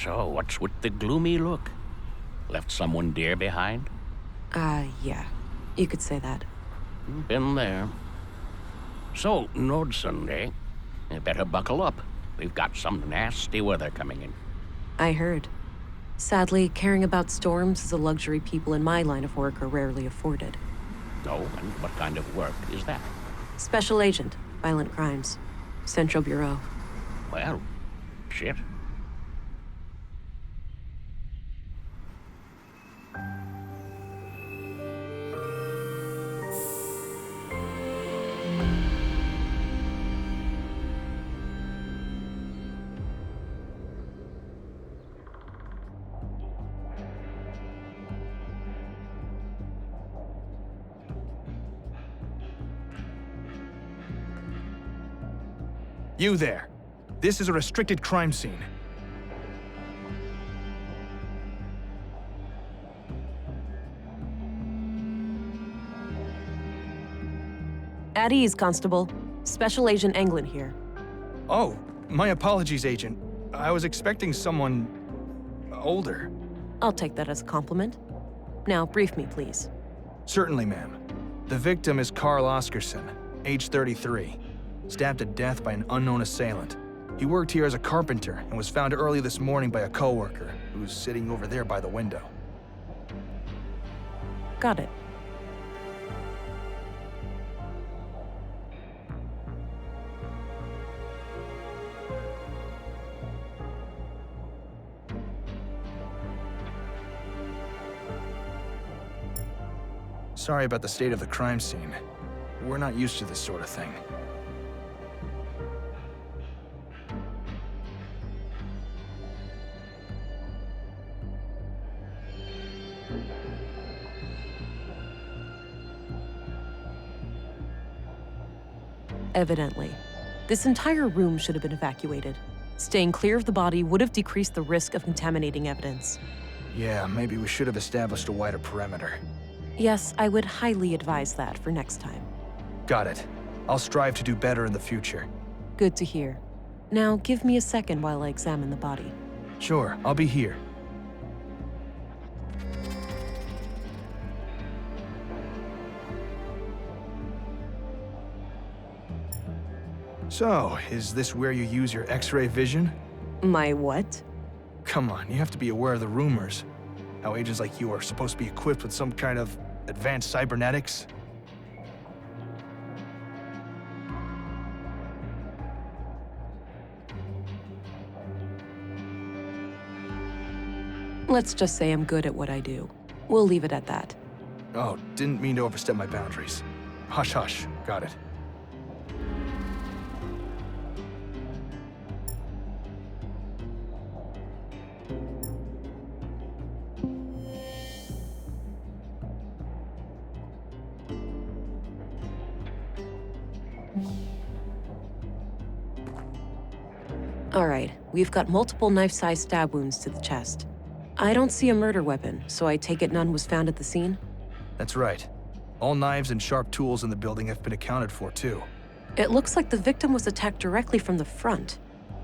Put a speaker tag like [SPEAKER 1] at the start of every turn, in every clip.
[SPEAKER 1] So, what's with the gloomy look? Left someone dear behind?
[SPEAKER 2] Yeah. You could say that.
[SPEAKER 1] Been there. So, Nordson, eh? You better buckle up. We've got some nasty weather coming in.
[SPEAKER 2] I heard. Sadly, caring about storms is a luxury people in my line of work are rarely afforded.
[SPEAKER 1] Oh, and what kind of work is that?
[SPEAKER 2] Special Agent, Violent Crimes. Central Bureau.
[SPEAKER 1] Well, shit.
[SPEAKER 3] You there. This is a restricted crime scene.
[SPEAKER 2] At ease, Constable. Special Agent Englund here.
[SPEAKER 3] Oh, my apologies, Agent. I was expecting someone older.
[SPEAKER 2] I'll take that as a compliment. Now, brief me, please.
[SPEAKER 3] Certainly, ma'am. The victim is Carl Oscarsson, age 33, stabbed to death by an unknown assailant. He worked here as a carpenter and was found early this morning by a coworker who's sitting over there by the window.
[SPEAKER 2] Got it.
[SPEAKER 3] Sorry about the state of the crime scene. We're not used to this sort of thing.
[SPEAKER 2] Evidently. This entire room should have been evacuated. Staying clear of the body would have decreased the risk of contaminating evidence.
[SPEAKER 3] Yeah, maybe we should have established a wider perimeter.
[SPEAKER 2] Yes, I would highly advise that for next time.
[SPEAKER 3] Got it. I'll strive to do better in the future.
[SPEAKER 2] Good to hear. Now, give me a second while I examine the body.
[SPEAKER 3] Sure, I'll be here. So, is this where you use your X-ray vision?
[SPEAKER 2] My what?
[SPEAKER 3] Come on, you have to be aware of the rumors. How agents like you are supposed to be equipped with some kind of advanced cybernetics.
[SPEAKER 2] Let's just say I'm good at what I do. We'll leave it at that.
[SPEAKER 3] Oh, didn't mean to overstep my boundaries. Hush, hush. Got it.
[SPEAKER 2] All right, we've got multiple knife-sized stab wounds to the chest. I don't see a murder weapon, so I take it none was found at the scene?
[SPEAKER 3] That's right. All knives and sharp tools in the building have been accounted for, too.
[SPEAKER 2] It looks like the victim was attacked directly from the front.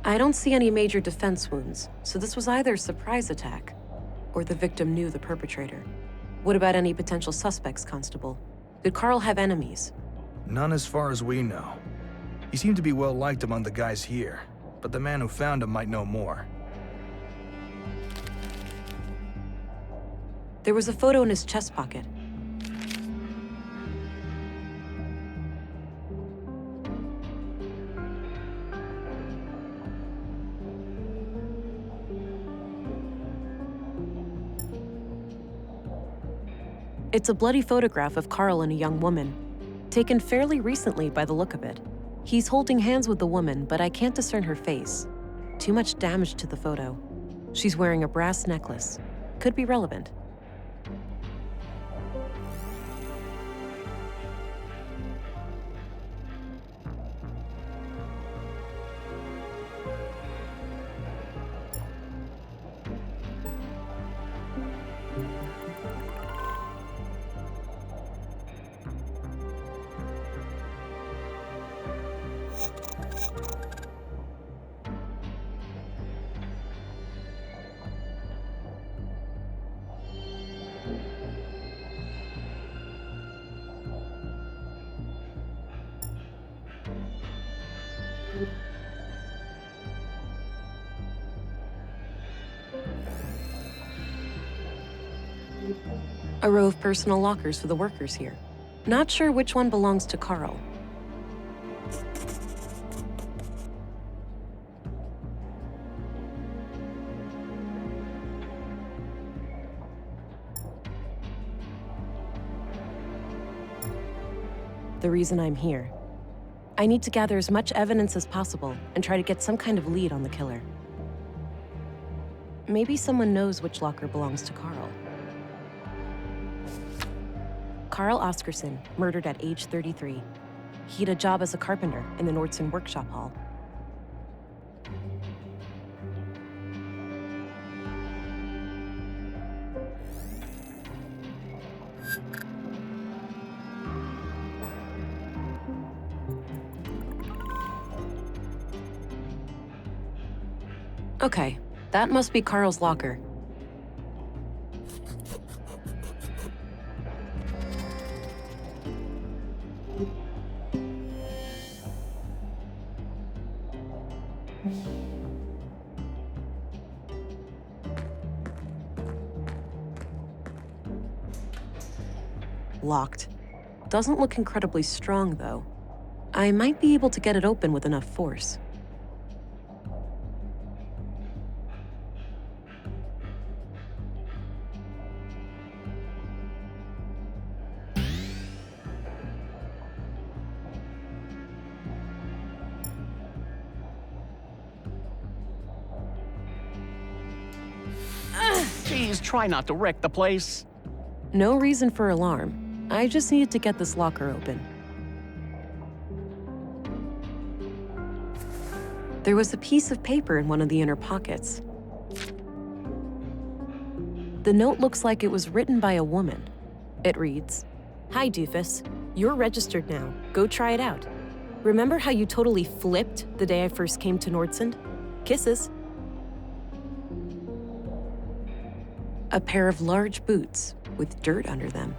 [SPEAKER 2] I don't see any major defense wounds, so this was either a surprise attack, or the victim knew the perpetrator. What about any potential suspects, Constable? Did Carl have enemies?
[SPEAKER 3] None as far as we know. He seemed to be well liked among the guys here, but the man who found him might know more.
[SPEAKER 2] There was a photo in his chest pocket. It's a bloody photograph of Carl and a young woman, taken fairly recently by the look of it. He's holding hands with the woman, but I can't discern her face. Too much damage to the photo. She's wearing a brass necklace. Could be relevant. A row of personal lockers for the workers here. Not sure which one belongs to Carl. The reason I'm here. I need to gather as much evidence as possible and try to get some kind of lead on the killer. Maybe someone knows which locker belongs to Carl. Carl Oscarsson, murdered at age 33. He had a job as a carpenter in the Nordson workshop hall. Okay, that must be Carl's locker. Locked. Doesn't look incredibly strong, though. I might be able to get it open with enough force.
[SPEAKER 1] Please try not to wreck the place.
[SPEAKER 2] No reason for alarm. I just needed to get this locker open. There was a piece of paper in one of the inner pockets. The note looks like it was written by a woman. It reads, "Hi, doofus. You're registered now. Go try it out. Remember how you totally flipped the day I first came to Nordsund? Kisses." A pair of large boots with dirt under them.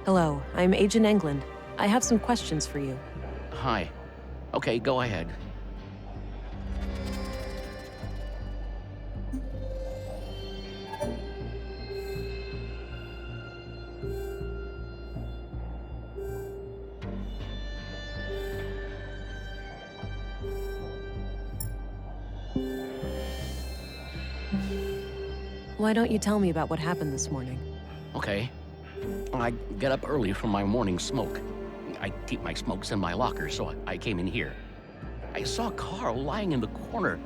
[SPEAKER 2] Hello, I'm Agent England. I have some questions for you.
[SPEAKER 1] Hi. Okay, go ahead.
[SPEAKER 2] Why don't you tell me about what happened this morning?
[SPEAKER 1] Okay. I get up early from my morning smoke. I keep my smokes in my locker, so I came in here. I saw Carl lying in the corner.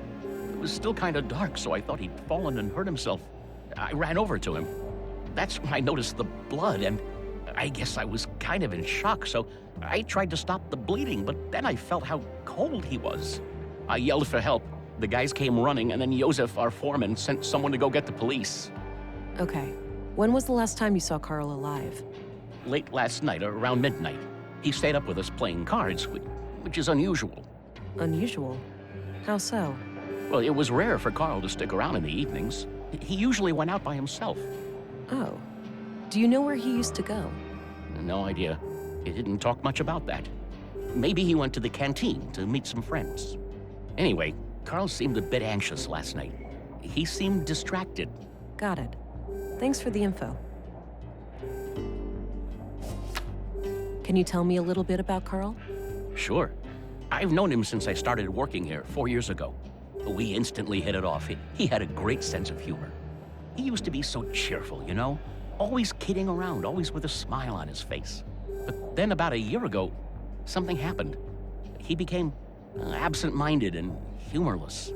[SPEAKER 1] It was still kind of dark, so I thought he'd fallen and hurt himself. I ran over to him. That's when I noticed the blood, and I guess I was kind of in shock, so I tried to stop the bleeding, but then I felt how cold he was. I yelled for help. The guys came running, and then Josef, our foreman, sent someone to go get the police.
[SPEAKER 2] Okay. When was the last time you saw Carl alive?
[SPEAKER 1] Late last night, around midnight. He stayed up with us playing cards, which is unusual.
[SPEAKER 2] Unusual? How so?
[SPEAKER 1] Well, it was rare for Carl to stick around in the evenings. He usually went out by himself.
[SPEAKER 2] Oh. Do you know where he used to go?
[SPEAKER 1] No idea. He didn't talk much about that. Maybe he went to the canteen to meet some friends. Anyway, Carl seemed a bit anxious last night. He seemed distracted.
[SPEAKER 2] Got it. Thanks for the info. Can you tell me a little bit about Carl?
[SPEAKER 1] Sure. I've known him since I started working here 4 years ago. We instantly hit it off. He had a great sense of humor. He used to be so cheerful, you know? Always kidding around, always with a smile on his face. But then about a year ago, something happened. He became absent-minded and humorless.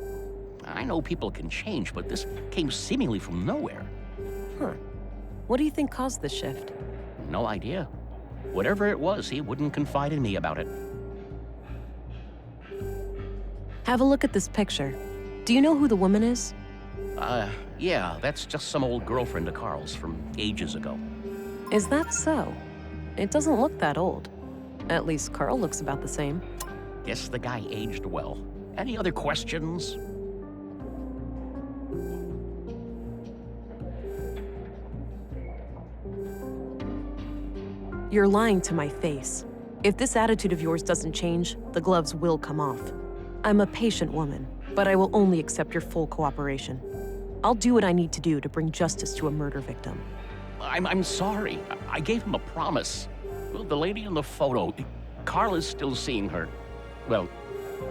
[SPEAKER 1] I know people can change, but this came seemingly from nowhere.
[SPEAKER 2] Huh. What do you think caused this shift?
[SPEAKER 1] No idea. Whatever it was, he wouldn't confide in me about it.
[SPEAKER 2] Have a look at this picture. Do you know who the woman is?
[SPEAKER 1] Yeah, that's just some old girlfriend of Carl's from ages ago.
[SPEAKER 2] Is that so? It doesn't look that old. At least Carl looks about the same.
[SPEAKER 1] Guess the guy aged well. Any other questions?
[SPEAKER 2] You're lying to my face. If this attitude of yours doesn't change, the gloves will come off. I'm a patient woman, but I will only accept your full cooperation. I'll do what I need to do to bring justice to a murder victim.
[SPEAKER 1] I'm sorry. I gave him a promise. Well, the lady in the photo, Carl is still seeing her. Well,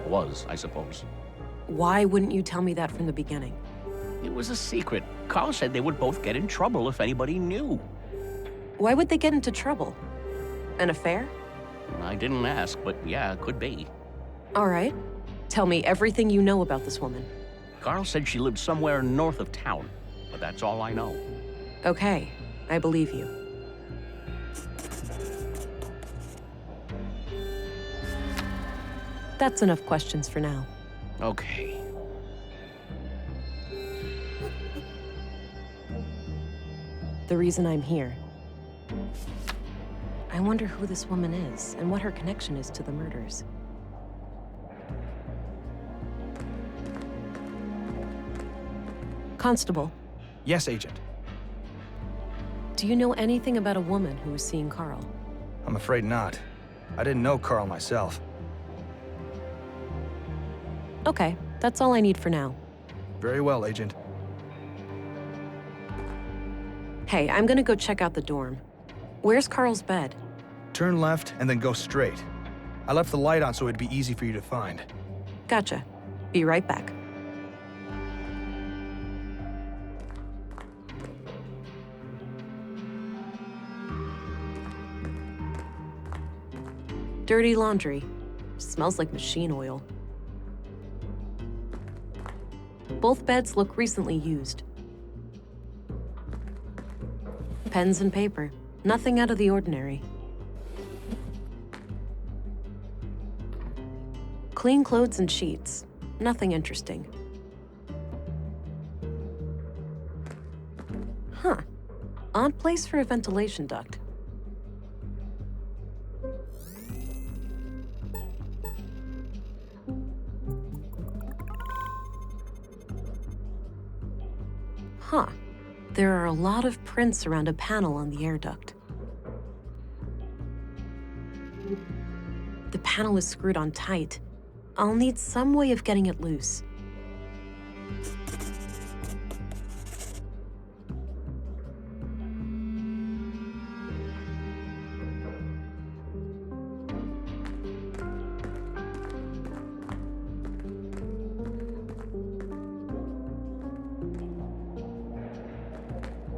[SPEAKER 1] was, I suppose.
[SPEAKER 2] Why wouldn't you tell me that from the beginning?
[SPEAKER 1] It was a secret. Carl said they would both get in trouble if anybody knew.
[SPEAKER 2] Why would they get into trouble? An affair?
[SPEAKER 1] I didn't ask, but yeah, it could be.
[SPEAKER 2] All right. Tell me everything you know about this woman.
[SPEAKER 1] Carl said she lived somewhere north of town, but that's all I know.
[SPEAKER 2] Okay, I believe you. That's enough questions for now.
[SPEAKER 1] Okay.
[SPEAKER 2] The reason I'm here. I wonder who this woman is and what her connection is to the murders. Constable,
[SPEAKER 3] Yes, Agent.
[SPEAKER 2] do you know anything about a woman who was seeing Carl?
[SPEAKER 3] I'm afraid not. I didn't know Carl myself.
[SPEAKER 2] Okay, that's all I need for now.
[SPEAKER 3] Very well, Agent.
[SPEAKER 2] Hey, I'm gonna go check out the dorm. Where's Carl's bed?
[SPEAKER 3] Turn left and then go straight. I left the light on so it'd be easy for you to find.
[SPEAKER 2] Gotcha. Be right back. Dirty laundry. Smells like machine oil. Both beds look recently used. Pens and paper. Nothing out of the ordinary. Clean clothes and sheets. Nothing interesting. Huh. Odd place for a ventilation duct. Huh. There are a lot of prints around a panel on the air duct. The panel is screwed on tight. I'll need some way of getting it loose.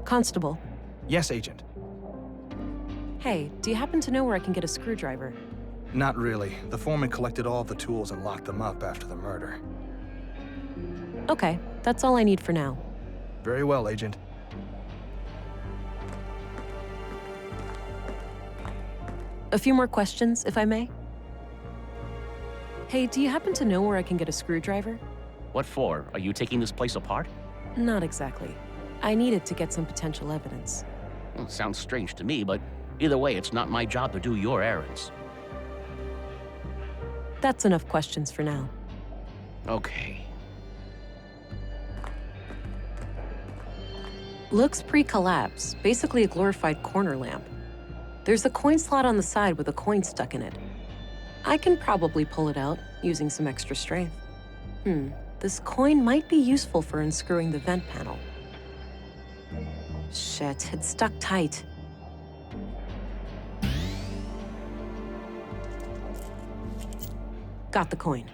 [SPEAKER 2] Constable.
[SPEAKER 3] Yes, Agent.
[SPEAKER 2] Hey, do you happen to know where I can get a screwdriver?
[SPEAKER 3] Not really. The foreman collected all of the tools and locked them up after the murder.
[SPEAKER 2] Okay, that's all I need for now.
[SPEAKER 3] Very well, Agent.
[SPEAKER 2] A few more questions, if I may? Hey, do you happen to know where I can get a screwdriver?
[SPEAKER 1] What for? Are you taking this place apart?
[SPEAKER 2] Not exactly. I need it to get some potential evidence.
[SPEAKER 1] Well, it sounds strange to me, but either way, it's not my job to do your errands.
[SPEAKER 2] That's enough questions for now.
[SPEAKER 1] Okay.
[SPEAKER 2] Looks pre-collapse, basically a glorified corner lamp. There's a coin slot on the side with a coin stuck in it. I can probably pull it out using some extra strength. This coin might be useful for unscrewing the vent panel. Shit, it's stuck tight. Got the coin.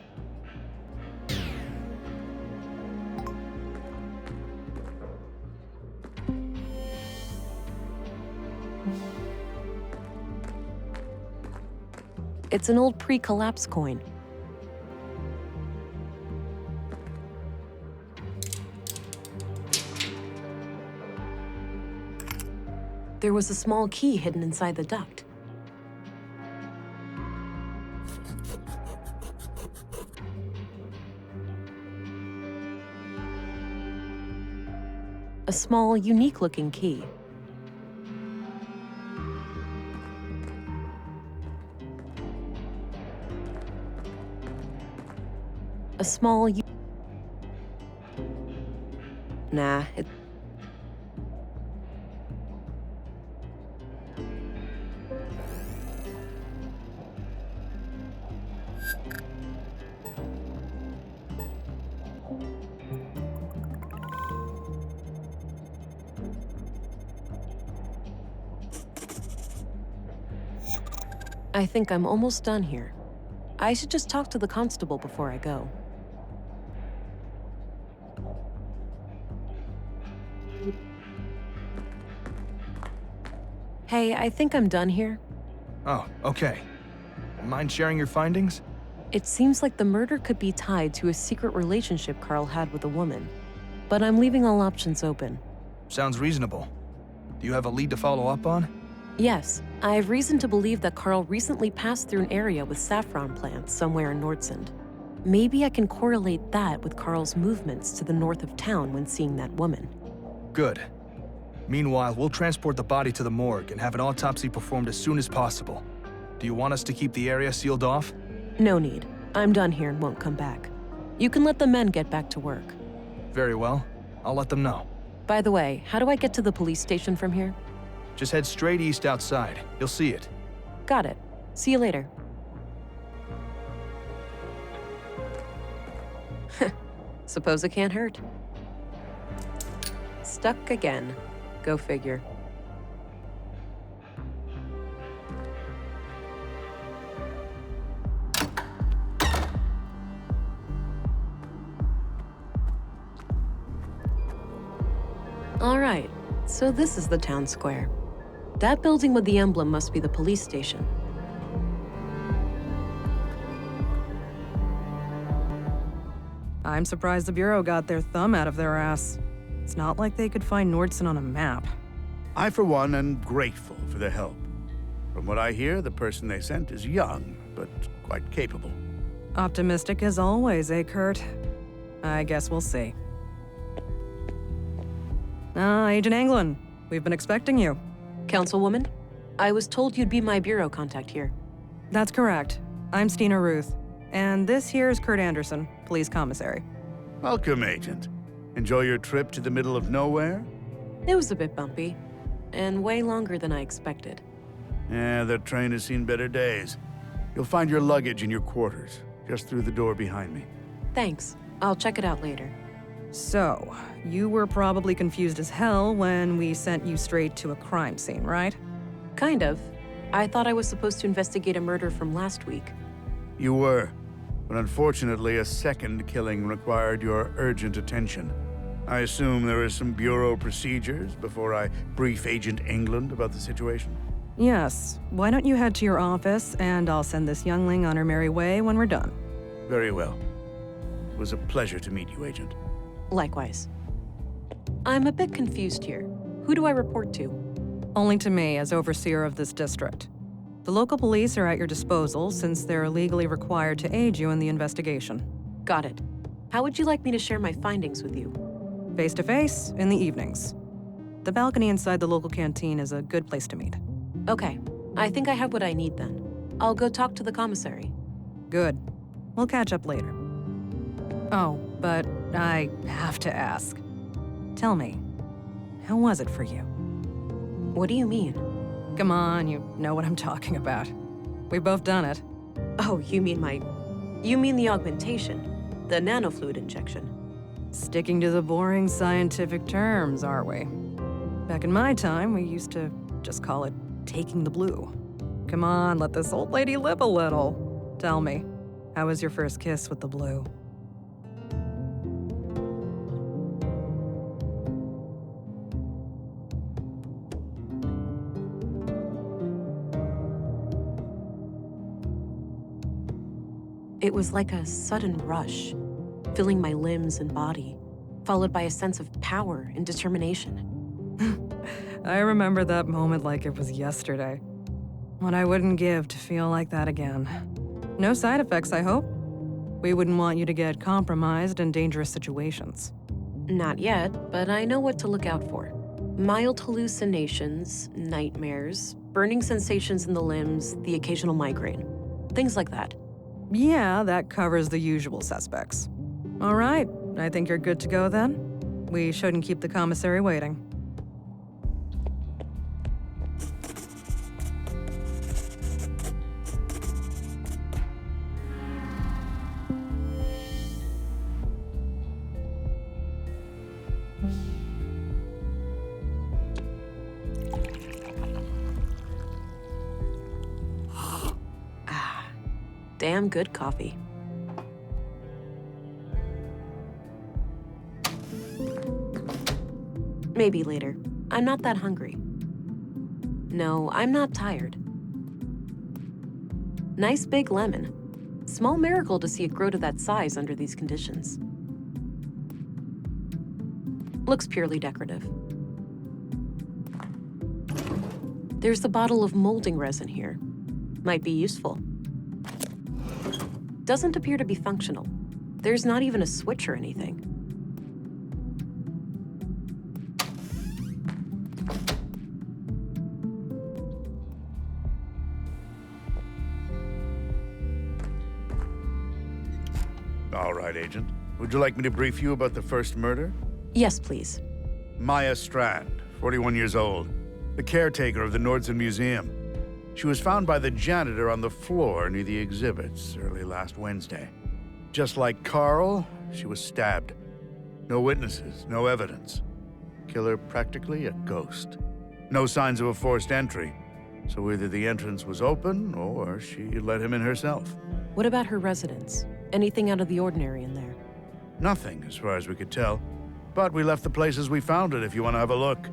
[SPEAKER 2] It's an old pre-collapse coin. There was a small key hidden inside the duct. A small, unique-looking key. A small... Nah, it... I think I'm almost done here. I should just talk to the constable before I go. Hey, I think I'm done here.
[SPEAKER 3] Oh, okay. Mind sharing your findings?
[SPEAKER 2] It seems like the murder could be tied to a secret relationship Carl had with a woman. But I'm leaving all options open.
[SPEAKER 3] Sounds reasonable. Do you have a lead to follow up on?
[SPEAKER 2] Yes, I have reason to believe that Carl recently passed through an area with saffron plants somewhere in Nordsund. Maybe I can correlate that with Carl's movements to the north of town when seeing that woman.
[SPEAKER 3] Good. Meanwhile, we'll transport the body to the morgue and have an autopsy performed as soon as possible. Do you want us to keep the area sealed off?
[SPEAKER 2] No need. I'm done here and won't come back. You can let the men get back to work.
[SPEAKER 3] Very well. I'll let them know.
[SPEAKER 2] By the way, how do I get to the police station from here?
[SPEAKER 3] Just head straight east outside. You'll see it.
[SPEAKER 2] Got it. See you later. Suppose it can't hurt. Stuck again. Go figure. All right, so this is the town square. That building with the emblem must be the police station.
[SPEAKER 4] I'm surprised the Bureau got their thumb out of their ass. It's not like they could find Nordsund on a map.
[SPEAKER 5] I, for one, am grateful for their help. From what I hear, the person they sent is young, but quite capable.
[SPEAKER 4] Optimistic as always, eh, Kurt? I guess we'll see. Agent Anglin, we've been expecting you.
[SPEAKER 2] Councilwoman, I was told you'd be my bureau contact here.
[SPEAKER 4] That's correct. I'm Stina Ruth, and this here is Kurt Anderson, police commissary.
[SPEAKER 5] Welcome, Agent. Enjoy your trip to the middle of nowhere?
[SPEAKER 2] It was a bit bumpy, and way longer than I expected.
[SPEAKER 5] Yeah, that train has seen better days. You'll find your luggage in your quarters, just through the door behind me.
[SPEAKER 2] Thanks. I'll check it out later.
[SPEAKER 4] So, you were probably confused as hell when we sent you straight to a crime scene, right?
[SPEAKER 2] Kind of. I thought I was supposed to investigate a murder from last week.
[SPEAKER 5] You were, but unfortunately a second killing required your urgent attention. I assume there are some Bureau procedures before I brief Agent England about the situation?
[SPEAKER 4] Yes. Why don't you head to your office, and I'll send this youngling on her merry way when we're done.
[SPEAKER 5] Very well. It was a pleasure to meet you, Agent.
[SPEAKER 2] Likewise. I'm a bit confused here. Who do I report to?
[SPEAKER 4] Only to me as overseer of this district. The local police are at your disposal since they're legally required to aid you in the investigation.
[SPEAKER 2] Got it. How would you like me to share my findings with you?
[SPEAKER 4] Face to face, in the evenings. The balcony inside the local canteen is a good place to meet.
[SPEAKER 2] Okay. I think I have what I need then. I'll go talk to the commissary.
[SPEAKER 4] Good. We'll catch up later. Oh, but I have to ask. Tell me, how was it for you?
[SPEAKER 2] What do you mean?
[SPEAKER 4] Come on, you know what I'm talking about. We've both done it.
[SPEAKER 2] Oh, you mean the augmentation? The nanofluid injection?
[SPEAKER 4] Sticking to the boring scientific terms, aren't we? Back in my time, we used to just call it taking the blue. Come on, let this old lady live a little. Tell me, how was your first kiss with the blue?
[SPEAKER 2] It was like a sudden rush, filling my limbs and body, followed by a sense of power and determination.
[SPEAKER 4] I remember that moment like it was yesterday. What I wouldn't give to feel like that again. No side effects, I hope? We wouldn't want you to get compromised in dangerous situations.
[SPEAKER 2] Not yet, but I know what to look out for. Mild hallucinations, nightmares, burning sensations in the limbs, the occasional migraine. Things like that.
[SPEAKER 4] Yeah, that covers the usual suspects. All right, I think you're good to go then. We shouldn't keep the commissary waiting.
[SPEAKER 2] Damn good coffee. Maybe later. I'm not that hungry. No, I'm not tired. Nice big lemon. Small miracle to see it grow to that size under these conditions. Looks purely decorative. There's the bottle of molding resin here. Might be useful. Doesn't appear to be functional. There's not even a switch or anything.
[SPEAKER 5] All right, Agent. Would you like me to brief you about the first murder?
[SPEAKER 2] Yes, please.
[SPEAKER 5] Maya Strand, 41 years old, the caretaker of the Nordson Museum. She was found by the janitor on the floor near the exhibits early last Wednesday. Just like Carl, she was stabbed. No witnesses, no evidence. Killer practically a ghost. No signs of a forced entry, so either the entrance was open or she let him in herself.
[SPEAKER 2] What about her residence? Anything out of the ordinary in there?
[SPEAKER 5] Nothing, as far as we could tell. But we left the place as we found it if you want to have a look.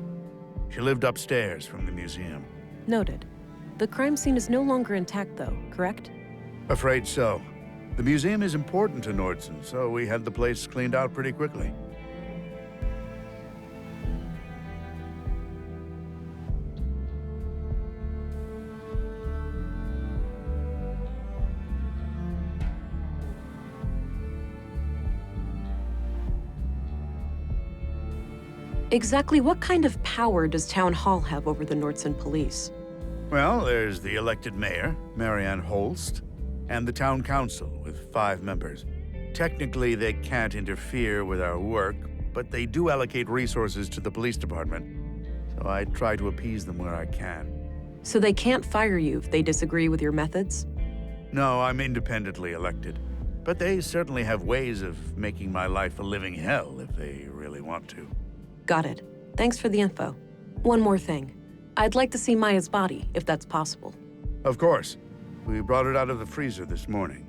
[SPEAKER 5] She lived upstairs from the museum.
[SPEAKER 2] Noted. The crime scene is no longer intact, though, correct?
[SPEAKER 5] Afraid so. The museum is important to Nordson, so we had the place cleaned out pretty quickly.
[SPEAKER 2] Exactly what kind of power does Town Hall have over the Nordson police?
[SPEAKER 5] Well, there's the elected mayor, Marianne Holst, and the town council with 5 members. Technically, they can't interfere with our work, but they do allocate resources to the police department, so I try to appease them where I can.
[SPEAKER 2] So they can't fire you if they disagree with your methods?
[SPEAKER 5] No, I'm independently elected, but they certainly have ways of making my life a living hell if they really want to.
[SPEAKER 2] Got it. Thanks for the info. One more thing. I'd like to see Maya's body, if that's possible.
[SPEAKER 5] Of course. We brought it out of the freezer this morning.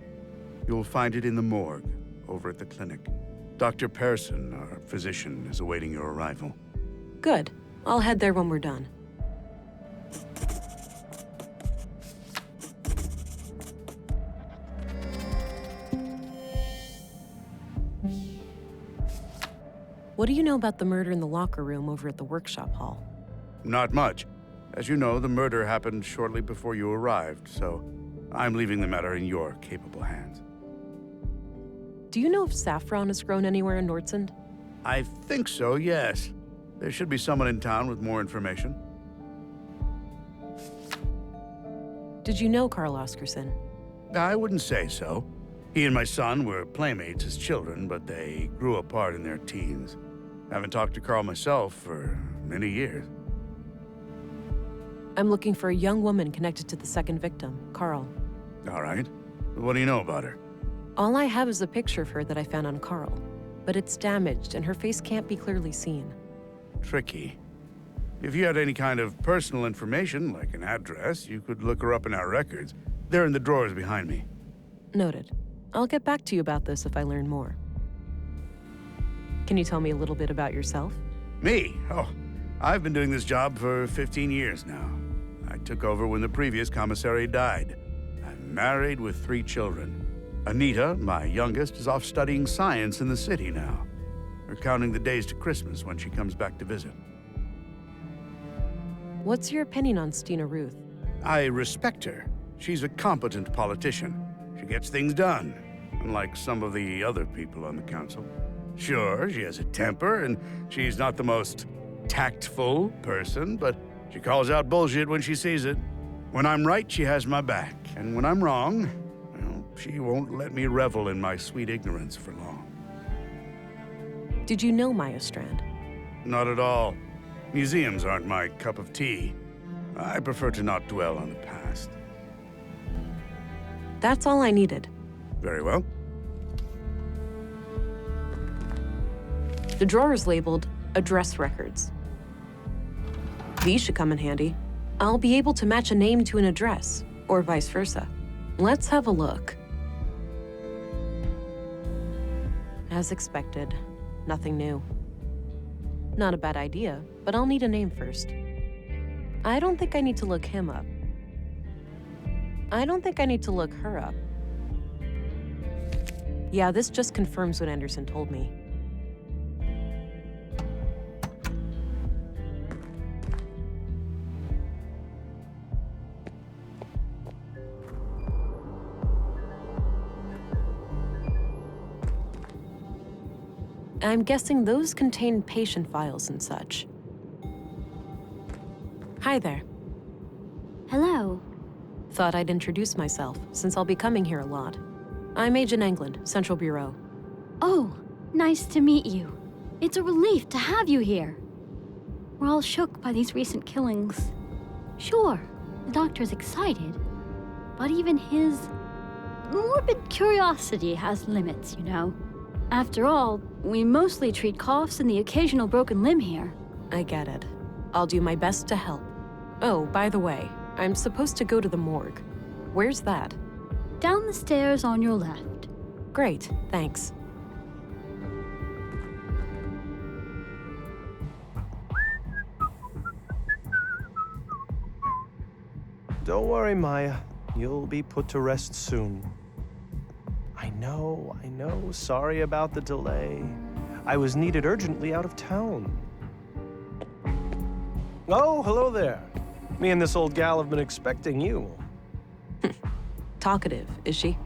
[SPEAKER 5] You'll find it in the morgue, over at the clinic. Dr. Persson, our physician, is awaiting your arrival.
[SPEAKER 2] Good. I'll head there when we're done. What do you know about the murder in the locker room over at the workshop hall?
[SPEAKER 5] Not much. As you know, the murder happened shortly before you arrived, so I'm leaving the matter in your capable hands.
[SPEAKER 2] Do you know if saffron has grown anywhere in Nordsund?
[SPEAKER 5] I think so, yes. There should be someone in town with more information.
[SPEAKER 2] Did you know Carl Oscarsson?
[SPEAKER 5] I wouldn't say so. He and my son were playmates as children, but they grew apart in their teens. Haven't talked to Carl myself for many years.
[SPEAKER 2] I'm looking for a young woman connected to the second victim, Carl.
[SPEAKER 5] All right. What do you know about her?
[SPEAKER 2] All I have is a picture of her that I found on Carl, but it's damaged and her face can't be clearly seen.
[SPEAKER 5] Tricky. If you had any kind of personal information, like an address, you could look her up in our records. They're in the drawers behind me.
[SPEAKER 2] Noted. I'll get back to you about this if I learn more. Can you tell me a little bit about yourself?
[SPEAKER 5] Me? Oh, I've been doing this job for 15 years now. I took over when the previous commissary died. I'm married with 3 children. Anita, my youngest, is off studying science in the city now. We're counting the days to Christmas when she comes back to visit.
[SPEAKER 2] What's your opinion on Stina Ruth?
[SPEAKER 5] I respect her. She's a competent politician. She gets things done, unlike some of the other people on the council. Sure, she has a temper, and she's not the most tactful person, but she calls out bullshit when she sees it. When I'm right, she has my back, and when I'm wrong, well, she won't let me revel in my sweet ignorance for long.
[SPEAKER 2] Did you know Maya Strand?
[SPEAKER 5] Not at all. Museums aren't my cup of tea. I prefer to not dwell on the past.
[SPEAKER 2] That's all I needed.
[SPEAKER 5] Very well.
[SPEAKER 2] The drawer is labeled Address Records. These should come in handy. I'll be able to match a name to an address, or vice versa. Let's have a look. As expected, nothing new. Not a bad idea, but I'll need a name first. I don't think I need to look him up. I don't think I need to look her up. Yeah, this just confirms what Anderson told me. I'm guessing those contain patient files and such. Hi there.
[SPEAKER 6] Hello.
[SPEAKER 2] Thought I'd introduce myself, since I'll be coming here a lot. I'm Agent England, Central Bureau.
[SPEAKER 6] Oh, nice to meet you. It's a relief to have you here. We're all shook by these recent killings. Sure, the doctor's excited, but even his morbid curiosity has limits, you know. After all, we mostly treat coughs and the occasional broken limb here.
[SPEAKER 2] I get it. I'll do my best to help. Oh, by the way, I'm supposed to go to the morgue. Where's that?
[SPEAKER 6] Down the stairs on your left.
[SPEAKER 2] Great, thanks.
[SPEAKER 7] Don't worry, Maya. You'll be put to rest soon. I know. Sorry about the delay. I was needed urgently out of town. Oh, hello there. Me and this old gal have been expecting you.
[SPEAKER 2] Talkative, is she?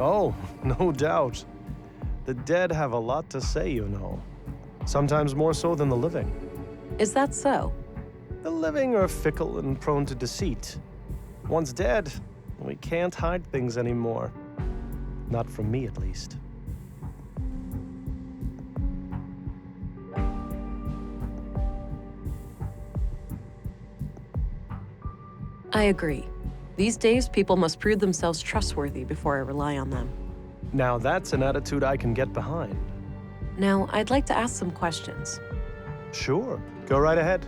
[SPEAKER 7] Oh, no doubt. The dead have a lot to say, you know. Sometimes more so than the living.
[SPEAKER 2] Is that so?
[SPEAKER 7] The living are fickle and prone to deceit. Once dead, we can't hide things anymore. Not from me, at least.
[SPEAKER 2] I agree. These days, people must prove themselves trustworthy before I rely on them.
[SPEAKER 7] Now that's an attitude I can get behind.
[SPEAKER 2] Now, I'd like to ask some questions.
[SPEAKER 7] Sure, go right ahead.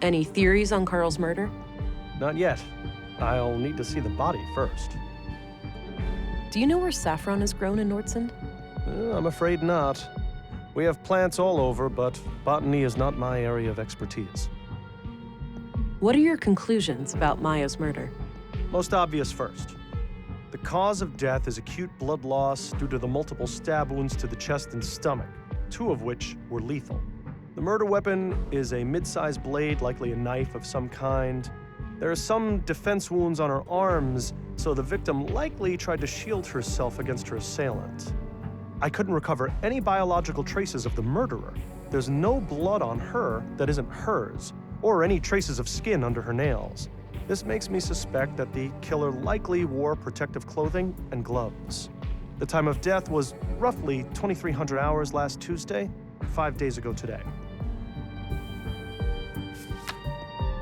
[SPEAKER 2] Any theories on Carl's murder?
[SPEAKER 7] Not yet. I'll need to see the body first.
[SPEAKER 2] Do you know where saffron is grown in Nordsund?
[SPEAKER 7] I'm afraid not. We have plants all over, but botany is not my area of expertise.
[SPEAKER 2] What are your conclusions about Maya's murder?
[SPEAKER 7] Most obvious first. The cause of death is acute blood loss due to the multiple stab wounds to the chest and stomach, 2 of which were lethal. The murder weapon is a mid-sized blade, likely a knife of some kind. There are some defense wounds on her arms, so the victim likely tried to shield herself against her assailant. I couldn't recover any biological traces of the murderer. There's no blood on her that isn't hers, or any traces of skin under her nails. This makes me suspect that the killer likely wore protective clothing and gloves. The time of death was roughly 2300 hours last Tuesday, 5 days ago today.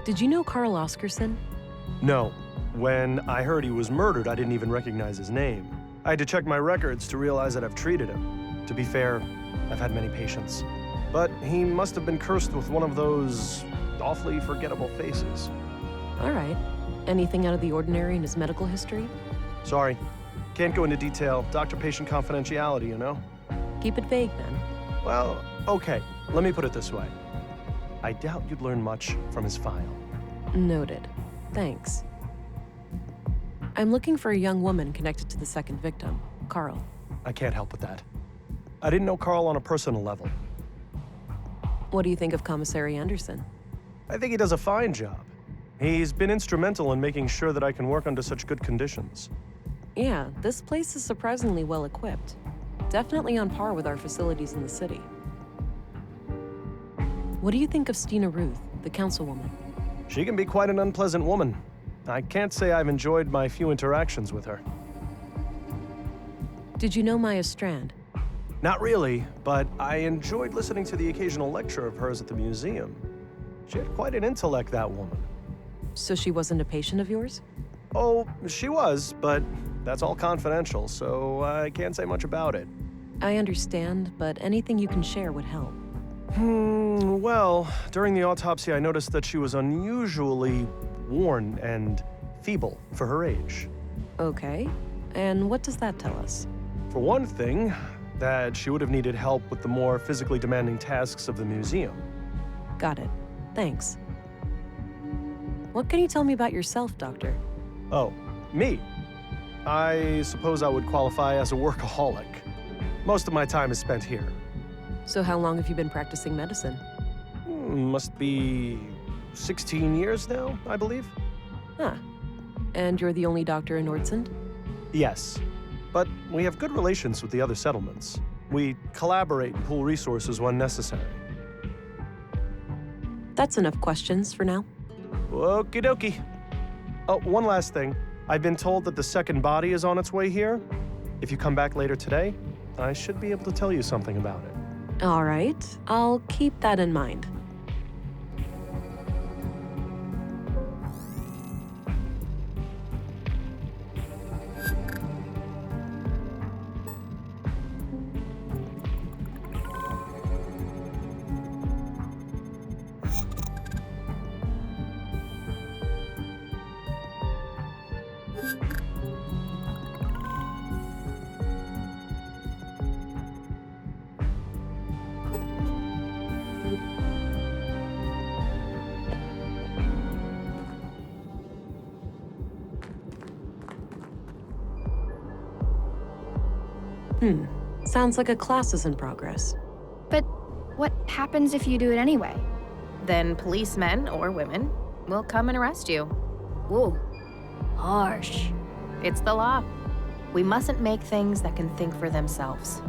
[SPEAKER 2] Did you know Carl Oscarsson?
[SPEAKER 7] No. When I heard he was murdered, I didn't even recognize his name. I had to check my records to realize that I've treated him. To be fair, I've had many patients. But he must have been cursed with one of those awfully forgettable faces.
[SPEAKER 2] All right. Anything out of the ordinary in his medical history?
[SPEAKER 7] Sorry. Can't go into detail. Doctor-patient confidentiality, you know?
[SPEAKER 2] Keep it vague, then.
[SPEAKER 7] Well, okay. Let me put it this way. I doubt you'd learn much from his file.
[SPEAKER 2] Noted. Thanks. I'm looking for a young woman connected to the second victim, Carl.
[SPEAKER 7] I can't help with that. I didn't know Carl on a personal level.
[SPEAKER 2] What do you think of Commissary Anderson?
[SPEAKER 7] I think he does a fine job. He's been instrumental in making sure that I can work under such good conditions.
[SPEAKER 2] Yeah, this place is surprisingly well equipped. Definitely on par with our facilities in the city. What do you think of Stina Ruth, the councilwoman?
[SPEAKER 7] She can be quite an unpleasant woman. I can't say I've enjoyed my few interactions with her.
[SPEAKER 2] Did you know Maya Strand?
[SPEAKER 7] Not really, but I enjoyed listening to the occasional lecture of hers at the museum. She had quite an intellect, that woman.
[SPEAKER 2] So she wasn't a patient of yours?
[SPEAKER 7] Oh, she was, but that's all confidential, so I can't say much about it.
[SPEAKER 2] I understand, but anything you can share would help.
[SPEAKER 7] Well, during the autopsy, I noticed that she was unusually worn and feeble for her age.
[SPEAKER 2] Okay, and what does that tell us?
[SPEAKER 7] For one thing, that she would have needed help with the more physically demanding tasks of the museum.
[SPEAKER 2] Got it. Thanks. What can you tell me about yourself, Doctor?
[SPEAKER 7] Oh, me? I suppose I would qualify as a workaholic. Most of my time is spent here.
[SPEAKER 2] So how long have you been practicing medicine?
[SPEAKER 7] Must be 16 years now, I believe.
[SPEAKER 2] Huh. And you're the only doctor in Nordsund?
[SPEAKER 7] Yes, but we have good relations with the other settlements. We collaborate and pool resources when necessary.
[SPEAKER 2] That's enough questions for now.
[SPEAKER 7] Okie dokie. Oh, one last thing. I've been told that the second body is on its way here. If you come back later today, I should be able to tell you something about it.
[SPEAKER 2] All right, I'll keep that in mind. Sounds like a class is in progress.
[SPEAKER 8] But what happens if you do it anyway?
[SPEAKER 9] Then policemen or women will come and arrest you.
[SPEAKER 8] Whoa, harsh.
[SPEAKER 9] It's the law. We mustn't make things that can think for themselves.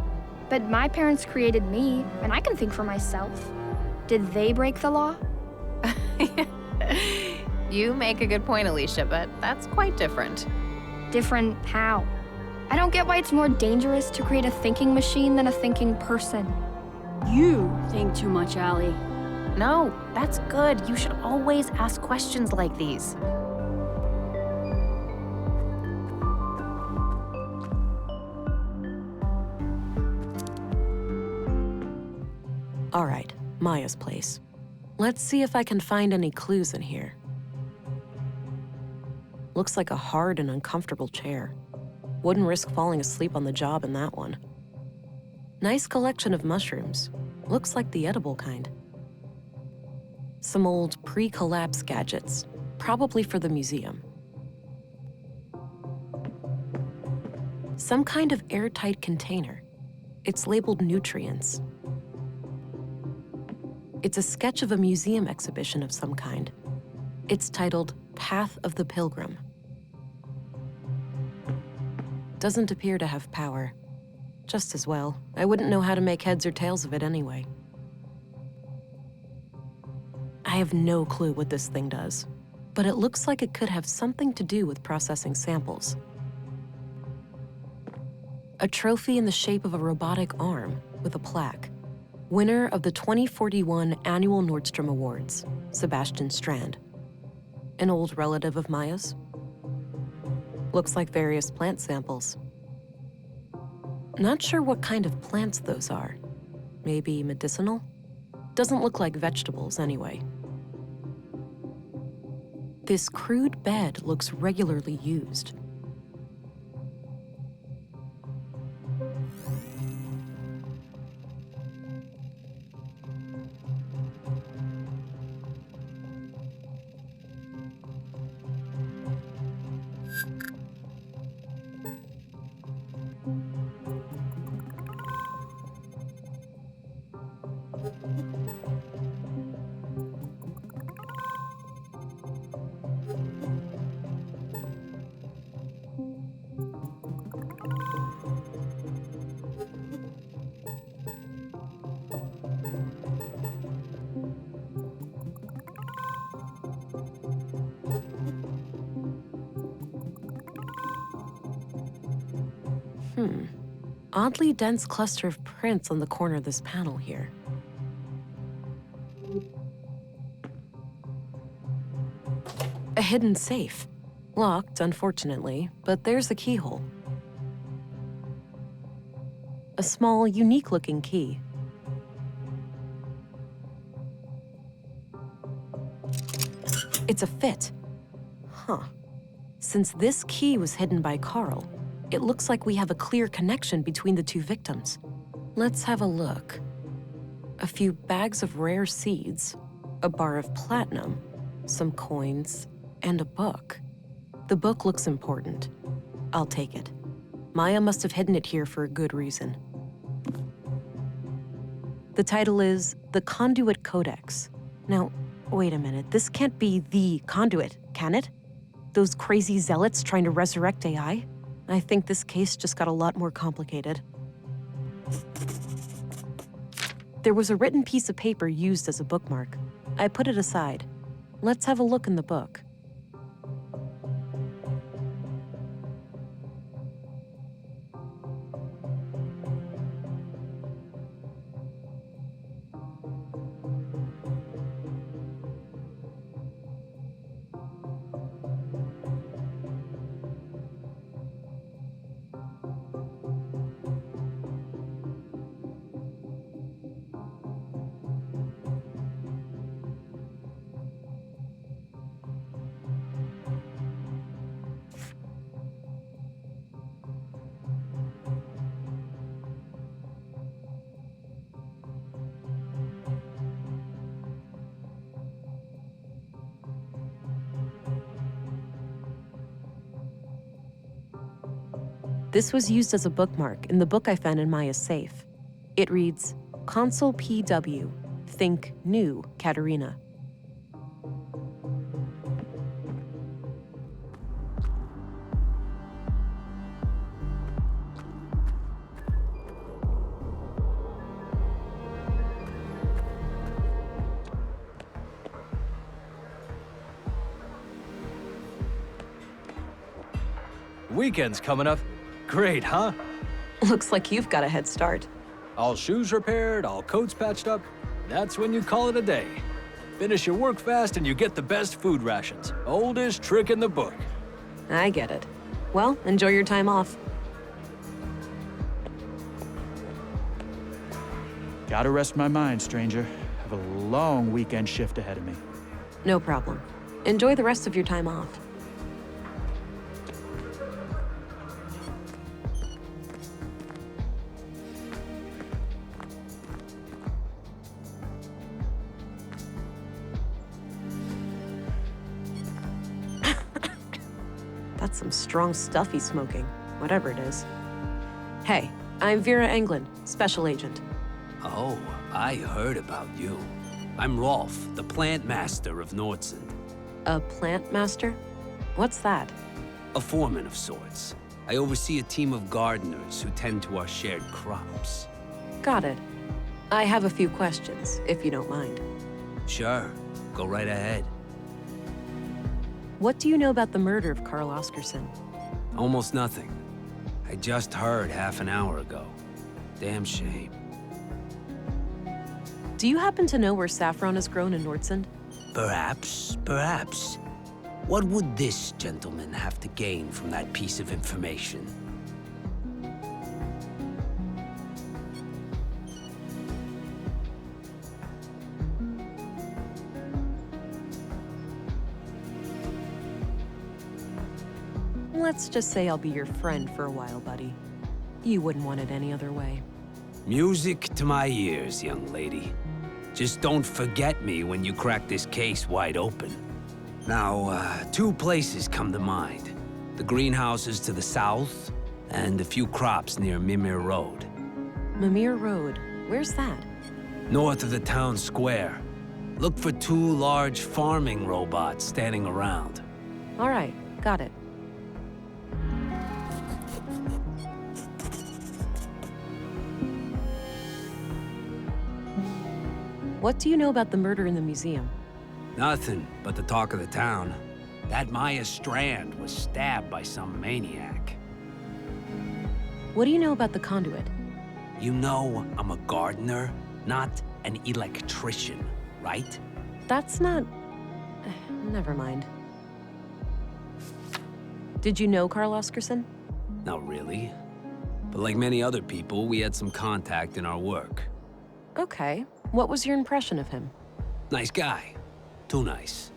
[SPEAKER 8] But my parents created me, and I can think for myself. Did they break the law?
[SPEAKER 9] You make a good point, Alicia, but that's quite different.
[SPEAKER 8] Different how? I don't get why it's more dangerous to create a thinking machine than a thinking person.
[SPEAKER 6] You think too much, Allie.
[SPEAKER 9] No, that's good. You should always ask questions like these.
[SPEAKER 2] All right, Maya's place. Let's see if I can find any clues in here. Looks like a hard and uncomfortable chair. Wouldn't risk falling asleep on the job in that one. Nice collection of mushrooms. Looks like the edible kind. Some old pre-collapse gadgets, probably for the museum. Some kind of airtight container. It's labeled nutrients. It's a sketch of a museum exhibition of some kind. It's titled Path of the Pilgrim. Doesn't appear to have power. Just as well. I wouldn't know how to make heads or tails of it anyway. I have no clue what this thing does, but it looks like it could have something to do with processing samples. A trophy in the shape of a robotic arm with a plaque. Winner of the 2041 Annual Nordstrom Awards, Sebastian Strand. An old relative of Maya's. Looks like various plant samples. Not sure what kind of plants those are. Maybe medicinal? Doesn't look like vegetables anyway. This crude bed looks regularly used. Oddly dense cluster of prints on the corner of this panel here. A hidden safe. Locked, unfortunately, but there's the keyhole. A small, unique-looking key. It's a fit. Huh. Since this key was hidden by Carl, it looks like we have a clear connection between the two victims. Let's have a look. A few bags of rare seeds, a bar of platinum, some coins, and a book. The book looks important. I'll take it. Maya must have hidden it here for a good reason. The title is The Conduit Codex. Now, wait a minute, this can't be the Conduit, can it? Those crazy zealots trying to resurrect AI? I think this case just got a lot more complicated. There was a written piece of paper used as a bookmark. I put it aside. Let's have a look in the book. This was used as a bookmark in the book I found in Maya's safe. It reads, Consul PW, think new, Katerina.
[SPEAKER 10] Weekend's coming up. Great, huh?
[SPEAKER 2] Looks like you've got a head start.
[SPEAKER 10] All shoes repaired, all coats patched up. That's when you call it a day. Finish your work fast and you get the best food rations. Oldest trick in the book.
[SPEAKER 2] I get it. Well, enjoy your time off.
[SPEAKER 11] Gotta rest my mind, stranger. Have a long weekend shift ahead of me.
[SPEAKER 2] No problem. Enjoy the rest of your time off. That's some strong stuff he's smoking, whatever it is. Hey, I'm Vera Englund, Special Agent.
[SPEAKER 12] Oh, I heard about you. I'm Rolf, the plant master of Nordsund.
[SPEAKER 2] A plant master? What's that?
[SPEAKER 12] A foreman of sorts. I oversee a team of gardeners who tend to our shared crops.
[SPEAKER 2] Got it. I have a few questions, if you don't mind.
[SPEAKER 12] Sure, go right ahead.
[SPEAKER 2] What do you know about the murder of Carl Oscarsson?
[SPEAKER 12] Almost nothing. I just heard half an hour ago. Damn shame.
[SPEAKER 2] Do you happen to know where saffron is grown in Nordsund?
[SPEAKER 12] Perhaps, perhaps. What would this gentleman have to gain from that piece of information?
[SPEAKER 2] Let's just say I'll be your friend for a while, buddy. You wouldn't want it any other way.
[SPEAKER 12] Music to my ears, young lady. Just don't forget me when you crack this case wide open. Now, two places come to mind. The greenhouses to the south, and a few crops near Mimir Road.
[SPEAKER 2] Mimir Road? Where's that?
[SPEAKER 12] North of the town square. Look for two large farming robots standing around.
[SPEAKER 2] All right, got it. What do you know about the murder in the museum?
[SPEAKER 12] Nothing but the talk of the town. That Maya Strand was stabbed by some maniac.
[SPEAKER 2] What do you know about the Conduit?
[SPEAKER 12] You know I'm a gardener, not an electrician, right?
[SPEAKER 2] That's not... Never mind. Did you know Carl Oscarsson?
[SPEAKER 12] Not really. But like many other people, we had some contact in our work.
[SPEAKER 2] Okay. What was your impression of him?
[SPEAKER 12] Nice guy. Too nice.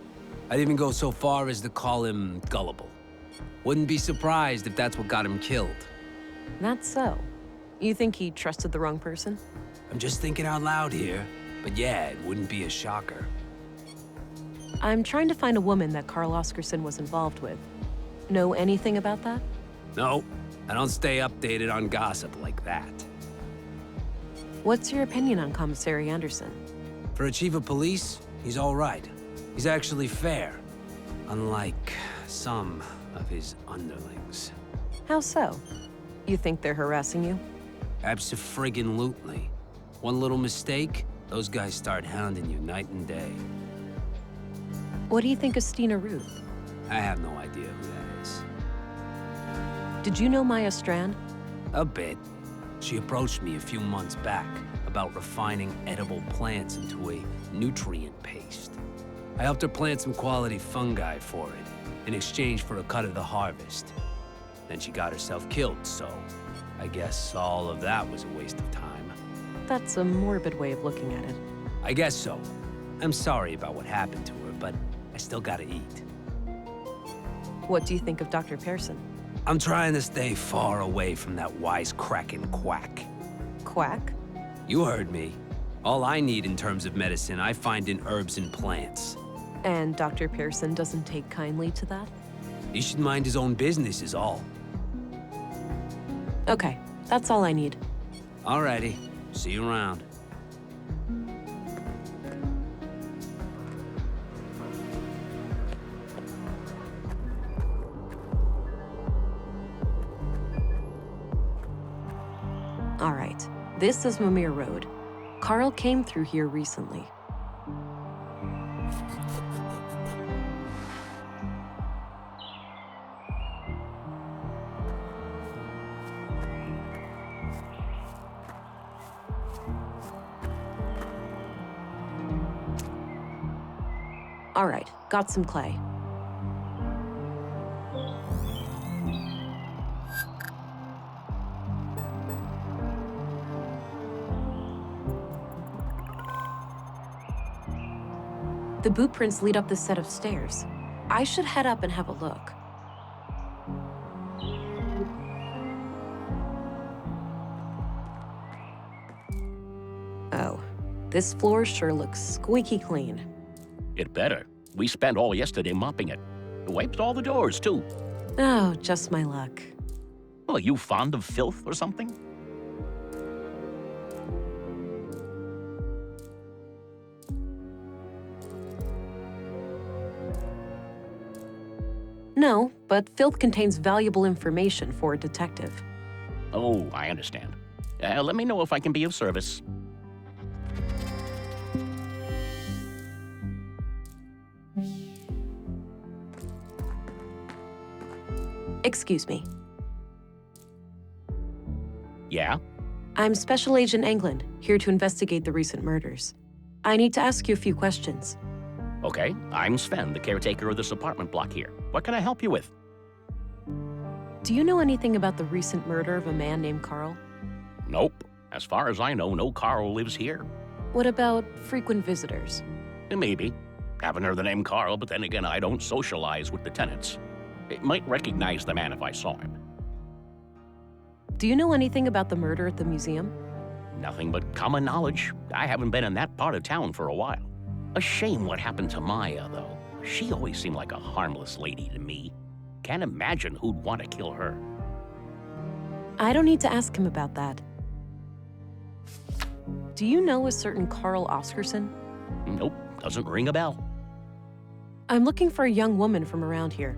[SPEAKER 12] I'd even go so far as to call him gullible. Wouldn't be surprised if that's what got him killed.
[SPEAKER 2] That's so. You think he trusted the wrong person?
[SPEAKER 12] I'm just thinking out loud here. But yeah, it wouldn't be a shocker.
[SPEAKER 2] I'm trying to find a woman that Carl Oscarsson was involved with. Know anything about that?
[SPEAKER 12] No, I don't stay updated on gossip like that.
[SPEAKER 2] What's your opinion on Commissary Anderson?
[SPEAKER 12] For a chief of police, he's all right. He's actually fair, unlike some of his underlings.
[SPEAKER 2] How so? You think they're harassing you?
[SPEAKER 12] Abso-friggin-lutely. One little mistake, those guys start hounding you night and day.
[SPEAKER 2] What do you think of Stina Ruth?
[SPEAKER 12] I have no idea who that is.
[SPEAKER 2] Did you know Maya Strand?
[SPEAKER 12] A bit. She approached me a few months back about refining edible plants into a nutrient paste. I helped her plant some quality fungi for it, in exchange for a cut of the harvest. Then she got herself killed, so I guess all of that was a waste of time.
[SPEAKER 2] That's a morbid way of looking at it.
[SPEAKER 12] I guess so. I'm sorry about what happened to her, but I still gotta eat.
[SPEAKER 2] What do you think of Dr. Pearson?
[SPEAKER 12] I'm trying to stay far away from that wisecracking quack.
[SPEAKER 2] Quack?
[SPEAKER 12] You heard me. All I need in terms of medicine, I find in herbs and plants.
[SPEAKER 2] And Dr. Pearson doesn't take kindly to that?
[SPEAKER 12] He should mind his own business is all.
[SPEAKER 2] Okay, that's all I need.
[SPEAKER 12] Alrighty. See you around.
[SPEAKER 2] All right, this is Mimir Road. Carl came through here recently. All right, got some clay. The boot prints lead up this set of stairs. I should head up and have a look. Oh, this floor sure looks squeaky clean.
[SPEAKER 1] It better. We spent all yesterday mopping it. Wiped all the doors, too.
[SPEAKER 2] Oh, just my luck.
[SPEAKER 1] Well, are you fond of filth or something?
[SPEAKER 2] No, but filth contains valuable information for a detective.
[SPEAKER 1] Oh, I understand. Let me know if I can be of service.
[SPEAKER 2] Excuse me.
[SPEAKER 1] Yeah?
[SPEAKER 2] I'm Special Agent England, here to investigate the recent murders. I need to ask you a few questions.
[SPEAKER 1] Okay, I'm Sven, the caretaker of this apartment block here. What can I help you with?
[SPEAKER 2] Do you know anything about the recent murder of a man named Carl?
[SPEAKER 1] Nope. As far as I know, no Carl lives here.
[SPEAKER 2] What about frequent visitors?
[SPEAKER 1] Maybe. Haven't heard the name Carl, but then again, I don't socialize with the tenants. I might recognize the man if I saw him.
[SPEAKER 2] Do you know anything about the murder at the museum?
[SPEAKER 1] Nothing but common knowledge. I haven't been in that part of town for a while. A shame what happened to Maya, though. She always seemed like a harmless lady to me. Can't imagine who'd want to kill her.
[SPEAKER 2] I don't need to ask him about that. Do you know a certain Carl Oscarsson?
[SPEAKER 1] Nope, doesn't ring a bell.
[SPEAKER 2] I'm looking for a young woman from around here.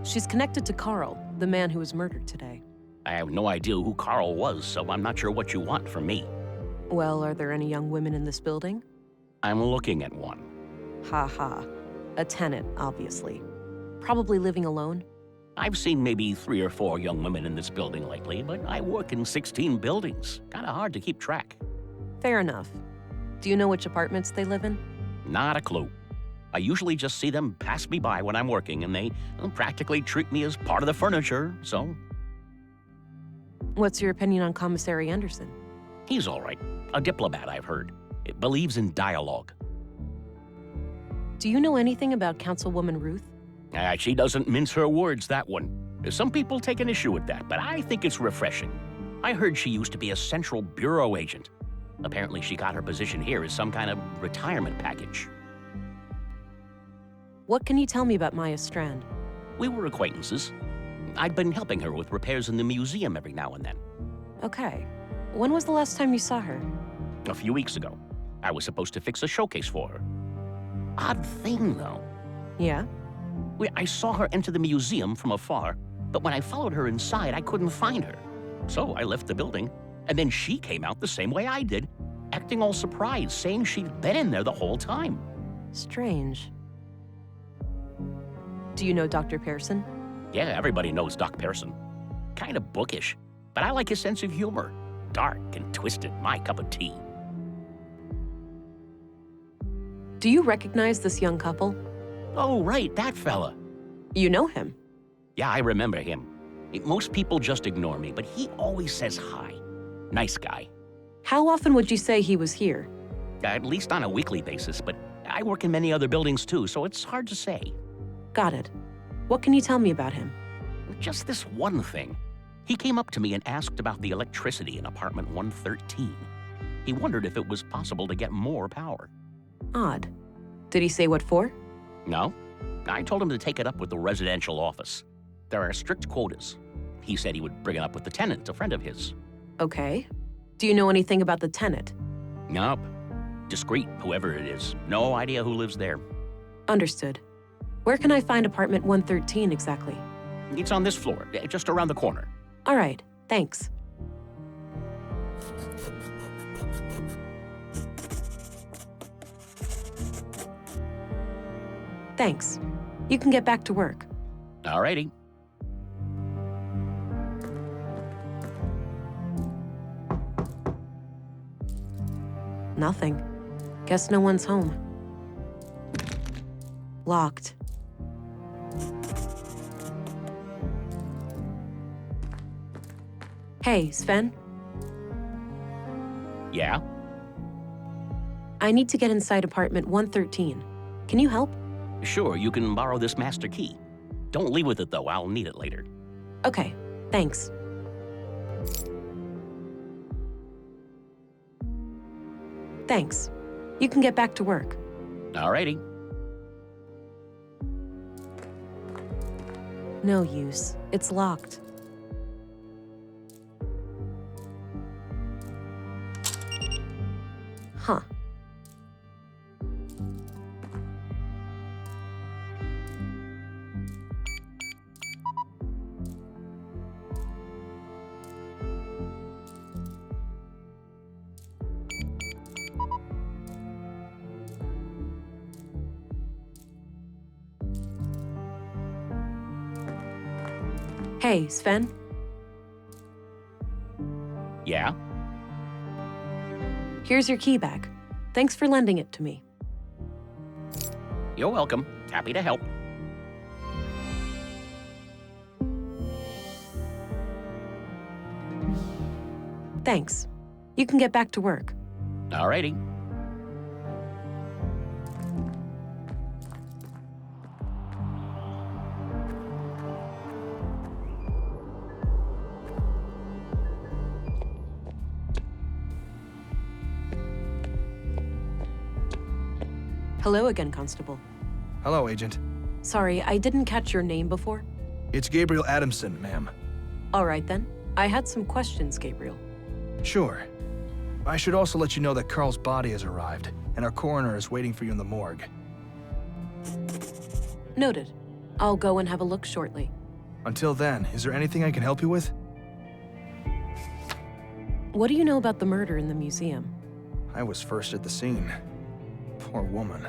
[SPEAKER 2] She's connected to Carl, the man who was murdered today.
[SPEAKER 1] I have no idea who Carl was, so I'm not sure what you want from me.
[SPEAKER 2] Well, are there any young women in this building?
[SPEAKER 1] I'm looking at one.
[SPEAKER 2] Ha ha. A tenant, obviously. Probably living alone.
[SPEAKER 1] I've seen maybe 3 or 4 young women in this building lately, but I work in 16 buildings. Kinda hard to keep track.
[SPEAKER 2] Fair enough. Do you know which apartments they live in?
[SPEAKER 1] Not a clue. I usually just see them pass me by when I'm working, and they practically treat me as part of the furniture, so...
[SPEAKER 2] What's your opinion on Commissary Anderson?
[SPEAKER 1] He's all right. A diplomat, I've heard. It believes in dialogue.
[SPEAKER 2] Do you know anything about Councilwoman Ruth?
[SPEAKER 1] She doesn't mince her words, that one. Some people take an issue with that, but I think it's refreshing. I heard she used to be a Central Bureau agent. Apparently she got her position here as some kind of retirement package.
[SPEAKER 2] What can you tell me about Maya Strand?
[SPEAKER 1] We were acquaintances. I'd been helping her with repairs in the museum every now and then.
[SPEAKER 2] Okay. When was the last time you saw her?
[SPEAKER 1] A few weeks ago. I was supposed to fix a showcase for her. Odd thing, though.
[SPEAKER 2] Yeah?
[SPEAKER 1] I saw her enter the museum from afar, but when I followed her inside, I couldn't find her. So I left the building, and then she came out the same way I did, acting all surprised, saying she'd been in there the whole time.
[SPEAKER 2] Strange. Do you know Dr. Pearson?
[SPEAKER 1] Yeah, everybody knows Doc Pearson. Kind of bookish, but I like his sense of humor. Dark and twisted, my cup of tea.
[SPEAKER 2] Do you recognize this young couple?
[SPEAKER 1] Oh, right, that fella.
[SPEAKER 2] You know him?
[SPEAKER 1] Yeah, I remember him. Most people just ignore me, but he always says hi. Nice guy.
[SPEAKER 2] How often would you say he was here?
[SPEAKER 1] At least on a weekly basis, but I work in many other buildings too, so it's hard to say.
[SPEAKER 2] Got it. What can you tell me about him?
[SPEAKER 1] Just this one thing. He came up to me and asked about the electricity in apartment 113. He wondered if it was possible to get more power.
[SPEAKER 2] Odd. Did he say what for?
[SPEAKER 1] No. I told him to take it up with the residential office. There are strict quotas. He said he would bring it up with the tenant, a friend of his.
[SPEAKER 2] Okay. Do you know anything about the tenant?
[SPEAKER 1] Nope. Discreet, whoever it is. No idea who lives there.
[SPEAKER 2] Understood. Where can I find apartment 113 exactly?
[SPEAKER 1] It's on this floor, just around the corner.
[SPEAKER 2] All right, thanks. Thanks. You can get back to work.
[SPEAKER 1] Alrighty.
[SPEAKER 2] Nothing. Guess no one's home. Locked. Hey, Sven?
[SPEAKER 1] Yeah?
[SPEAKER 2] I need to get inside apartment 113. Can you help?
[SPEAKER 1] Sure, you can borrow this master key. Don't leave with it, though. I'll need it later.
[SPEAKER 2] Okay, thanks. Thanks. You can get back to work.
[SPEAKER 1] Alrighty.
[SPEAKER 2] No use. It's locked. Huh. Hey, Sven?
[SPEAKER 1] Yeah?
[SPEAKER 2] Here's your key back. Thanks for lending it to me.
[SPEAKER 1] You're welcome. Happy to help.
[SPEAKER 2] Thanks. You can get back to work.
[SPEAKER 1] Alrighty.
[SPEAKER 2] Hello again, Constable.
[SPEAKER 3] Hello, Agent.
[SPEAKER 2] Sorry, I didn't catch your name before.
[SPEAKER 3] It's Gabriel Adamson, ma'am.
[SPEAKER 2] All right, then. I had some questions, Gabriel.
[SPEAKER 3] Sure. I should also let you know that Carl's body has arrived, and our coroner is waiting for you in the morgue.
[SPEAKER 2] Noted. I'll go and have a look shortly.
[SPEAKER 3] Until then, is there anything I can help you with?
[SPEAKER 2] What do you know about the murder in the museum?
[SPEAKER 3] I was first at the scene. Poor woman.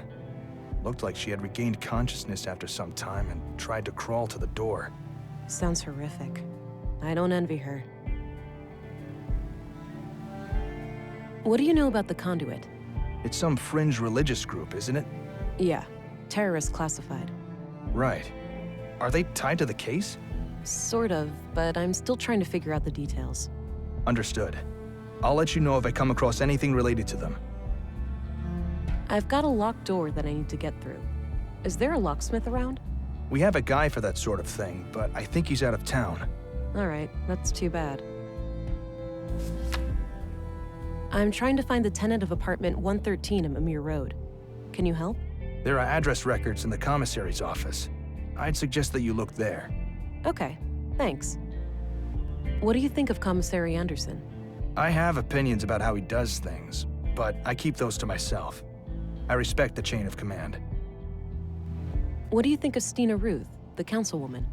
[SPEAKER 3] Looked like she had regained consciousness after some time and tried to crawl to the door.
[SPEAKER 2] Sounds horrific. I don't envy her. What do you know about the Conduit?
[SPEAKER 3] It's some fringe religious group, isn't it?
[SPEAKER 2] Yeah, terrorist classified.
[SPEAKER 3] Right. Are they tied to the case?
[SPEAKER 2] Sort of, but I'm still trying to figure out the details.
[SPEAKER 3] Understood. I'll let you know if I come across anything related to them.
[SPEAKER 2] I've got a locked door that I need to get through. Is there a locksmith around?
[SPEAKER 3] We have a guy for that sort of thing, but I think he's out of town.
[SPEAKER 2] All right, that's too bad. I'm trying to find the tenant of apartment 113 at Mimir Road. Can you help?
[SPEAKER 3] There are address records in the commissary's office. I'd suggest that you look there.
[SPEAKER 2] Okay, thanks. What do you think of Commissary Anderson?
[SPEAKER 3] I have opinions about how he does things, but I keep those to myself. I respect the chain of command.
[SPEAKER 2] What do you think of Stina Ruth, the councilwoman?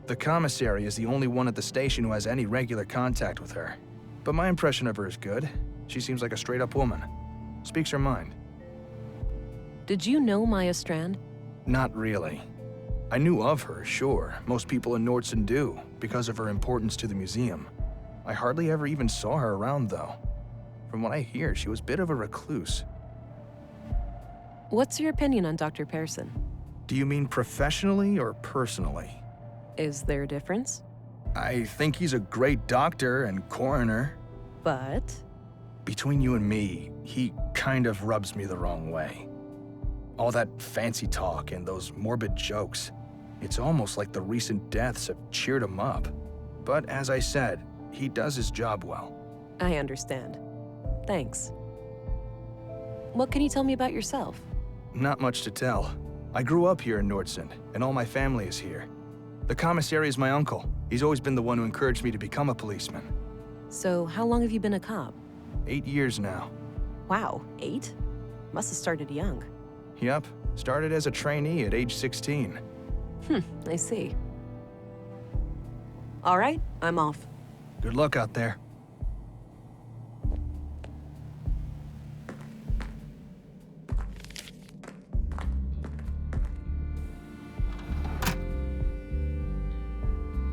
[SPEAKER 3] The commissary is the only one at the station who has any regular contact with her. But my impression of her is good. She seems like a straight-up woman. Speaks her mind.
[SPEAKER 2] Did you know Maya Strand?
[SPEAKER 3] Not really. I knew of her, sure. Most people in Nordson do, because of her importance to the museum. I hardly ever even saw her around, though. From what I hear, she was a bit of a recluse.
[SPEAKER 2] What's your opinion on Dr. Pearson?
[SPEAKER 3] Do you mean professionally or personally?
[SPEAKER 2] Is there a difference?
[SPEAKER 3] I think he's a great doctor and coroner.
[SPEAKER 2] But?
[SPEAKER 3] Between you and me, he kind of rubs me the wrong way. All that fancy talk and those morbid jokes. It's almost like the recent deaths have cheered him up. But as I said, he does his job well.
[SPEAKER 2] I understand. Thanks. What can you tell me about yourself?
[SPEAKER 3] Not much to tell. I grew up here in Nordson, and all my family is here. The commissary is my uncle. He's always been the one who encouraged me to become a policeman.
[SPEAKER 2] So, how long have you been a cop?
[SPEAKER 3] 8 years now.
[SPEAKER 2] Wow, 8? Must have started young.
[SPEAKER 3] Yep, started as a trainee at age 16.
[SPEAKER 2] I see. All right, I'm off.
[SPEAKER 3] Good luck out there.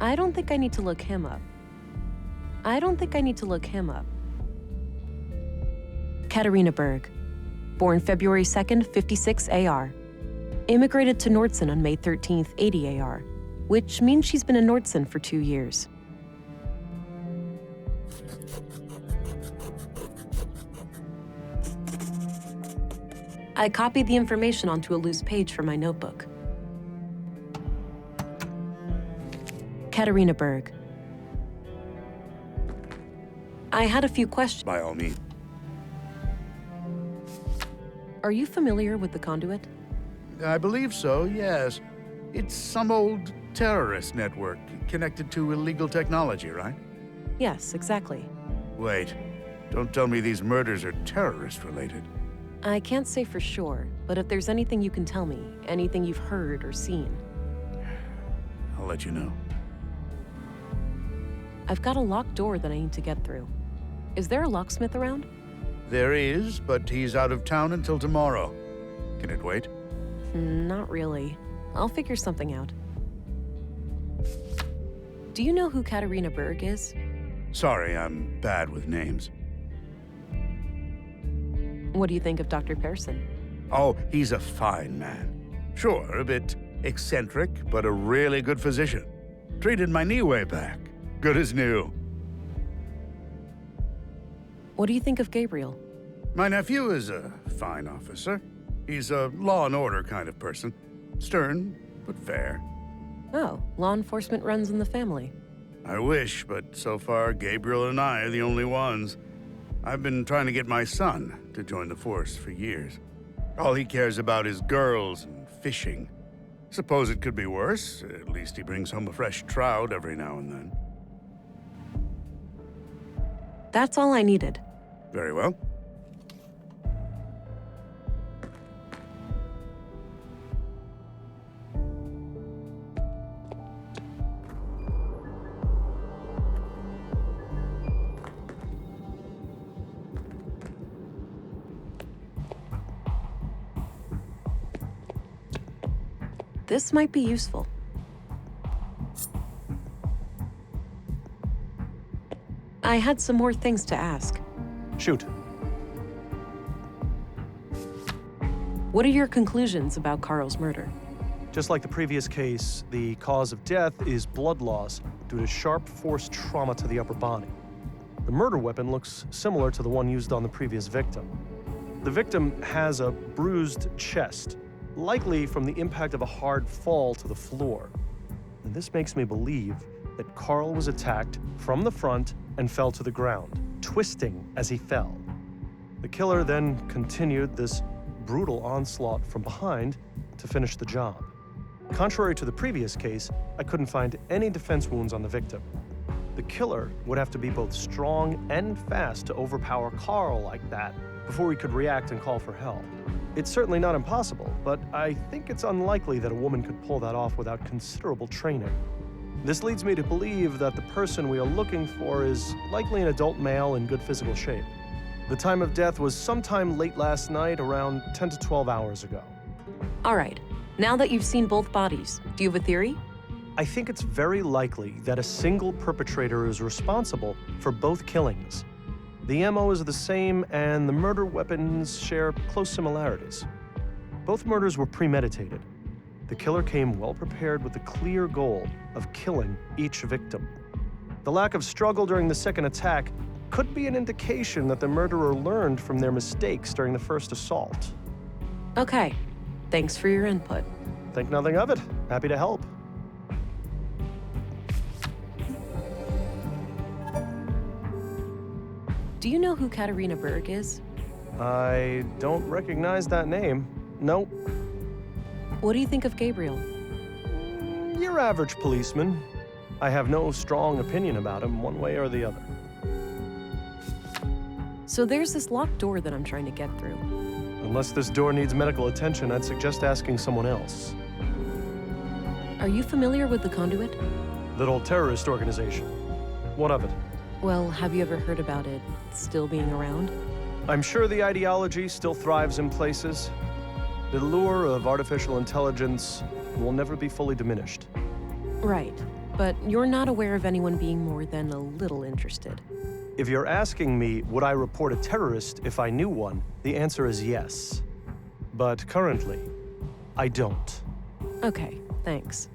[SPEAKER 2] I don't think I need to look him up. Katarina Berg. Born February 2nd, 56 AR. Immigrated to Nordson on May 13th, 80 AR, which means she's been in Nordson for 2 years. I copied the information onto a loose page from my notebook. Katarina Berg. I had a few questions.
[SPEAKER 5] By all means.
[SPEAKER 2] Are you familiar with the Conduit?
[SPEAKER 5] I believe so, yes. It's some old terrorist network connected to illegal technology, right?
[SPEAKER 2] Yes, exactly.
[SPEAKER 5] Wait, don't tell me these murders are terrorist-related.
[SPEAKER 2] I can't say for sure, but if there's anything you can tell me, anything you've heard or seen.
[SPEAKER 5] I'll let you know.
[SPEAKER 2] I've got a locked door that I need to get through. Is there a locksmith around?
[SPEAKER 5] There is, but he's out of town until tomorrow. Can it wait?
[SPEAKER 2] Not really. I'll figure something out. Do you know who Katarina Berg is?
[SPEAKER 5] Sorry, I'm bad with names.
[SPEAKER 2] What do you think of Dr. Pearson?
[SPEAKER 5] Oh, he's a fine man. Sure, a bit eccentric, but a really good physician. Treated my knee way back. Good as new.
[SPEAKER 2] What do you think of Gabriel?
[SPEAKER 5] My nephew is a fine officer. He's a law and order kind of person. Stern, but fair.
[SPEAKER 2] Oh, law enforcement runs in the family.
[SPEAKER 5] I wish, but so far, Gabriel and I are the only ones. I've been trying to get my son to join the force for years. All he cares about is girls and fishing. Suppose it could be worse. At least he brings home a fresh trout every now and then.
[SPEAKER 2] That's all I needed.
[SPEAKER 5] Very well.
[SPEAKER 2] This might be useful. I had some more things to ask.
[SPEAKER 7] Shoot.
[SPEAKER 2] What are your conclusions about Carl's murder?
[SPEAKER 7] Just like the previous case, the cause of death is blood loss due to sharp force trauma to the upper body. The murder weapon looks similar to the one used on the previous victim. The victim has a bruised chest, likely from the impact of a hard fall to the floor. And this makes me believe that Carl was attacked from the front and fell to the ground, twisting as he fell. The killer then continued this brutal onslaught from behind to finish the job. Contrary to the previous case, I couldn't find any defense wounds on the victim. The killer would have to be both strong and fast to overpower Carl like that before he could react and call for help. It's certainly not impossible, but I think it's unlikely that a woman could pull that off without considerable training. This leads me to believe that the person we are looking for is likely an adult male in good physical shape. The time of death was sometime late last night, around 10 to 12 hours ago.
[SPEAKER 2] All right, now that you've seen both bodies, do you have a theory?
[SPEAKER 7] I think it's very likely that a single perpetrator is responsible for both killings. The MO is the same, and the murder weapons share close similarities. Both murders were premeditated. The killer came well prepared with the clear goal of killing each victim. The lack of struggle during the second attack could be an indication that the murderer learned from their mistakes during the first assault.
[SPEAKER 2] Okay, thanks for your input.
[SPEAKER 7] Think nothing of it. Happy to help.
[SPEAKER 2] Do you know who Katarina Berg is?
[SPEAKER 7] I don't recognize that name. Nope.
[SPEAKER 2] What do you think of Gabriel?
[SPEAKER 7] Your average policeman. I have no strong opinion about him one way or the other.
[SPEAKER 2] So there's this locked door that I'm trying to get through.
[SPEAKER 7] Unless this door needs medical attention, I'd suggest asking someone else.
[SPEAKER 2] Are you familiar with the Conduit?
[SPEAKER 7] Little terrorist organization. What of it?
[SPEAKER 2] Well, have you ever heard about it still being around?
[SPEAKER 7] I'm sure the ideology still thrives in places. The lure of artificial intelligence will never be fully diminished.
[SPEAKER 2] Right, but you're not aware of anyone being more than a little interested.
[SPEAKER 7] If you're asking me, would I report a terrorist if I knew one, the answer is yes. But currently, I don't.
[SPEAKER 2] Okay, thanks.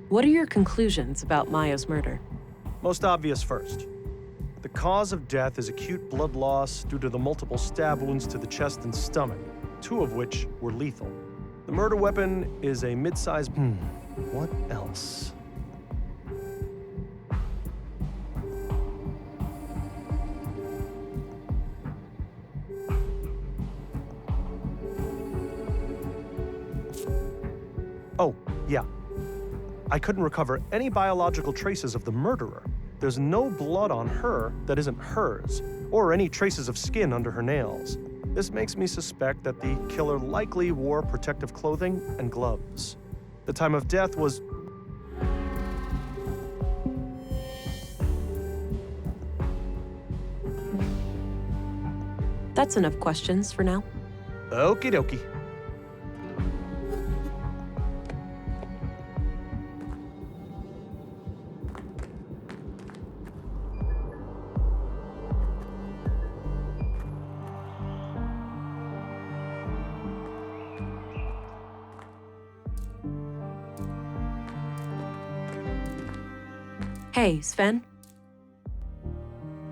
[SPEAKER 2] What are your conclusions about Maya's murder?
[SPEAKER 7] Most obvious first. The cause of death is acute blood loss due to the multiple stab wounds to the chest and stomach, 2 of which were lethal. The murder weapon is a mid-sized... What else? Oh, yeah. I couldn't recover any biological traces of the murderer. There's no blood on her that isn't hers, or any traces of skin under her nails. This makes me suspect that the killer likely wore protective clothing and gloves. The time of death was...
[SPEAKER 2] That's enough questions for now.
[SPEAKER 7] Okie dokie.
[SPEAKER 2] Hey, Sven?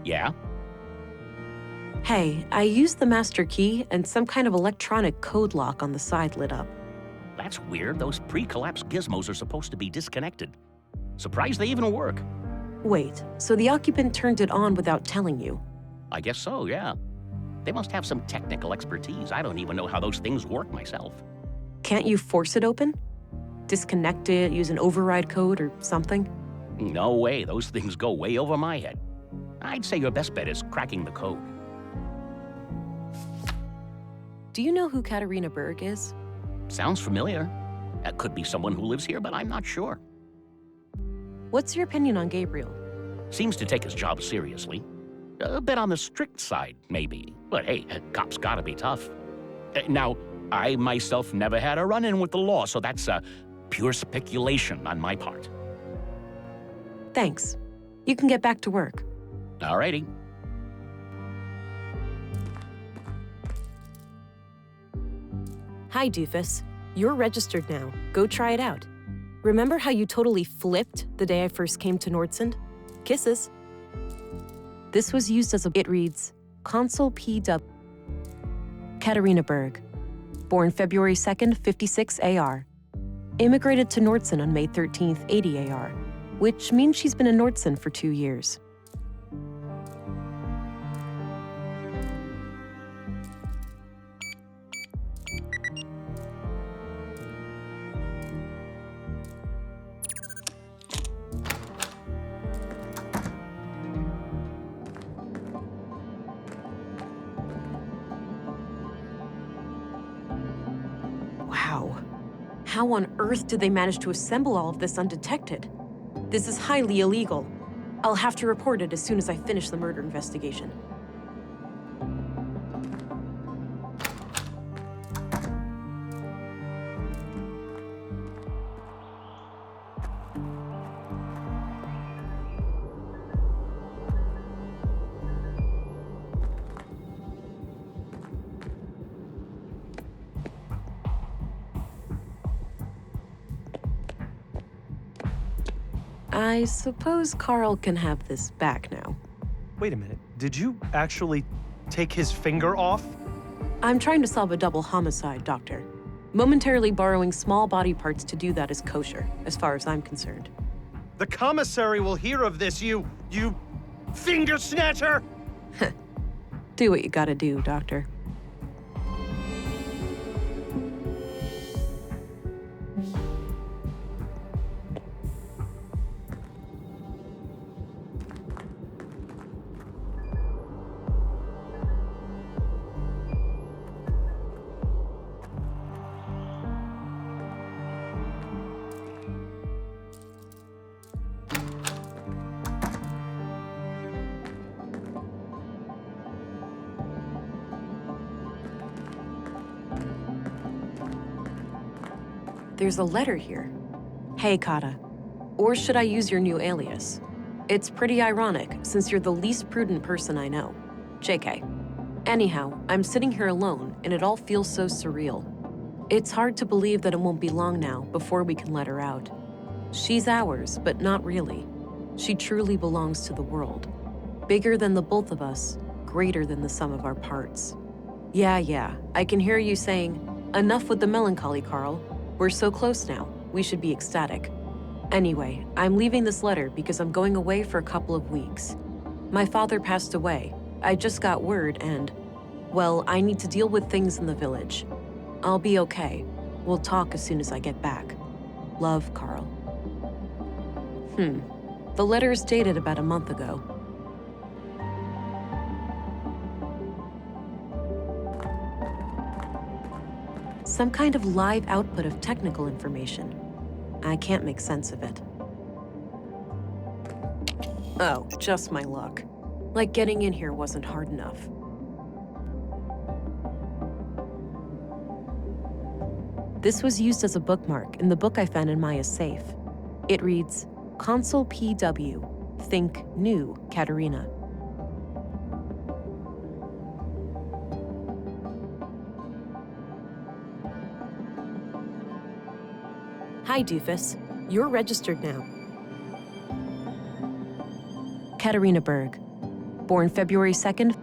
[SPEAKER 1] Yeah?
[SPEAKER 2] Hey, I used the master key and some kind of electronic code lock on the side lit up.
[SPEAKER 1] That's weird. Those pre-collapse gizmos are supposed to be disconnected. Surprised they even work.
[SPEAKER 2] Wait, so the occupant turned it on without telling you?
[SPEAKER 1] I guess so, yeah. They must have some technical expertise. I don't even know how those things work myself.
[SPEAKER 2] Can't you force it open? Disconnect it, use an override code or something?
[SPEAKER 1] No way. Those things go way over my head. I'd say your best bet is cracking the code.
[SPEAKER 2] Do you know who Katarina Berg is?
[SPEAKER 1] Sounds familiar. That could be someone who lives here, but I'm not sure.
[SPEAKER 2] What's your opinion on Gabriel?
[SPEAKER 1] Seems to take his job seriously. A bit on the strict side, maybe. But hey, cops gotta be tough. Now, I myself never had a run-in with the law, so that's pure speculation on my part.
[SPEAKER 2] Thanks. You can get back to work.
[SPEAKER 1] Alrighty.
[SPEAKER 2] Hi, doofus. You're registered now. Go try it out. Remember how you totally flipped the day I first came to Nordsund? Kisses. This was used as a... It reads, Consul P.W. Katarina Berg. Born February 2nd, 56 AR. Immigrated to Nordsund on May 13th, 80 AR, which means she's been in Nordsund for 2 years. Wow. How on earth did they manage to assemble all of this undetected? This is highly illegal. I'll have to report it as soon as I finish the murder investigation. I suppose Carl can have this back now.
[SPEAKER 7] Wait a minute. Did you actually take his finger off?
[SPEAKER 2] I'm trying to solve a double homicide, Doctor. Momentarily borrowing small body parts to do that is kosher, as far as I'm concerned.
[SPEAKER 7] The commissary will hear of this, you finger snatcher!
[SPEAKER 2] Do what you gotta do, Doctor. There's a letter here. Hey, Kata. Or should I use your new alias? It's pretty ironic, since you're the least prudent person I know. JK. Anyhow, I'm sitting here alone, and it all feels so surreal. It's hard to believe that it won't be long now before we can let her out. She's ours, but not really. She truly belongs to the world. Bigger than the both of us, greater than the sum of our parts. Yeah, I can hear you saying, enough with the melancholy, Carl. We're so close now, we should be ecstatic. Anyway, I'm leaving this letter because I'm going away for a couple of weeks. My father passed away. I just got word and, well, I need to deal with things in the village. I'll be okay. We'll talk as soon as I get back. Love, Carl. The letter is dated about a month ago. Some kind of live output of technical information. I can't make sense of it. Oh, just my luck. Like getting in here wasn't hard enough. This was used as a bookmark in the book I found in Maya's safe. It reads, Consul PW, think new, Katarina. Hi, doofus. You're registered now. Katarina Berg. Born February 2nd.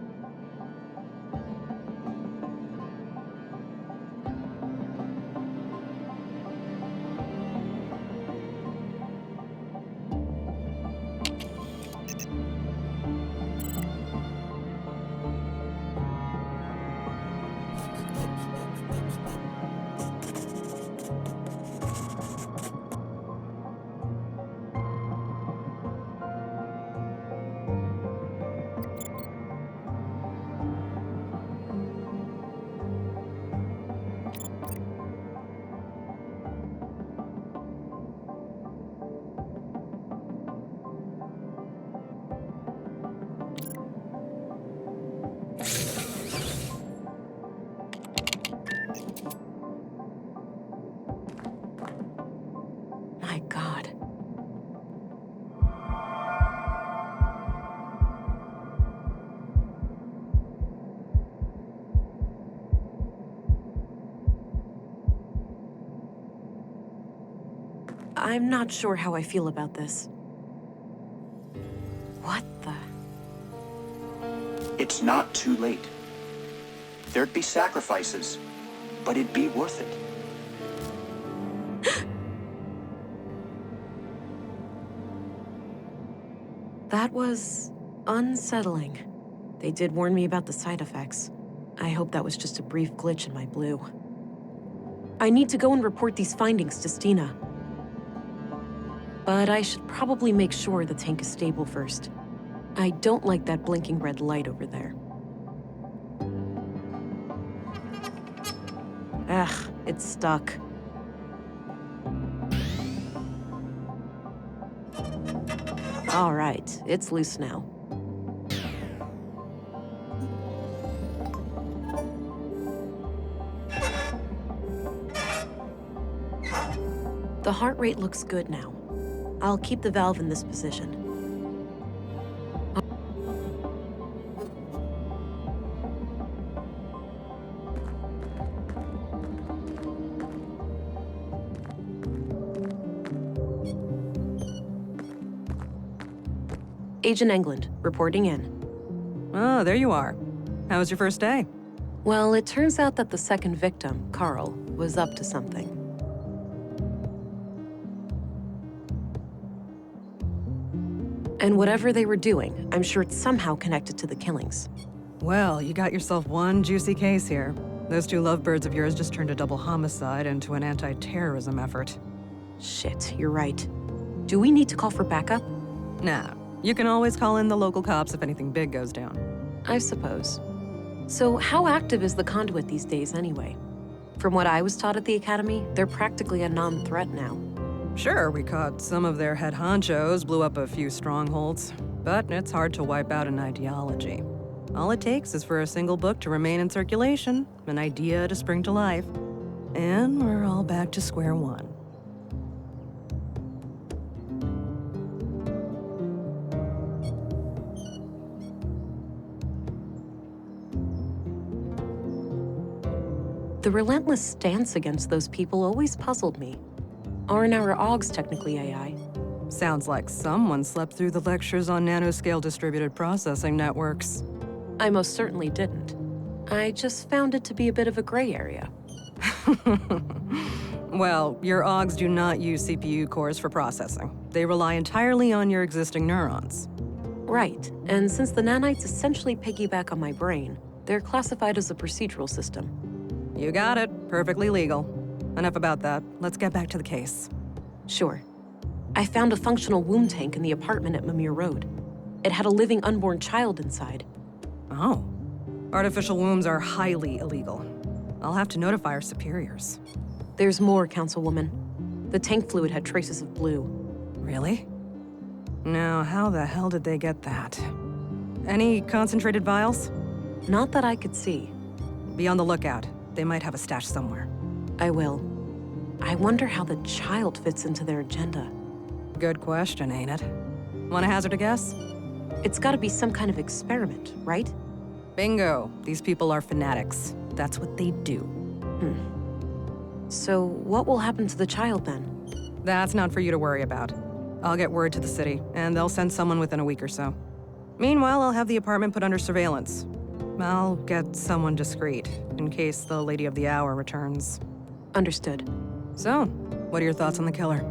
[SPEAKER 2] I'm not sure how I feel about this. What the?
[SPEAKER 13] It's not too late. There'd be sacrifices, but it'd be worth it.
[SPEAKER 2] That was unsettling. They did warn me about the side effects. I hope that was just a brief glitch in my blue. I need to go and report these findings to Stina. But I should probably make sure the tank is stable first. I don't like that blinking red light over there. Ugh, it's stuck. All right, it's loose now. The heart rate looks good now. I'll keep the valve in this position. Agent England, reporting in.
[SPEAKER 4] Oh, there you are. How was your first day?
[SPEAKER 2] Well, it turns out that the second victim, Carl, was up to something. And whatever they were doing, I'm sure it's somehow connected to the killings.
[SPEAKER 4] Well, you got yourself one juicy case here. Those two lovebirds of yours just turned a double homicide into an anti-terrorism effort.
[SPEAKER 2] Shit, you're right. Do we need to call for backup?
[SPEAKER 4] Nah, you can always call in the local cops if anything big goes down.
[SPEAKER 2] I suppose. So how active is the Conduit these days anyway? From what I was taught at the Academy, they're practically a non-threat now.
[SPEAKER 4] Sure, we caught some of their head honchos, blew up a few strongholds, but it's hard to wipe out an ideology. All it takes is for a single book to remain in circulation, an idea to spring to life, and we're all back to square one.
[SPEAKER 2] The relentless stance against those people always puzzled me. Aren't our Augs technically AI?
[SPEAKER 4] Sounds like someone slept through the lectures on nanoscale distributed processing networks.
[SPEAKER 2] I most certainly didn't. I just found it to be a bit of a gray area.
[SPEAKER 4] Well, your Augs do not use CPU cores for processing. They rely entirely on your existing neurons.
[SPEAKER 2] Right, and since the nanites essentially piggyback on my brain, they're classified as a procedural system.
[SPEAKER 4] You got it. Perfectly legal. Enough about that. Let's get back to the case.
[SPEAKER 2] Sure. I found a functional womb tank in the apartment at Mimir Road. It had a living unborn child inside.
[SPEAKER 4] Oh. Artificial wombs are highly illegal. I'll have to notify our superiors.
[SPEAKER 2] There's more, Councilwoman. The tank fluid had traces of blue.
[SPEAKER 4] Really? Now, how the hell did they get that? Any concentrated vials?
[SPEAKER 2] Not that I could see.
[SPEAKER 4] Be on the lookout. They might have a stash somewhere.
[SPEAKER 2] I will. I wonder how the child fits into their agenda.
[SPEAKER 4] Good question, ain't it? Want to hazard a guess?
[SPEAKER 2] It's gotta be some kind of experiment, right?
[SPEAKER 4] Bingo. These people are fanatics. That's what they do.
[SPEAKER 2] So what will happen to the child then?
[SPEAKER 4] That's not for you to worry about. I'll get word to the city, and they'll send someone within a week or so. Meanwhile, I'll have the apartment put under surveillance. I'll get someone discreet, in case the Lady of the Hour returns.
[SPEAKER 2] Understood.
[SPEAKER 4] So, what are your thoughts on the killer?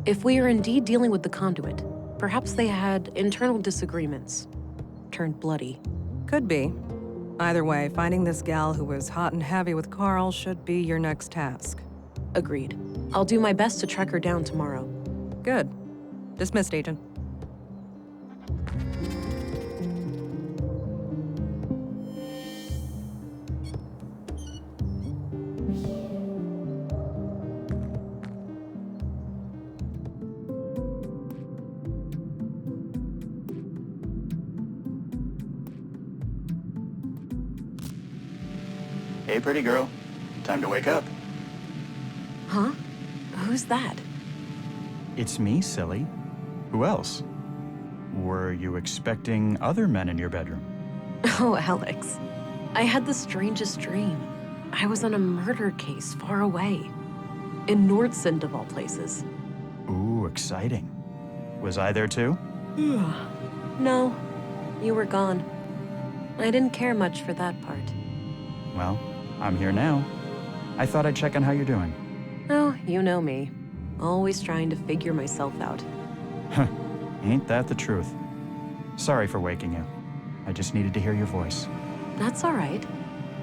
[SPEAKER 2] If we are indeed dealing with the Conduit, perhaps they had internal disagreements. Turned bloody.
[SPEAKER 4] Could be. Either way, finding this gal who was hot and heavy with Carl should be your next task.
[SPEAKER 2] Agreed. I'll do my best to track her down tomorrow.
[SPEAKER 4] Good. Dismissed, Agent.
[SPEAKER 13] Hey, pretty girl. Time to wake up.
[SPEAKER 2] Huh? Who's that?
[SPEAKER 11] It's me, silly. Who else? Were you expecting other men in your bedroom?
[SPEAKER 2] Oh, Alex. I had the strangest dream. I was on a murder case far away. In Nordsund, of all places.
[SPEAKER 11] Ooh, exciting. Was I there too?
[SPEAKER 2] No, you were gone. I didn't care much for that part.
[SPEAKER 11] Well, I'm here now. I thought I'd check on how you're doing.
[SPEAKER 2] Oh, you know me. Always trying to figure myself out.
[SPEAKER 11] Huh. Ain't that the truth? Sorry for waking you. I just needed to hear your voice.
[SPEAKER 2] That's all right.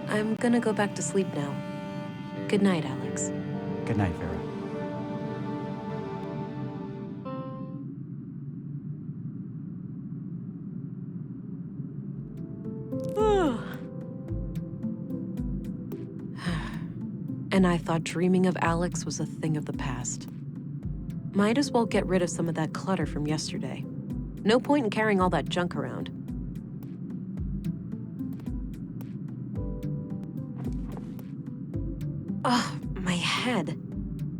[SPEAKER 2] I'm gonna go back to sleep now. Good night, Alex.
[SPEAKER 11] Good night, Vera.
[SPEAKER 2] And I thought dreaming of Alex was a thing of the past. Might as well get rid of some of that clutter from yesterday. No point in carrying all that junk around. Ugh, my head.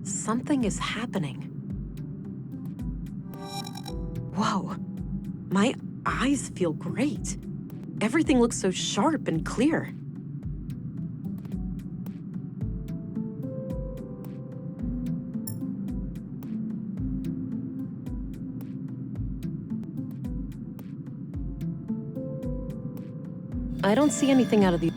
[SPEAKER 2] Something is happening. Whoa. My eyes feel great. Everything looks so sharp and clear. I don't see anything out of the...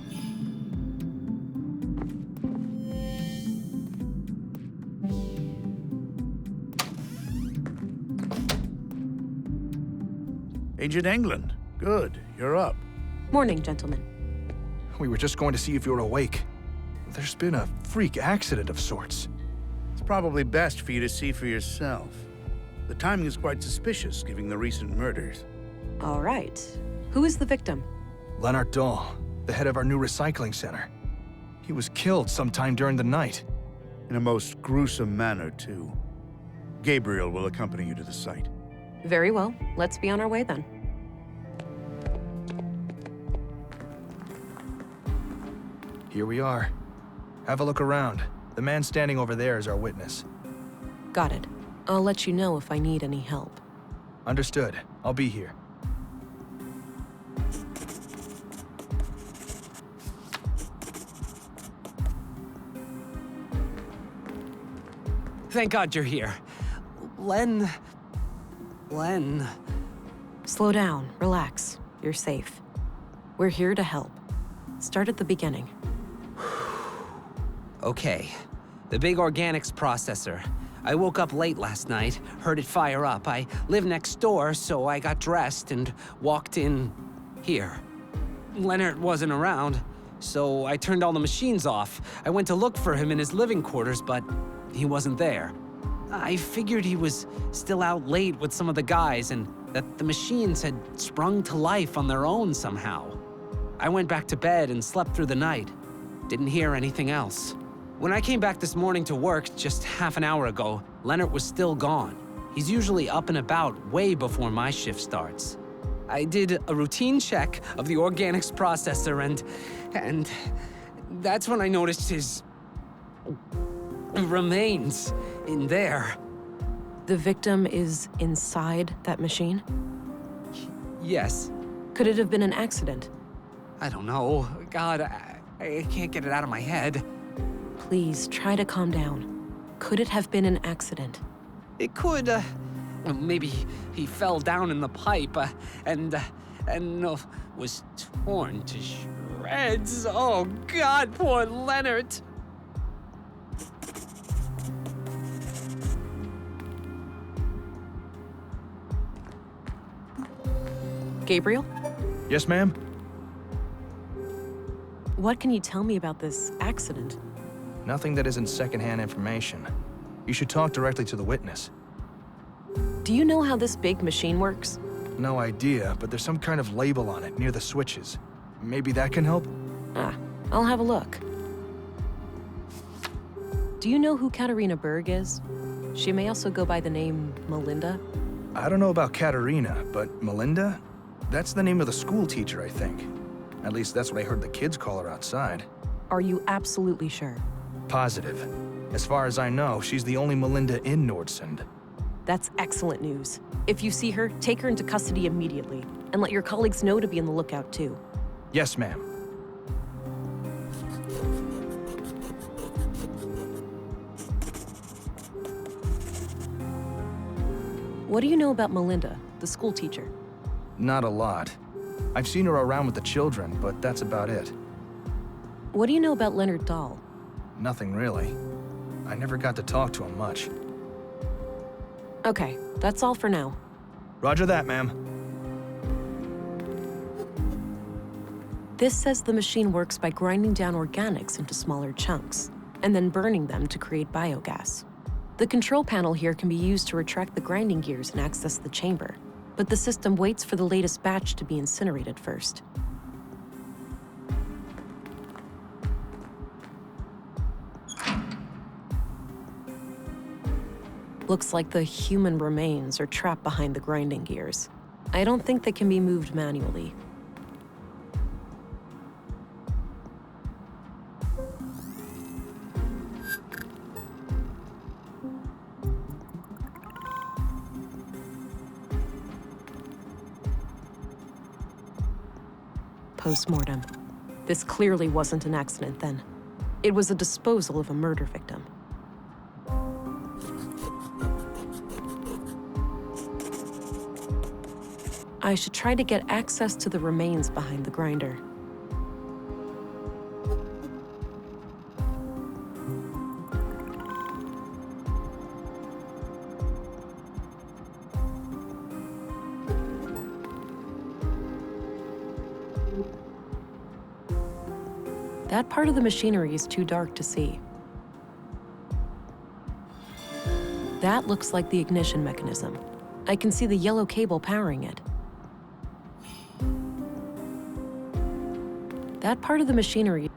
[SPEAKER 5] Agent England. Good, you're up.
[SPEAKER 2] Morning, gentlemen.
[SPEAKER 3] We were just going to see if you were awake. There's been a freak accident of sorts.
[SPEAKER 5] It's probably best for you to see for yourself. The timing is quite suspicious, given the recent murders.
[SPEAKER 2] All right. Who is the victim?
[SPEAKER 3] Leonard Dahl, the head of our new recycling center. He was killed sometime during the night.
[SPEAKER 5] In a most gruesome manner, too. Gabriel will accompany you to the site.
[SPEAKER 2] Very well. Let's be on our way then.
[SPEAKER 3] Here we are. Have a look around. The man standing over there is our witness.
[SPEAKER 2] Got it. I'll let you know if I need any help.
[SPEAKER 3] Understood. I'll be here.
[SPEAKER 12] Thank God you're here. Len...
[SPEAKER 2] Slow down. Relax. You're safe. We're here to help. Start at the beginning.
[SPEAKER 12] Okay. The big organics processor. I woke up late last night, heard it fire up. I live next door, so I got dressed and walked in here. Leonard wasn't around, so I turned all the machines off. I went to look for him in his living quarters, but he wasn't there. I figured he was still out late with some of the guys and that the machines had sprung to life on their own somehow. I went back to bed and slept through the night. Didn't hear anything else. When I came back this morning to work just half an hour ago, Leonard was still gone. He's usually up and about way before my shift starts. I did a routine check of the organics processor and that's when I noticed his remains in there.
[SPEAKER 2] The victim is inside that machine?
[SPEAKER 12] Yes.
[SPEAKER 2] Could it have been an accident?
[SPEAKER 12] I don't know. God, I can't get it out of my head.
[SPEAKER 2] Please, try to calm down. Could it have been an accident?
[SPEAKER 12] It could, maybe he fell down in the pipe, and was torn to shreds. Oh, God, poor Leonard.
[SPEAKER 2] Gabriel?
[SPEAKER 3] Yes, ma'am?
[SPEAKER 2] What can you tell me about this accident?
[SPEAKER 3] Nothing that isn't secondhand information. You should talk directly to the witness.
[SPEAKER 2] Do you know how this big machine works?
[SPEAKER 3] No idea, but there's some kind of label on it near the switches. Maybe that can help?
[SPEAKER 2] I'll have a look. Do you know who Katarina Berg is? She may also go by the name Melinda.
[SPEAKER 3] I don't know about Katarina, but Melinda? That's the name of the school teacher, I think. At least that's what I heard the kids call her outside.
[SPEAKER 2] Are you absolutely sure?
[SPEAKER 3] Positive. As far as I know, she's the only Melinda in Nordsund.
[SPEAKER 2] That's excellent news. If you see her, take her into custody immediately, and let your colleagues know to be on the lookout too.
[SPEAKER 3] Yes, ma'am.
[SPEAKER 2] What do you know about Melinda, the school teacher?
[SPEAKER 3] Not a lot. I've seen her around with the children, but that's about it.
[SPEAKER 2] What do you know about Leonard Dahl?
[SPEAKER 3] Nothing really. I never got to talk to him much.
[SPEAKER 2] Okay, that's all for now.
[SPEAKER 3] Roger that, ma'am.
[SPEAKER 2] This says the machine works by grinding down organics into smaller chunks, and then burning them to create biogas. The control panel here can be used to retract the grinding gears and access the chamber, but the system waits for the latest batch to be incinerated first. Looks like the human remains are trapped behind the grinding gears. I don't think they can be moved manually. Post-mortem. This clearly wasn't an accident then. It was a disposal of a murder victim. I should try to get access to the remains behind the grinder. That part of the machinery is too dark to see. That looks like the ignition mechanism. I can see the yellow cable powering it. That part of the machinery...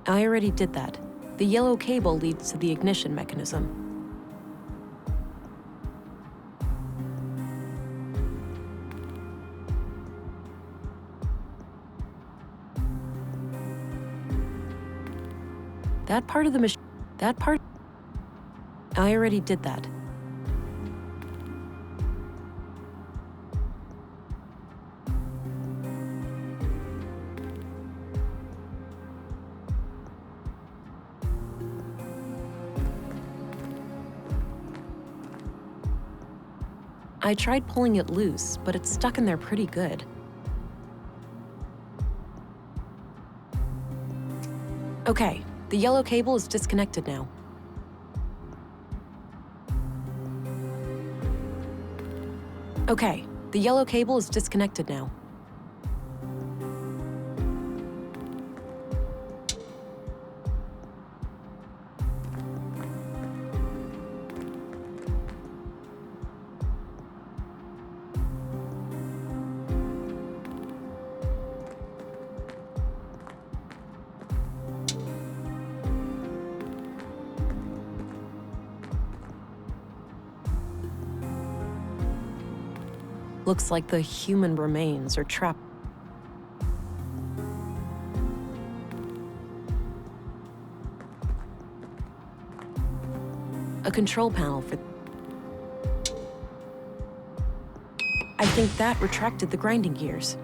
[SPEAKER 2] I already did that. The yellow cable leads to the ignition mechanism. That part of the machine... That part... I already did that. I tried pulling it loose, but it's stuck in there pretty good. Okay, the yellow cable is disconnected now. Okay, the yellow cable is disconnected now. Looks like the human remains are trapped. A control panel for... I think that retracted the grinding gears.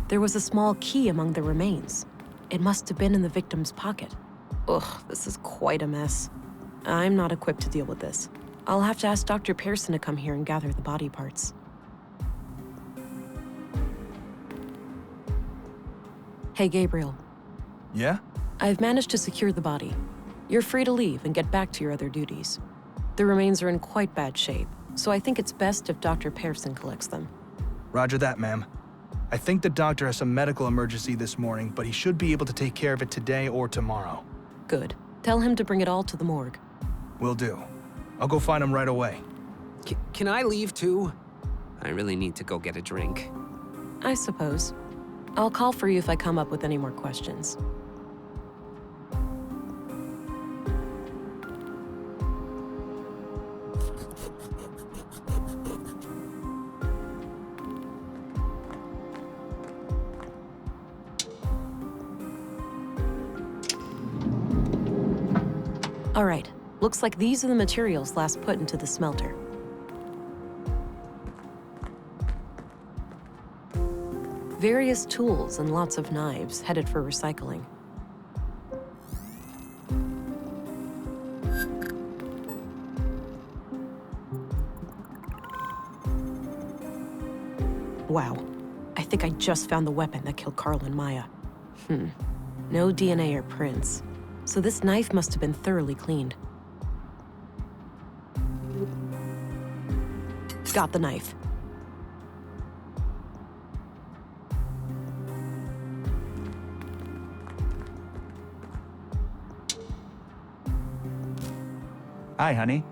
[SPEAKER 2] There was a small key among the remains. It must have been in the victim's pocket. Ugh, this is quite a mess. I'm not equipped to deal with this. I'll have to ask Dr. Pearson to come here and gather the body parts. Hey, Gabriel.
[SPEAKER 3] Yeah?
[SPEAKER 2] I've managed to secure the body. You're free to leave and get back to your other duties. The remains are in quite bad shape, so I think it's best if Dr. Pearson collects them.
[SPEAKER 3] Roger that, ma'am. I think the doctor has some medical emergency this morning, but he should be able to take care of it today or tomorrow.
[SPEAKER 2] Good. Tell him to bring it all to the morgue.
[SPEAKER 3] Will do. I'll go find him right away.
[SPEAKER 12] Can I leave too? I really need to go get a drink.
[SPEAKER 2] I suppose. I'll call for you if I come up with any more questions. All right, looks like these are the materials last put into the smelter. Various tools and lots of knives headed for recycling. Wow, I think I just found the weapon that killed Carl and Maya. No DNA or prints, so this knife must have been thoroughly cleaned. Got the knife.
[SPEAKER 11] Hi, honey.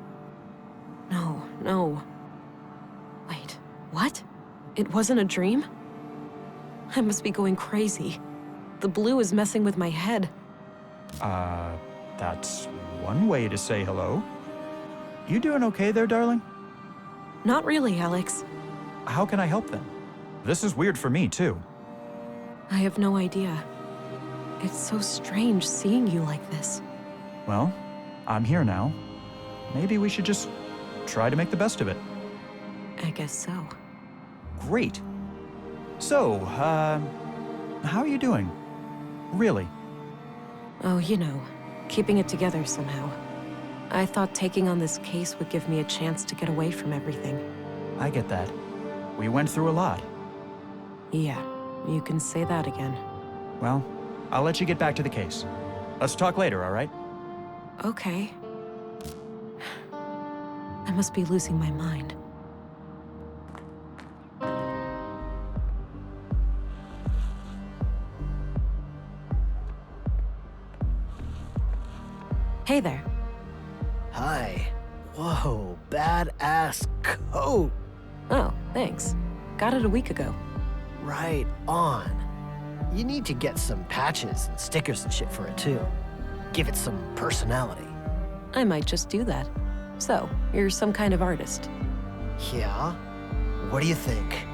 [SPEAKER 2] No. Wait, what? It wasn't a dream? I must be going crazy. The blue is messing with my head.
[SPEAKER 11] That's one way to say hello. You doing okay there, darling?
[SPEAKER 2] Not really, Alex.
[SPEAKER 11] How can I help then? This is weird for me, too.
[SPEAKER 2] I have no idea. It's so strange seeing you like this.
[SPEAKER 11] Well, I'm here now. Maybe we should just try to make the best of it.
[SPEAKER 2] I guess so.
[SPEAKER 11] Great. So, how are you doing? Really?
[SPEAKER 2] Oh, you know, keeping it together somehow. I thought taking on this case would give me a chance to get away from everything.
[SPEAKER 11] I get that. We went through a lot.
[SPEAKER 2] Yeah, you can say that again.
[SPEAKER 11] Well, I'll let you get back to the case. Let's talk later, all right?
[SPEAKER 2] Okay. I must be losing my mind. Hey there.
[SPEAKER 14] Hi. Whoa, badass coat.
[SPEAKER 2] Oh, thanks. Got it a week ago.
[SPEAKER 14] Right on. You need to get some patches and stickers and shit for it too. Give it some personality.
[SPEAKER 2] I might just do that. So, you're some kind of artist.
[SPEAKER 14] Yeah? What do you think?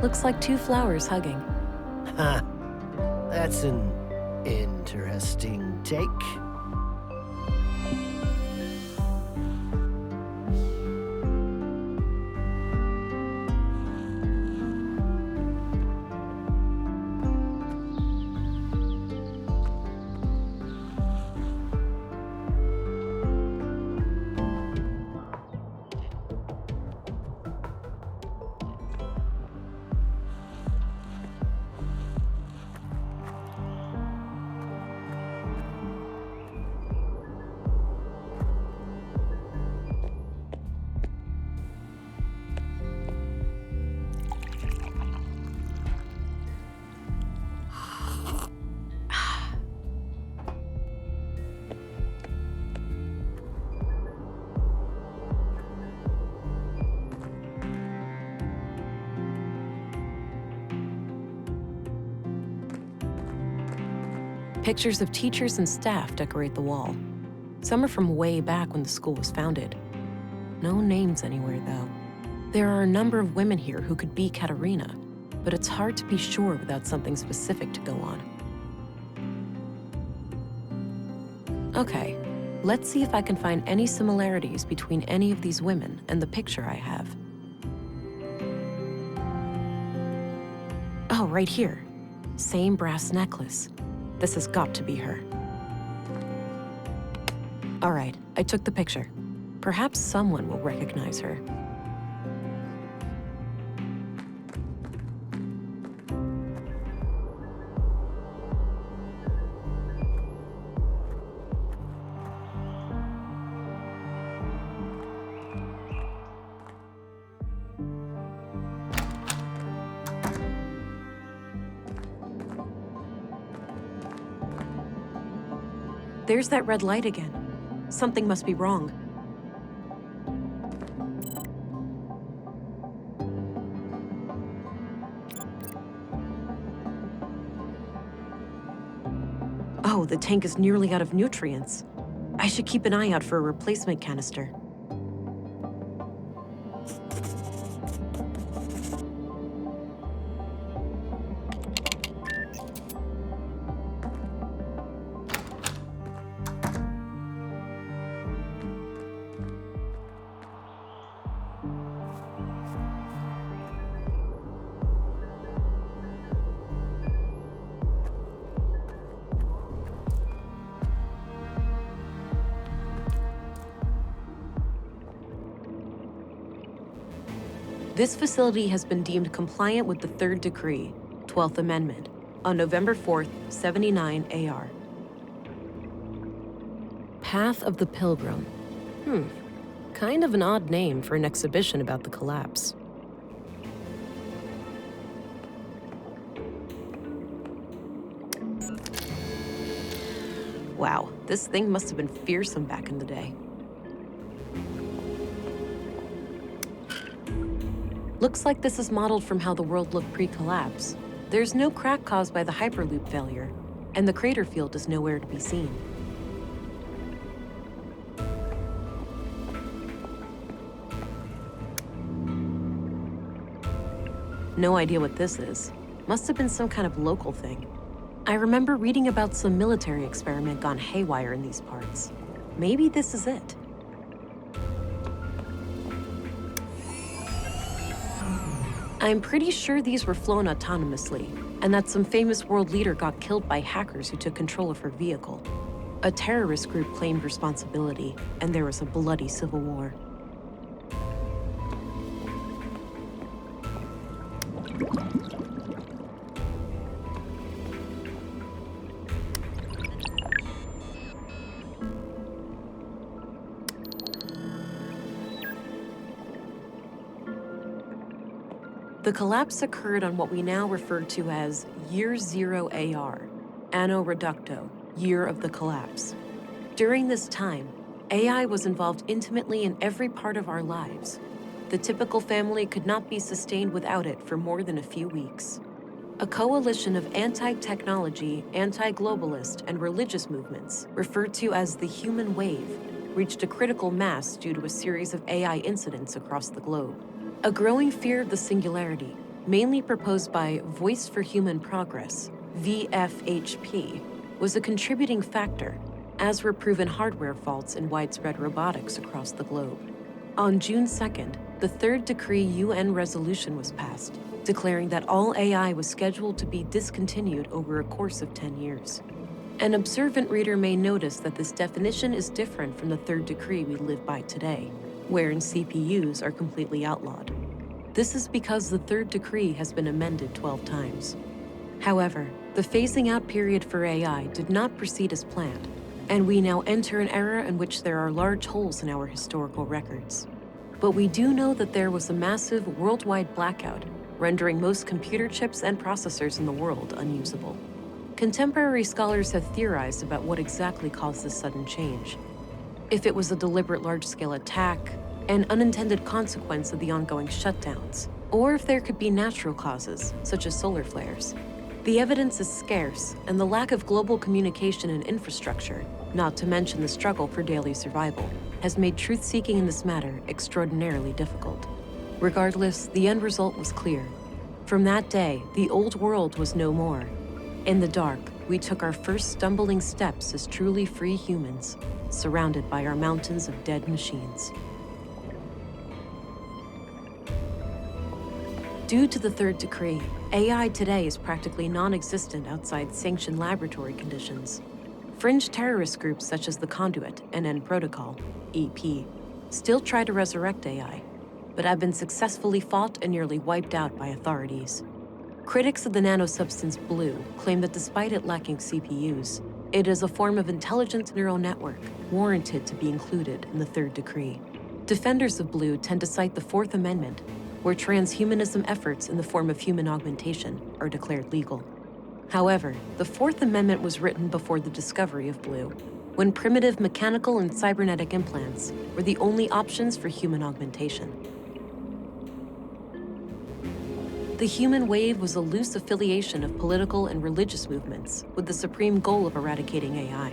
[SPEAKER 2] Looks like two flowers hugging.
[SPEAKER 14] Huh. That's an interesting take.
[SPEAKER 2] Pictures of teachers and staff decorate the wall. Some are from way back when the school was founded. No names anywhere, though. There are a number of women here who could be Katerina, but it's hard to be sure without something specific to go on. Okay, let's see if I can find any similarities between any of these women and the picture I have. Oh, right here. Same brass necklace. This has got to be her. All right, I took the picture. Perhaps someone will recognize her. There's that red light again. Something must be wrong. Oh, the tank is nearly out of nutrients. I should keep an eye out for a replacement canister. This facility has been deemed compliant with the Third Decree, 12th Amendment, on November 4th, 79 AR. Path of the Pilgrim. Kind of an odd name for an exhibition about the collapse. Wow, this thing must have been fearsome back in the day. Looks like this is modeled from how the world looked pre-collapse. There's no crack caused by the Hyperloop failure, and the crater field is nowhere to be seen. No idea what this is. Must have been some kind of local thing. I remember reading about some military experiment gone haywire in these parts. Maybe this is it. I'm pretty sure these were flown autonomously, and that some famous world leader got killed by hackers who took control of her vehicle. A terrorist group claimed responsibility, and there was a bloody civil war. The collapse occurred on what we now refer to as Year Zero AR, Anno Reducto, Year of the Collapse. During this time, AI was involved intimately in every part of our lives. The typical family could not be sustained without it for more than a few weeks. A coalition of anti-technology, anti-globalist, and religious movements, referred to as the human wave, reached a critical mass due to a series of AI incidents across the globe. A growing fear of the singularity, mainly proposed by Voice for Human Progress, VFHP, was a contributing factor, as were proven hardware faults in widespread robotics across the globe. On June 2nd, the Third Decree UN resolution was passed, declaring that all AI was scheduled to be discontinued over a course of 10 years. An observant reader may notice that this definition is different from the Third Decree we live by today, wherein CPUs are completely outlawed. This is because the Third Decree has been amended 12 times. However, the phasing out period for AI did not proceed as planned, and we now enter an era in which there are large holes in our historical records. But we do know that there was a massive worldwide blackout, rendering most computer chips and processors in the world unusable. Contemporary scholars have theorized about what exactly caused this sudden change. If it was a deliberate large-scale attack, an unintended consequence of the ongoing shutdowns, or if there could be natural causes, such as solar flares. The evidence is scarce, and the lack of global communication and infrastructure, not to mention the struggle for daily survival, has made truth-seeking in this matter extraordinarily difficult. Regardless, the end result was clear. From that day, the old world was no more. In the dark, we took our first stumbling steps as truly free humans, surrounded by our mountains of dead machines. Due to the Third Decree, AI today is practically non-existent outside sanctioned laboratory conditions. Fringe terrorist groups such as the Conduit and End Protocol, EP, still try to resurrect AI, but have been successfully fought and nearly wiped out by authorities. Critics of the nano-substance Blue claim that despite it lacking CPUs, it is a form of intelligent neural network warranted to be included in the Third Decree. Defenders of Blue tend to cite the Fourth Amendment, where transhumanism efforts in the form of human augmentation are declared legal. However, the Fourth Amendment was written before the discovery of Blue, when primitive mechanical and cybernetic implants were the only options for human augmentation. The human wave was a loose affiliation of political and religious movements with the supreme goal of eradicating AI.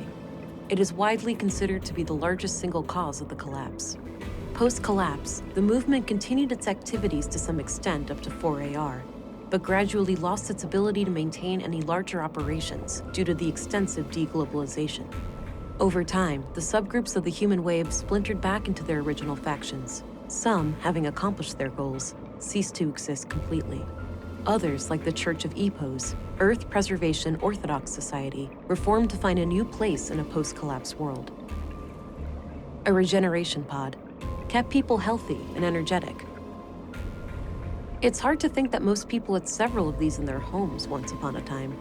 [SPEAKER 2] It is widely considered to be the largest single cause of the collapse. Post-collapse, the movement continued its activities to some extent up to 4AR, but gradually lost its ability to maintain any larger operations due to the extensive deglobalization. Over time, the subgroups of the human wave splintered back into their original factions. Some, having accomplished their goals, ceased to exist completely. Others, like the Church of Epos, Earth Preservation Orthodox Society, were formed to find a new place in a post-collapse world. A regeneration pod kept people healthy and energetic. It's hard to think that most people had several of these in their homes once upon a time.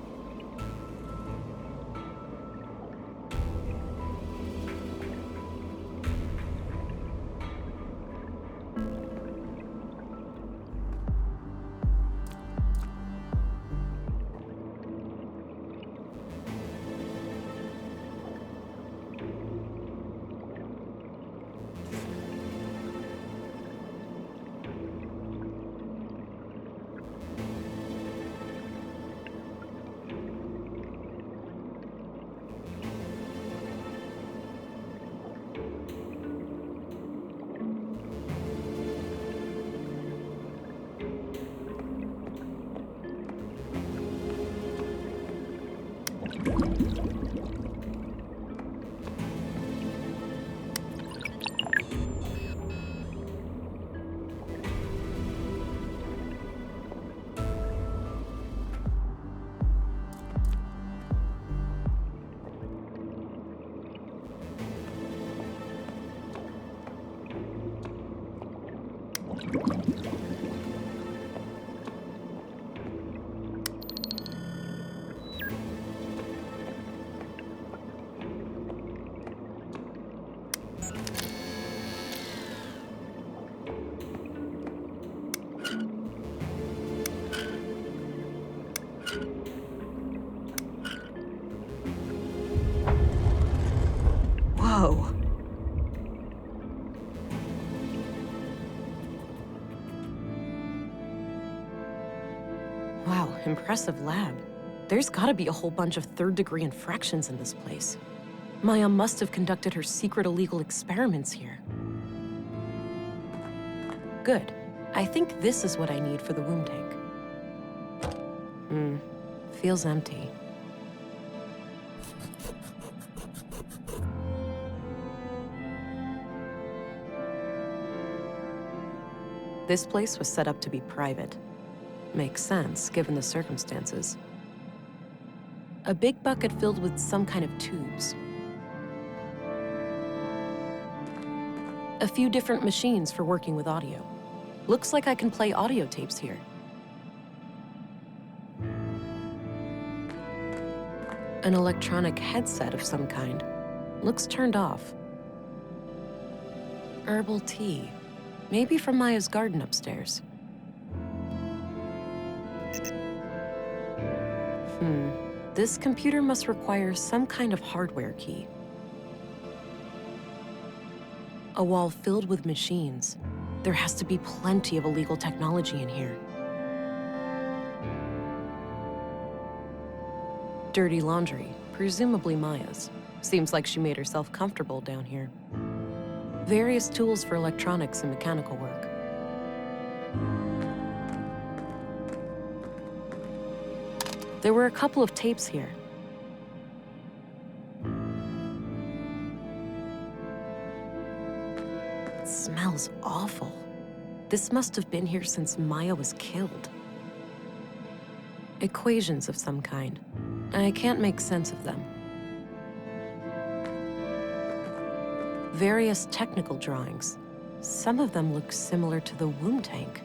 [SPEAKER 2] Whoa. Wow, impressive lab. There's gotta be a whole bunch of third-degree infractions in this place. Maya must have conducted her secret illegal experiments here. Good. I think this is what I need for the womb tank. Feels empty. This place was set up to be private. Makes sense, given the circumstances. A big bucket filled with some kind of tubes. A few different machines for working with audio. Looks like I can play audio tapes here. An electronic headset of some kind. Looks turned off. Herbal tea. Maybe from Maya's garden upstairs. This computer must require some kind of hardware key. A wall filled with machines. There has to be plenty of illegal technology in here. Dirty laundry, presumably Maya's. Seems like she made herself comfortable down here. Various tools for electronics and mechanical work. There were a couple of tapes here. It smells awful. This must have been here since Maya was killed. Equations of some kind. I can't make sense of them. Various technical drawings. Some of them look similar to the womb tank.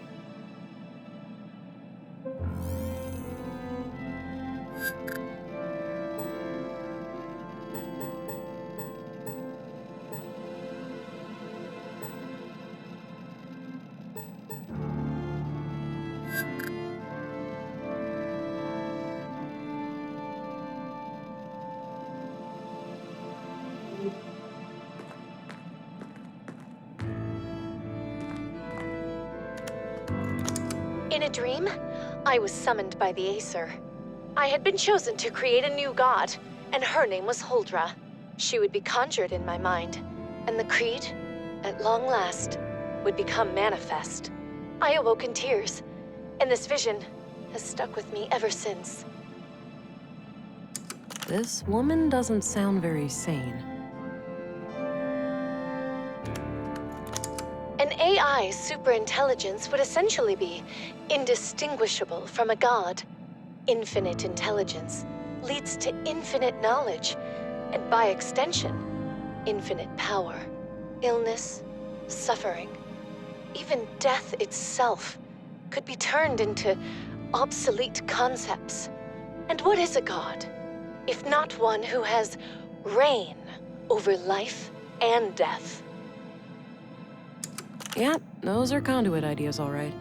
[SPEAKER 2] In a dream, I was summoned by the Acer. I had been chosen to create a new god, and her name was Huldra. She would be conjured in my mind, and the creed, at long last, would become manifest. I awoke in tears, and this vision has stuck with me ever since. This woman doesn't sound very sane. An AI superintelligence would essentially be indistinguishable from a god. Infinite intelligence leads to infinite knowledge, and by extension, infinite power. Illness, suffering, even death itself could be turned into obsolete concepts. And what is a god, if not one who has reign over life and death? Yeah, those are Conduit ideas, all right.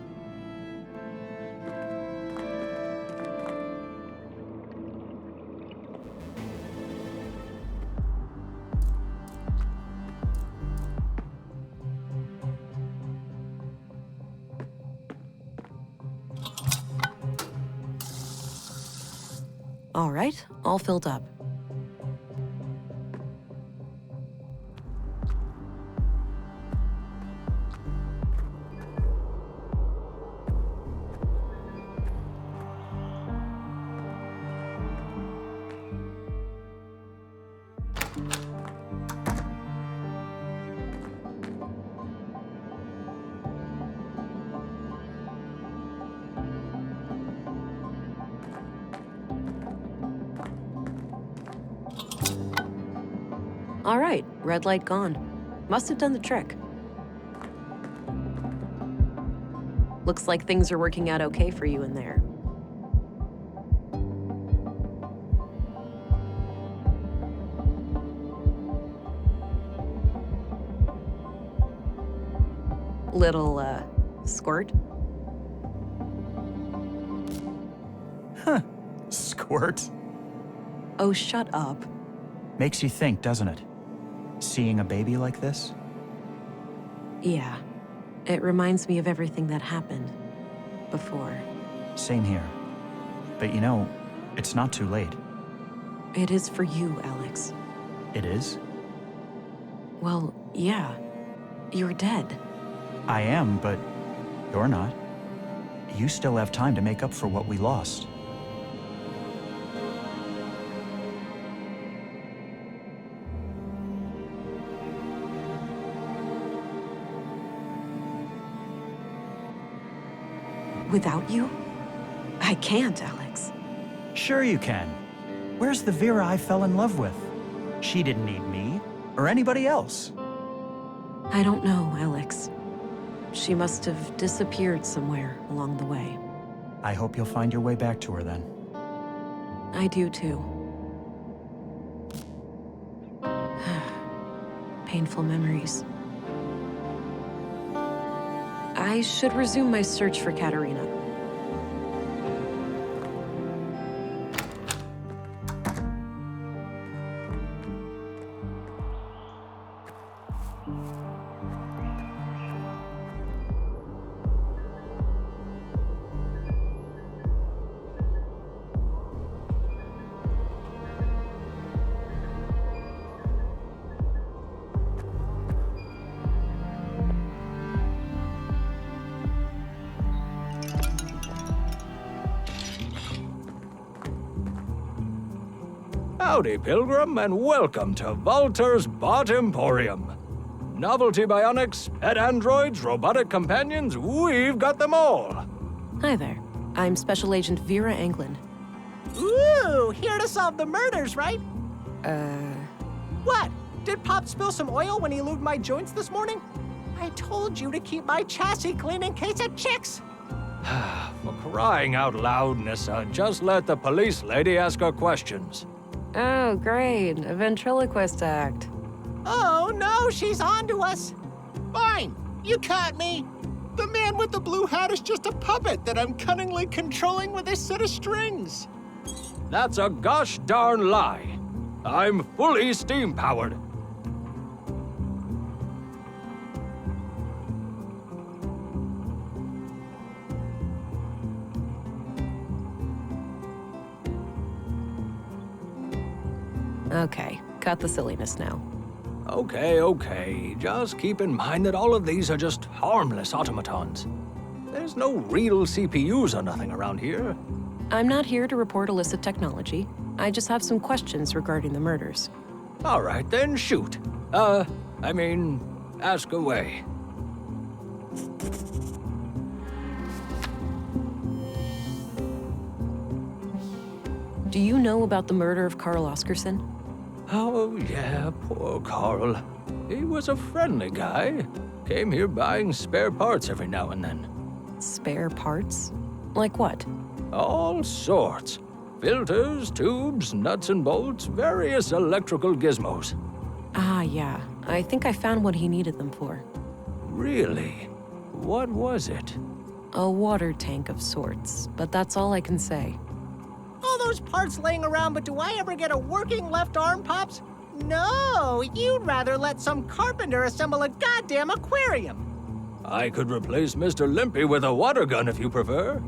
[SPEAKER 2] All right, all filled up. All right, red light gone. Must have done the trick. Looks like things are working out okay for you in there. Little, squirt?
[SPEAKER 11] Huh. Squirt?
[SPEAKER 2] Oh, shut up.
[SPEAKER 11] Makes you think, doesn't it? Seeing a baby like this?
[SPEAKER 2] Yeah. It reminds me of everything that happened before.
[SPEAKER 11] Same here. But you know, it's not too late.
[SPEAKER 2] It is for you, Alex.
[SPEAKER 11] It is?
[SPEAKER 2] Well, yeah. You're dead.
[SPEAKER 11] I am, but you're not. You still have time to make up for what we lost.
[SPEAKER 2] Without you? I can't, Alex.
[SPEAKER 11] Sure you can. Where's the Vera I fell in love with? She didn't need me, or anybody else.
[SPEAKER 2] I don't know, Alex. She must have disappeared somewhere along the way.
[SPEAKER 11] I hope you'll find your way back to her then.
[SPEAKER 2] I do too. Painful memories. I should resume my search for Katerina.
[SPEAKER 10] Howdy, Pilgrim, and welcome to Walter's Bot Emporium. Novelty bionics, pet androids, robotic companions, we've got them all.
[SPEAKER 2] Hi there. I'm Special Agent Vera Anglin.
[SPEAKER 15] Ooh, here to solve the murders, right? What? Did Pop spill some oil when he lubed my joints this morning? I told you to keep my chassis clean in case of chicks.
[SPEAKER 10] For crying out loud, Nissa, just let the police lady ask her questions.
[SPEAKER 2] Oh, great. A ventriloquist act.
[SPEAKER 15] Oh, no, she's on to us. Fine, you caught me. The man with the blue hat is just a puppet that I'm cunningly controlling with a set of strings.
[SPEAKER 10] That's a gosh darn lie. I'm fully steam-powered.
[SPEAKER 2] Okay, cut the silliness now.
[SPEAKER 10] Okay. Just keep in mind that all of these are just harmless automatons. There's no real CPUs or nothing around here.
[SPEAKER 2] I'm not here to report illicit technology. I just have some questions regarding the murders.
[SPEAKER 10] All right, then shoot. Ask away.
[SPEAKER 2] Do you know about the murder of Carl Oscarsson?
[SPEAKER 10] Oh, yeah, poor Carl. He was a friendly guy. Came here buying spare parts every now and then.
[SPEAKER 2] Spare parts? Like what?
[SPEAKER 10] All sorts. Filters, tubes, nuts and bolts, various electrical gizmos.
[SPEAKER 2] Ah, yeah. I think I found what he needed them for.
[SPEAKER 10] Really? What was it?
[SPEAKER 2] A water tank of sorts, but that's all I can say.
[SPEAKER 15] All those parts laying around, but do I ever get a working left arm, Pops? No, you'd rather let some carpenter assemble a goddamn aquarium.
[SPEAKER 10] I could replace Mr. Limpy with a water gun if you prefer.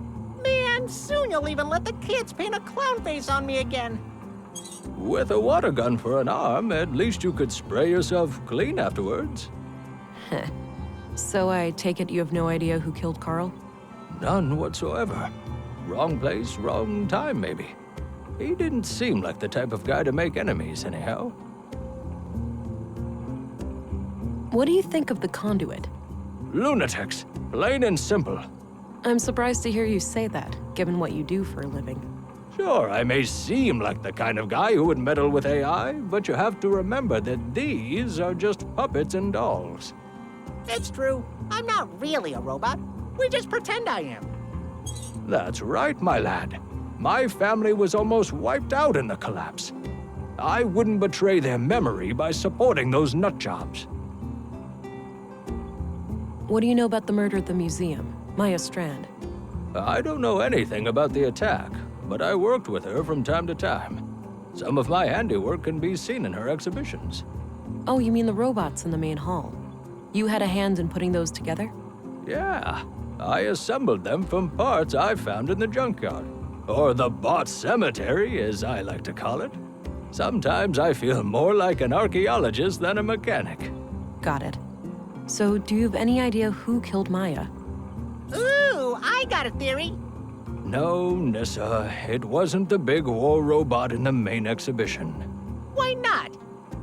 [SPEAKER 15] Man, soon you'll even let the kids paint a clown face on me again.
[SPEAKER 10] With a water gun for an arm, at least you could spray yourself clean afterwards.
[SPEAKER 2] Heh. So I take it you have no idea who killed Carl?
[SPEAKER 10] None whatsoever. Wrong place, wrong time, maybe. He didn't seem like the type of guy to make enemies, anyhow.
[SPEAKER 2] What do you think of the Conduit?
[SPEAKER 10] Lunatics, plain and simple.
[SPEAKER 2] I'm surprised to hear you say that, given what you do for a living.
[SPEAKER 10] Sure, I may seem like the kind of guy who would meddle with AI, but you have to remember that these are just puppets and dolls.
[SPEAKER 15] It's true. I'm not really a robot. We just pretend I am.
[SPEAKER 10] That's right, my lad. My family was almost wiped out in the collapse. I wouldn't betray their memory by supporting those nutjobs.
[SPEAKER 2] What do you know about the murder at the museum, Maya Strand?
[SPEAKER 10] I don't know anything about the attack, but I worked with her from time to time. Some of my handiwork can be seen in her exhibitions.
[SPEAKER 2] Oh, you mean the robots in the main hall? You had a hand in putting those together?
[SPEAKER 10] Yeah, I assembled them from parts I found in the junkyard. Or the bot cemetery, as I like to call it. Sometimes I feel more like an archaeologist than a mechanic.
[SPEAKER 2] Got it. So, do you have any idea who killed Maya?
[SPEAKER 15] Ooh, I got a theory.
[SPEAKER 10] No, Nissa, it wasn't the big war robot in the main exhibition.
[SPEAKER 15] Why not?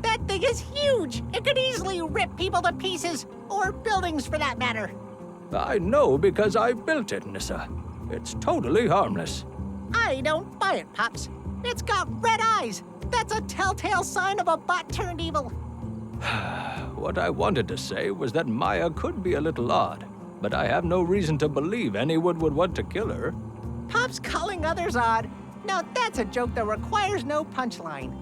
[SPEAKER 15] That thing is huge. It could easily rip people to pieces, or buildings for that matter.
[SPEAKER 10] I know because I built it, Nissa. It's totally harmless.
[SPEAKER 15] I don't buy it, Pops. It's got red eyes. That's a telltale sign of a bot turned evil.
[SPEAKER 10] What I wanted to say was that Maya could be a little odd, but I have no reason to believe anyone would want to kill her.
[SPEAKER 15] Pops calling others odd. Now that's a joke that requires no punchline.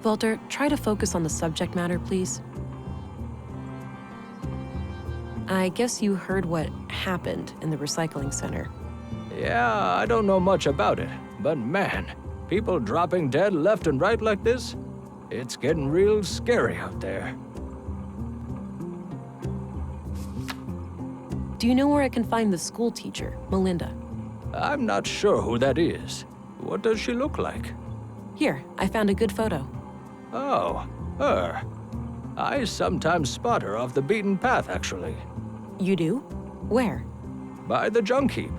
[SPEAKER 2] Walter, try to focus on the subject matter, please. I guess you heard what happened in the recycling center.
[SPEAKER 10] Yeah, I don't know much about it, but man, people dropping dead left and right like this, it's getting real scary out there.
[SPEAKER 2] Do you know where I can find the school teacher, Melinda?
[SPEAKER 10] I'm not sure who that is. What does she look like?
[SPEAKER 2] Here, I found a good photo.
[SPEAKER 10] Oh, her. I sometimes spot her off the beaten path, actually.
[SPEAKER 2] You do? Where?
[SPEAKER 10] By the junk heap.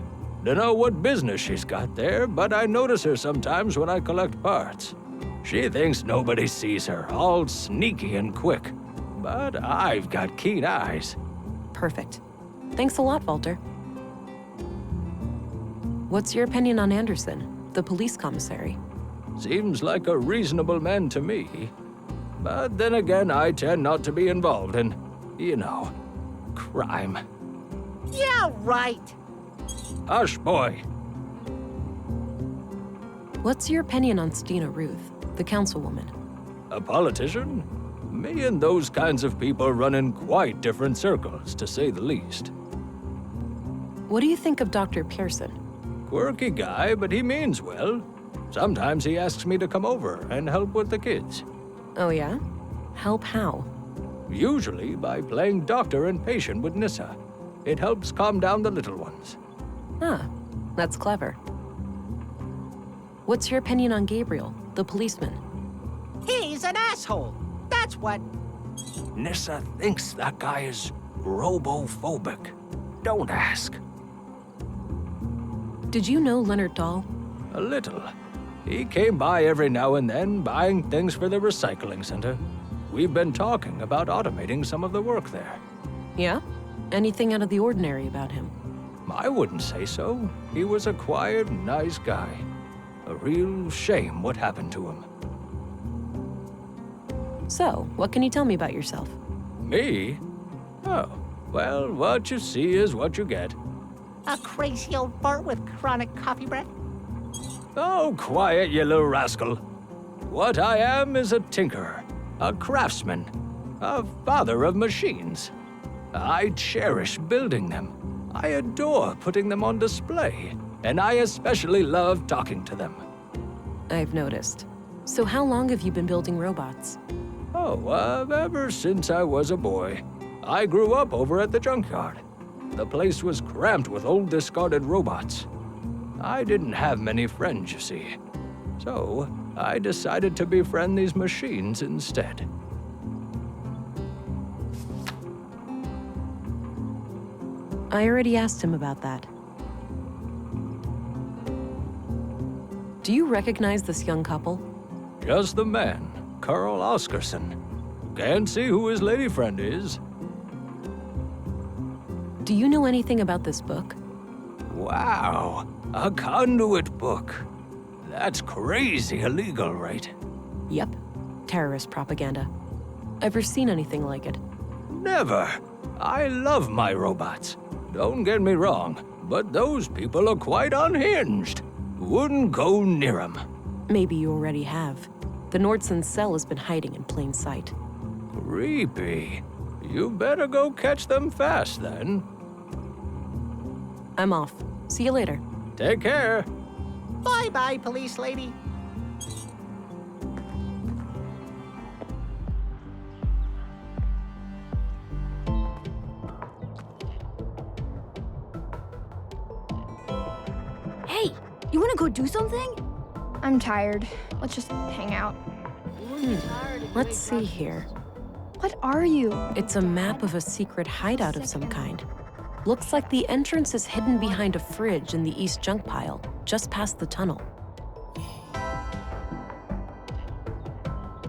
[SPEAKER 10] Dunno what business she's got there, but I notice her sometimes when I collect parts. She thinks nobody sees her, all sneaky and quick. But I've got keen eyes.
[SPEAKER 2] Perfect. Thanks a lot, Walter. What's your opinion on Anderson, the police commissary?
[SPEAKER 10] Seems like a reasonable man to me. But then again, I tend not to be involved in, crime.
[SPEAKER 15] Yeah, right.
[SPEAKER 10] Hush, boy.
[SPEAKER 2] What's your opinion on Stina Ruth, the councilwoman?
[SPEAKER 10] A politician? Me and those kinds of people run in quite different circles, to say the least.
[SPEAKER 2] What do you think of Dr. Pearson?
[SPEAKER 10] Quirky guy, but he means well. Sometimes he asks me to come over and help with the kids.
[SPEAKER 2] Oh yeah? Help how?
[SPEAKER 10] Usually by playing doctor and patient with Nissa. It helps calm down the little ones.
[SPEAKER 2] Ah, that's clever. What's your opinion on Gabriel, the policeman?
[SPEAKER 15] He's an asshole. That's what.
[SPEAKER 10] Nissa thinks that guy is robophobic. Don't ask.
[SPEAKER 2] Did you know Leonard Dahl?
[SPEAKER 10] A little. He came by every now and then, buying things for the recycling center. We've been talking about automating some of the work there.
[SPEAKER 2] Yeah? Anything out of the ordinary about him?
[SPEAKER 10] I wouldn't say so. He was a quiet, nice guy. A real shame what happened to him.
[SPEAKER 2] So, what can you tell me about yourself?
[SPEAKER 10] Me? Oh, well, what you see is what you get.
[SPEAKER 15] A crazy old fart with chronic coffee breath?
[SPEAKER 10] Oh, quiet, you little rascal. What I am is a tinkerer, a craftsman, a father of machines. I cherish building them. I adore putting them on display, and I especially love talking to them.
[SPEAKER 2] I've noticed. So how long have you been building robots?
[SPEAKER 10] Oh, ever since I was a boy. I grew up over at the junkyard. The place was crammed with old discarded robots. I didn't have many friends, you see. So I decided to befriend these machines instead.
[SPEAKER 2] I already asked him about that. Do you recognize this young couple?
[SPEAKER 10] Just the man, Carl Oscarsson. Can't see who his lady friend is.
[SPEAKER 2] Do you know anything about this book?
[SPEAKER 10] Wow, a conduit book. That's crazy illegal, right?
[SPEAKER 2] Yep, terrorist propaganda. Ever seen anything like it?
[SPEAKER 10] Never. I love my robots. Don't get me wrong, but those people are quite unhinged. Wouldn't go near them.
[SPEAKER 2] Maybe you already have. The Nordson cell has been hiding in plain sight.
[SPEAKER 10] Creepy. You better go catch them fast, then.
[SPEAKER 2] I'm off. See you later.
[SPEAKER 10] Take care.
[SPEAKER 15] Bye-bye, police lady.
[SPEAKER 8] Hey, you wanna go do something? I'm tired. Let's just hang out.
[SPEAKER 2] Let's see here.
[SPEAKER 8] What are you?
[SPEAKER 2] It's a map of a secret hideout of some kind. Looks like the entrance is hidden behind a fridge in the east junk pile, just past the tunnel.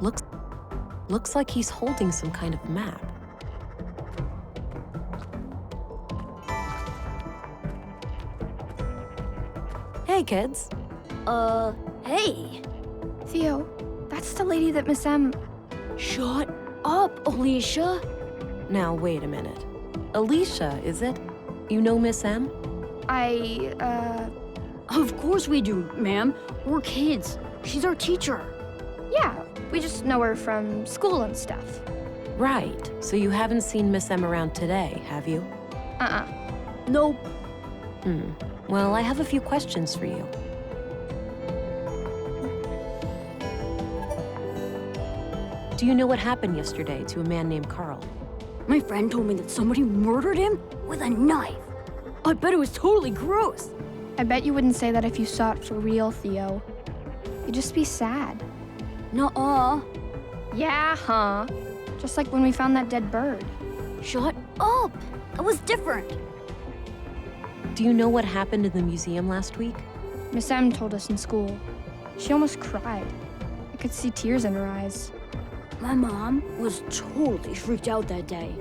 [SPEAKER 2] Looks like he's holding some kind of map. Hey, kids.
[SPEAKER 8] Hey. Theo, that's the lady that Miss M... Shut up, Alicia.
[SPEAKER 2] Now, wait a minute. Alicia, is it? You know Miss M?
[SPEAKER 16] Of course we do, ma'am. We're kids. She's our teacher.
[SPEAKER 8] Yeah, we just know her from school and stuff.
[SPEAKER 2] Right. So you haven't seen Miss M around today, have you?
[SPEAKER 16] Nope.
[SPEAKER 2] Well, I have a few questions for you. Do you know what happened yesterday to a man named Carl?
[SPEAKER 16] My friend told me that somebody murdered him with a knife. I bet it was totally gross.
[SPEAKER 8] I bet you wouldn't say that if you saw it for real, Theo. You'd just be sad.
[SPEAKER 16] Nuh-uh.
[SPEAKER 8] Yeah, huh? Just like when we found that dead bird.
[SPEAKER 16] Shut up! It was different.
[SPEAKER 2] Do you know what happened in the museum last week?
[SPEAKER 8] Miss M told us in school. She almost cried. I could see tears in her eyes.
[SPEAKER 16] My mom was totally freaked out that day.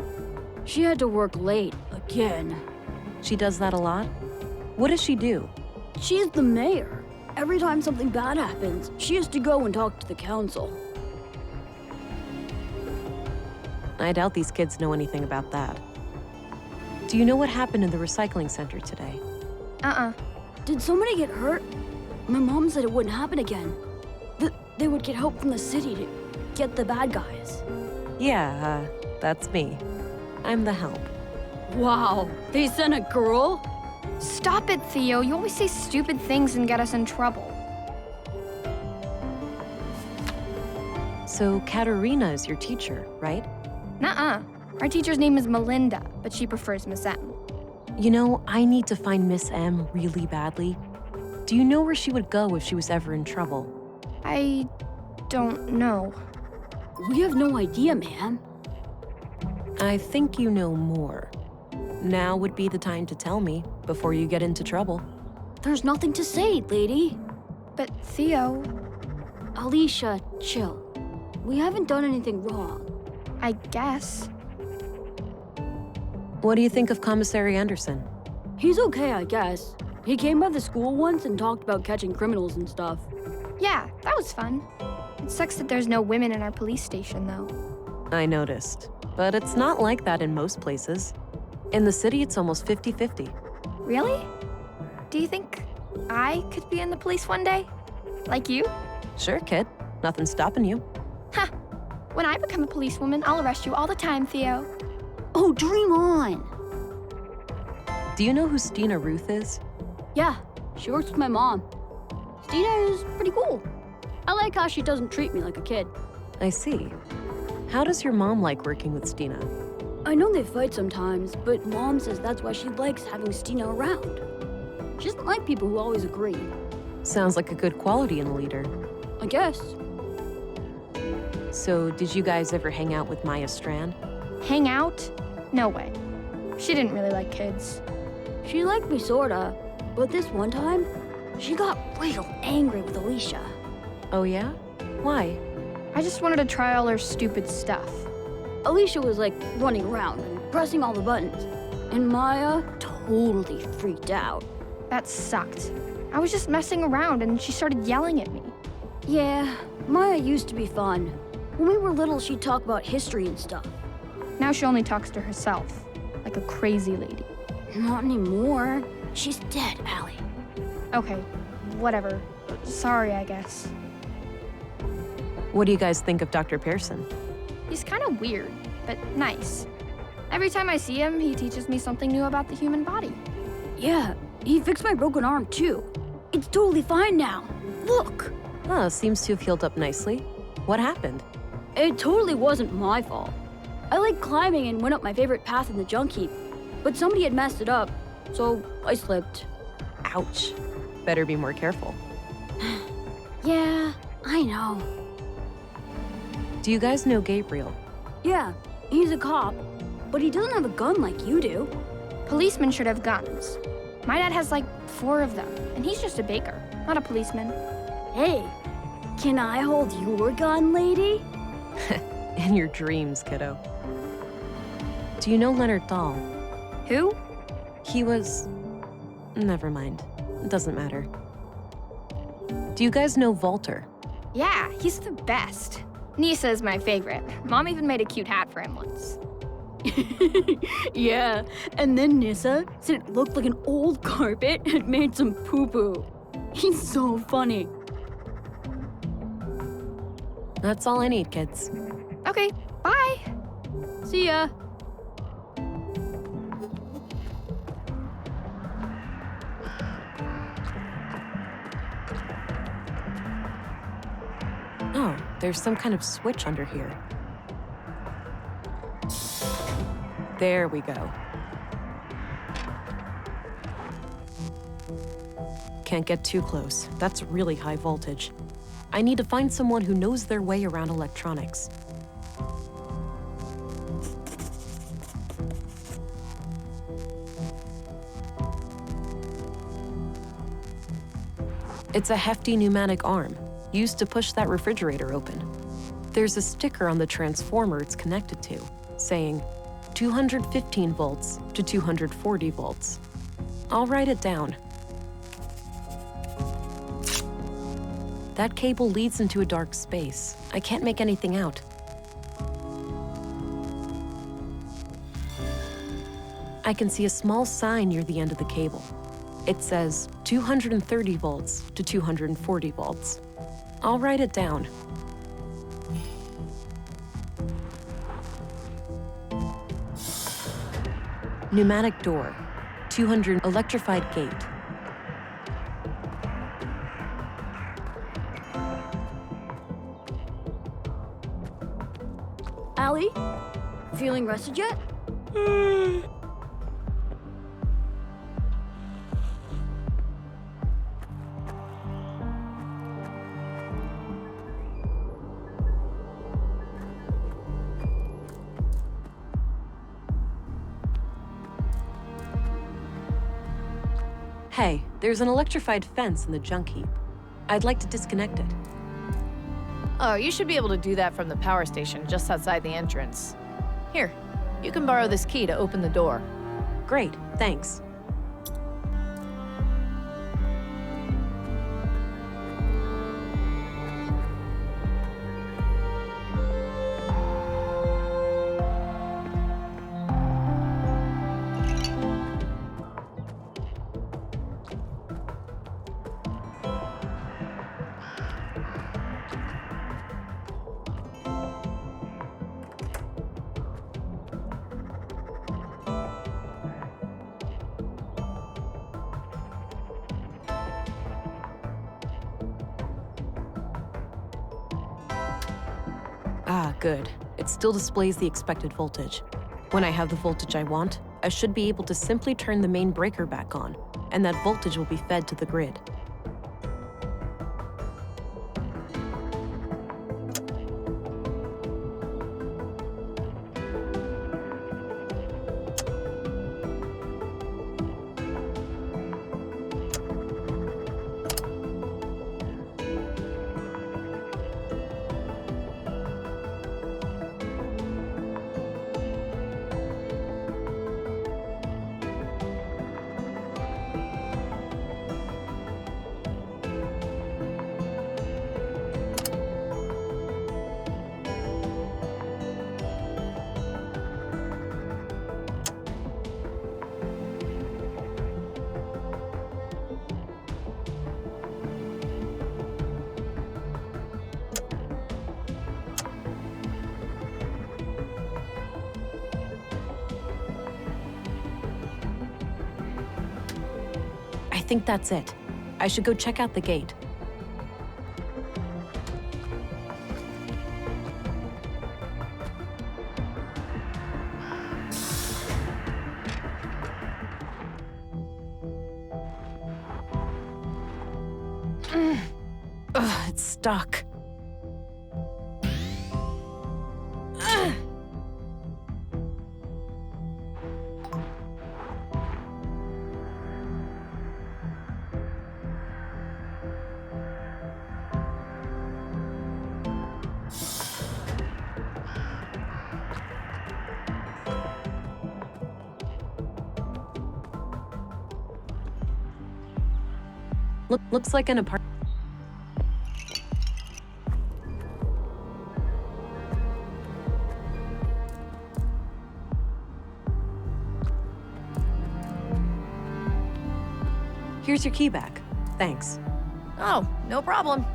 [SPEAKER 16] She had to work late again.
[SPEAKER 2] She does that a lot? What does she do?
[SPEAKER 16] She's the mayor. Every time something bad happens, she has to go and talk to the council.
[SPEAKER 2] I doubt these kids know anything about that. Do you know what happened in the recycling center today?
[SPEAKER 16] Did somebody get hurt? My mom said it wouldn't happen again. They would get help from the city to get the bad guys.
[SPEAKER 2] Yeah, that's me. I'm the help.
[SPEAKER 16] Wow, they sent a girl?
[SPEAKER 8] Stop it, Theo. You always say stupid things and get us in trouble.
[SPEAKER 2] So Katerina is your teacher, right?
[SPEAKER 8] Nuh-uh. Our teacher's name is Melinda, but she prefers Miss M.
[SPEAKER 2] You know, I need to find Miss M really badly. Do you know where she would go if she was ever in trouble?
[SPEAKER 8] I don't know.
[SPEAKER 16] We have no idea, ma'am.
[SPEAKER 2] I think you know more. Now would be the time to tell me before you get into trouble.
[SPEAKER 16] There's nothing to say, lady.
[SPEAKER 8] But Theo...
[SPEAKER 16] Alicia, chill. We haven't done anything wrong.
[SPEAKER 8] I guess.
[SPEAKER 2] What do you think of Commissary Anderson?
[SPEAKER 16] He's okay, I guess. He came by the school once and talked about catching criminals and stuff.
[SPEAKER 8] Yeah, that was fun. It sucks that there's no women in our police station, though.
[SPEAKER 2] I noticed. But it's not like that in most places. In the city, it's almost 50-50.
[SPEAKER 8] Really? Do you think I could be in the police one day? Like you?
[SPEAKER 2] Sure, kid. Nothing's stopping you.
[SPEAKER 8] Ha! When I become a policewoman, I'll arrest you all the time, Theo.
[SPEAKER 16] Oh, dream on!
[SPEAKER 2] Do you know who Stina Ruth is?
[SPEAKER 16] Yeah, she works with my mom. Stina is pretty cool. I like how she doesn't treat me like a kid.
[SPEAKER 2] I see. How does your mom like working with Stina?
[SPEAKER 16] I know they fight sometimes, but Mom says that's why she likes having Stina around. She doesn't like people who always agree.
[SPEAKER 2] Sounds like a good quality in a leader.
[SPEAKER 16] I guess.
[SPEAKER 2] So, did you guys ever hang out with Maya Strand?
[SPEAKER 8] Hang out? No way. She didn't really like kids.
[SPEAKER 16] She liked me sorta, but this one time, she got real angry with Alicia.
[SPEAKER 2] Oh yeah? Why?
[SPEAKER 8] I just wanted to try all her stupid stuff.
[SPEAKER 16] Alicia was like running around and pressing all the buttons, and Maya totally freaked out.
[SPEAKER 8] That sucked. I was just messing around and she started yelling at me.
[SPEAKER 16] Yeah, Maya used to be fun. When we were little, she'd talk about history and stuff.
[SPEAKER 8] Now she only talks to herself, like a crazy lady.
[SPEAKER 16] Not anymore. She's dead, Allie.
[SPEAKER 8] Okay, whatever. Sorry, I guess.
[SPEAKER 2] What do you guys think of Dr. Pearson?
[SPEAKER 8] He's kind of weird, but nice. Every time I see him, he teaches me something new about the human body.
[SPEAKER 16] Yeah, he fixed my broken arm too. It's totally fine now. Look!
[SPEAKER 2] Oh, seems to have healed up nicely. What happened?
[SPEAKER 16] It totally wasn't my fault. I liked climbing and went up my favorite path in the junk heap, but somebody had messed it up, so I slipped.
[SPEAKER 2] Ouch. Better be more careful.
[SPEAKER 16] Yeah, I know.
[SPEAKER 2] Do you guys know Gabriel?
[SPEAKER 16] Yeah, he's a cop, but he doesn't have a gun like you do.
[SPEAKER 8] Policemen should have guns. My dad has like 4 of them, and he's just a baker, not a policeman.
[SPEAKER 16] Hey, can I hold your gun, lady?
[SPEAKER 2] In your dreams, kiddo. Do you know Leonard Dahl?
[SPEAKER 8] Who?
[SPEAKER 2] He was... Never mind. It doesn't matter. Do you guys know Walter?
[SPEAKER 8] Yeah, he's the best. Nisa is my favorite. Mom even made a cute hat for him once.
[SPEAKER 16] Yeah, and then Nissa said it looked like an old carpet and made some poo-poo. He's so funny.
[SPEAKER 2] That's all I need, kids.
[SPEAKER 8] Okay, bye.
[SPEAKER 16] See ya.
[SPEAKER 2] Oh, there's some kind of switch under here. There we go. Can't get too close. That's really high voltage. I need to find someone who knows their way around electronics. It's a hefty pneumatic arm, used to push that refrigerator open. There's a sticker on the transformer it's connected to, saying 215 volts to 240 volts. I'll write it down. That cable leads into a dark space. I can't make anything out. I can see a small sign near the end of the cable. It says 230 volts to 240 volts. I'll write it down. Pneumatic door, 200 electrified gate.
[SPEAKER 16] Allie, feeling rested yet?
[SPEAKER 2] Hey, there's an electrified fence in the junk heap. I'd like to disconnect it.
[SPEAKER 17] Oh, you should be able to do that from the power station just outside the entrance. Here, you can borrow this key to open the door.
[SPEAKER 2] Great, thanks. Ah, good. It still displays the expected voltage. When I have the voltage I want, I should be able to simply turn the main breaker back on, and that voltage will be fed to the grid. I think that's it. I should go check out the gate. Ugh, it's stuck. Looks like an apartment. Here's your key back. Thanks.
[SPEAKER 17] Oh, no problem.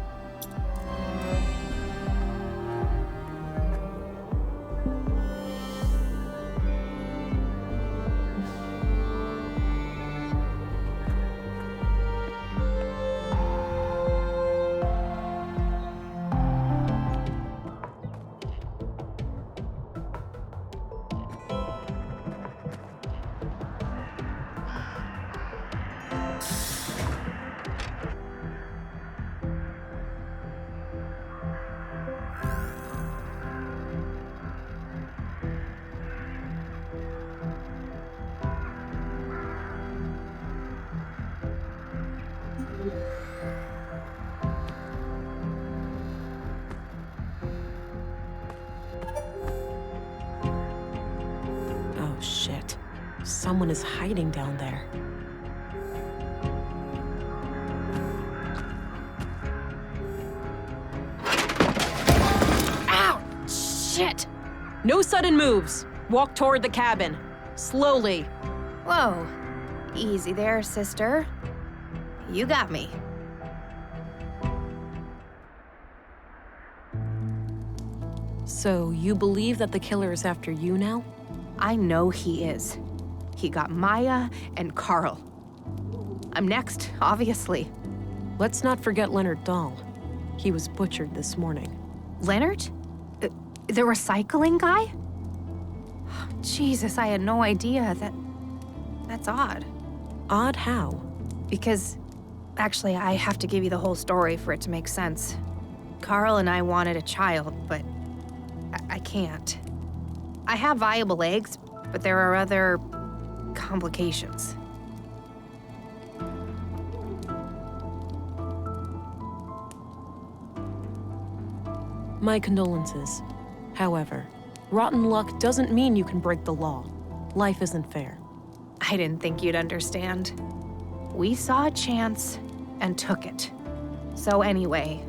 [SPEAKER 2] Oh, shit. Someone is hiding down there. Ow! Shit! No sudden moves. Walk toward the cabin. Slowly.
[SPEAKER 9] Whoa. Easy there, sister. You got me.
[SPEAKER 2] So, you believe that the killer is after you now?
[SPEAKER 9] I know he is. He got Maya and Carl. I'm next, obviously.
[SPEAKER 2] Let's not forget Leonard Dahl. He was butchered this morning.
[SPEAKER 9] Leonard? The recycling guy? Jesus, I had no idea. That's odd.
[SPEAKER 2] Odd how?
[SPEAKER 9] Because, actually, I have to give you the whole story for it to make sense. Carl and I wanted a child, but I can't. I have viable eggs, but there are other complications.
[SPEAKER 2] My condolences. However, rotten luck doesn't mean you can break the law. Life isn't fair.
[SPEAKER 9] I didn't think you'd understand. We saw a chance and took it. So anyway,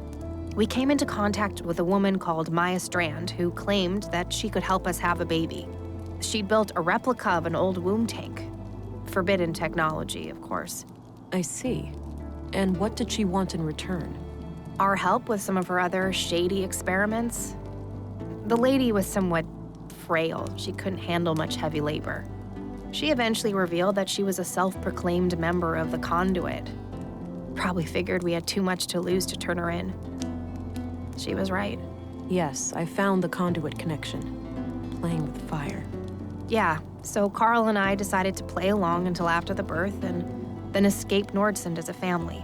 [SPEAKER 9] we came into contact with a woman called Maya Strand who claimed that she could help us have a baby. She'd built a replica of an old womb tank. Forbidden technology, of course.
[SPEAKER 2] I see. And what did she want in return?
[SPEAKER 9] Our help with some of her other shady experiments. The lady was somewhat frail. She couldn't handle much heavy labor. She eventually revealed that she was a self-proclaimed member of the Conduit. Probably figured we had too much to lose to turn her in. She was right.
[SPEAKER 2] Yes, I found the conduit connection. Playing with fire.
[SPEAKER 9] Yeah, so Carl and I decided to play along until after the birth and then escape Nordsund as a family.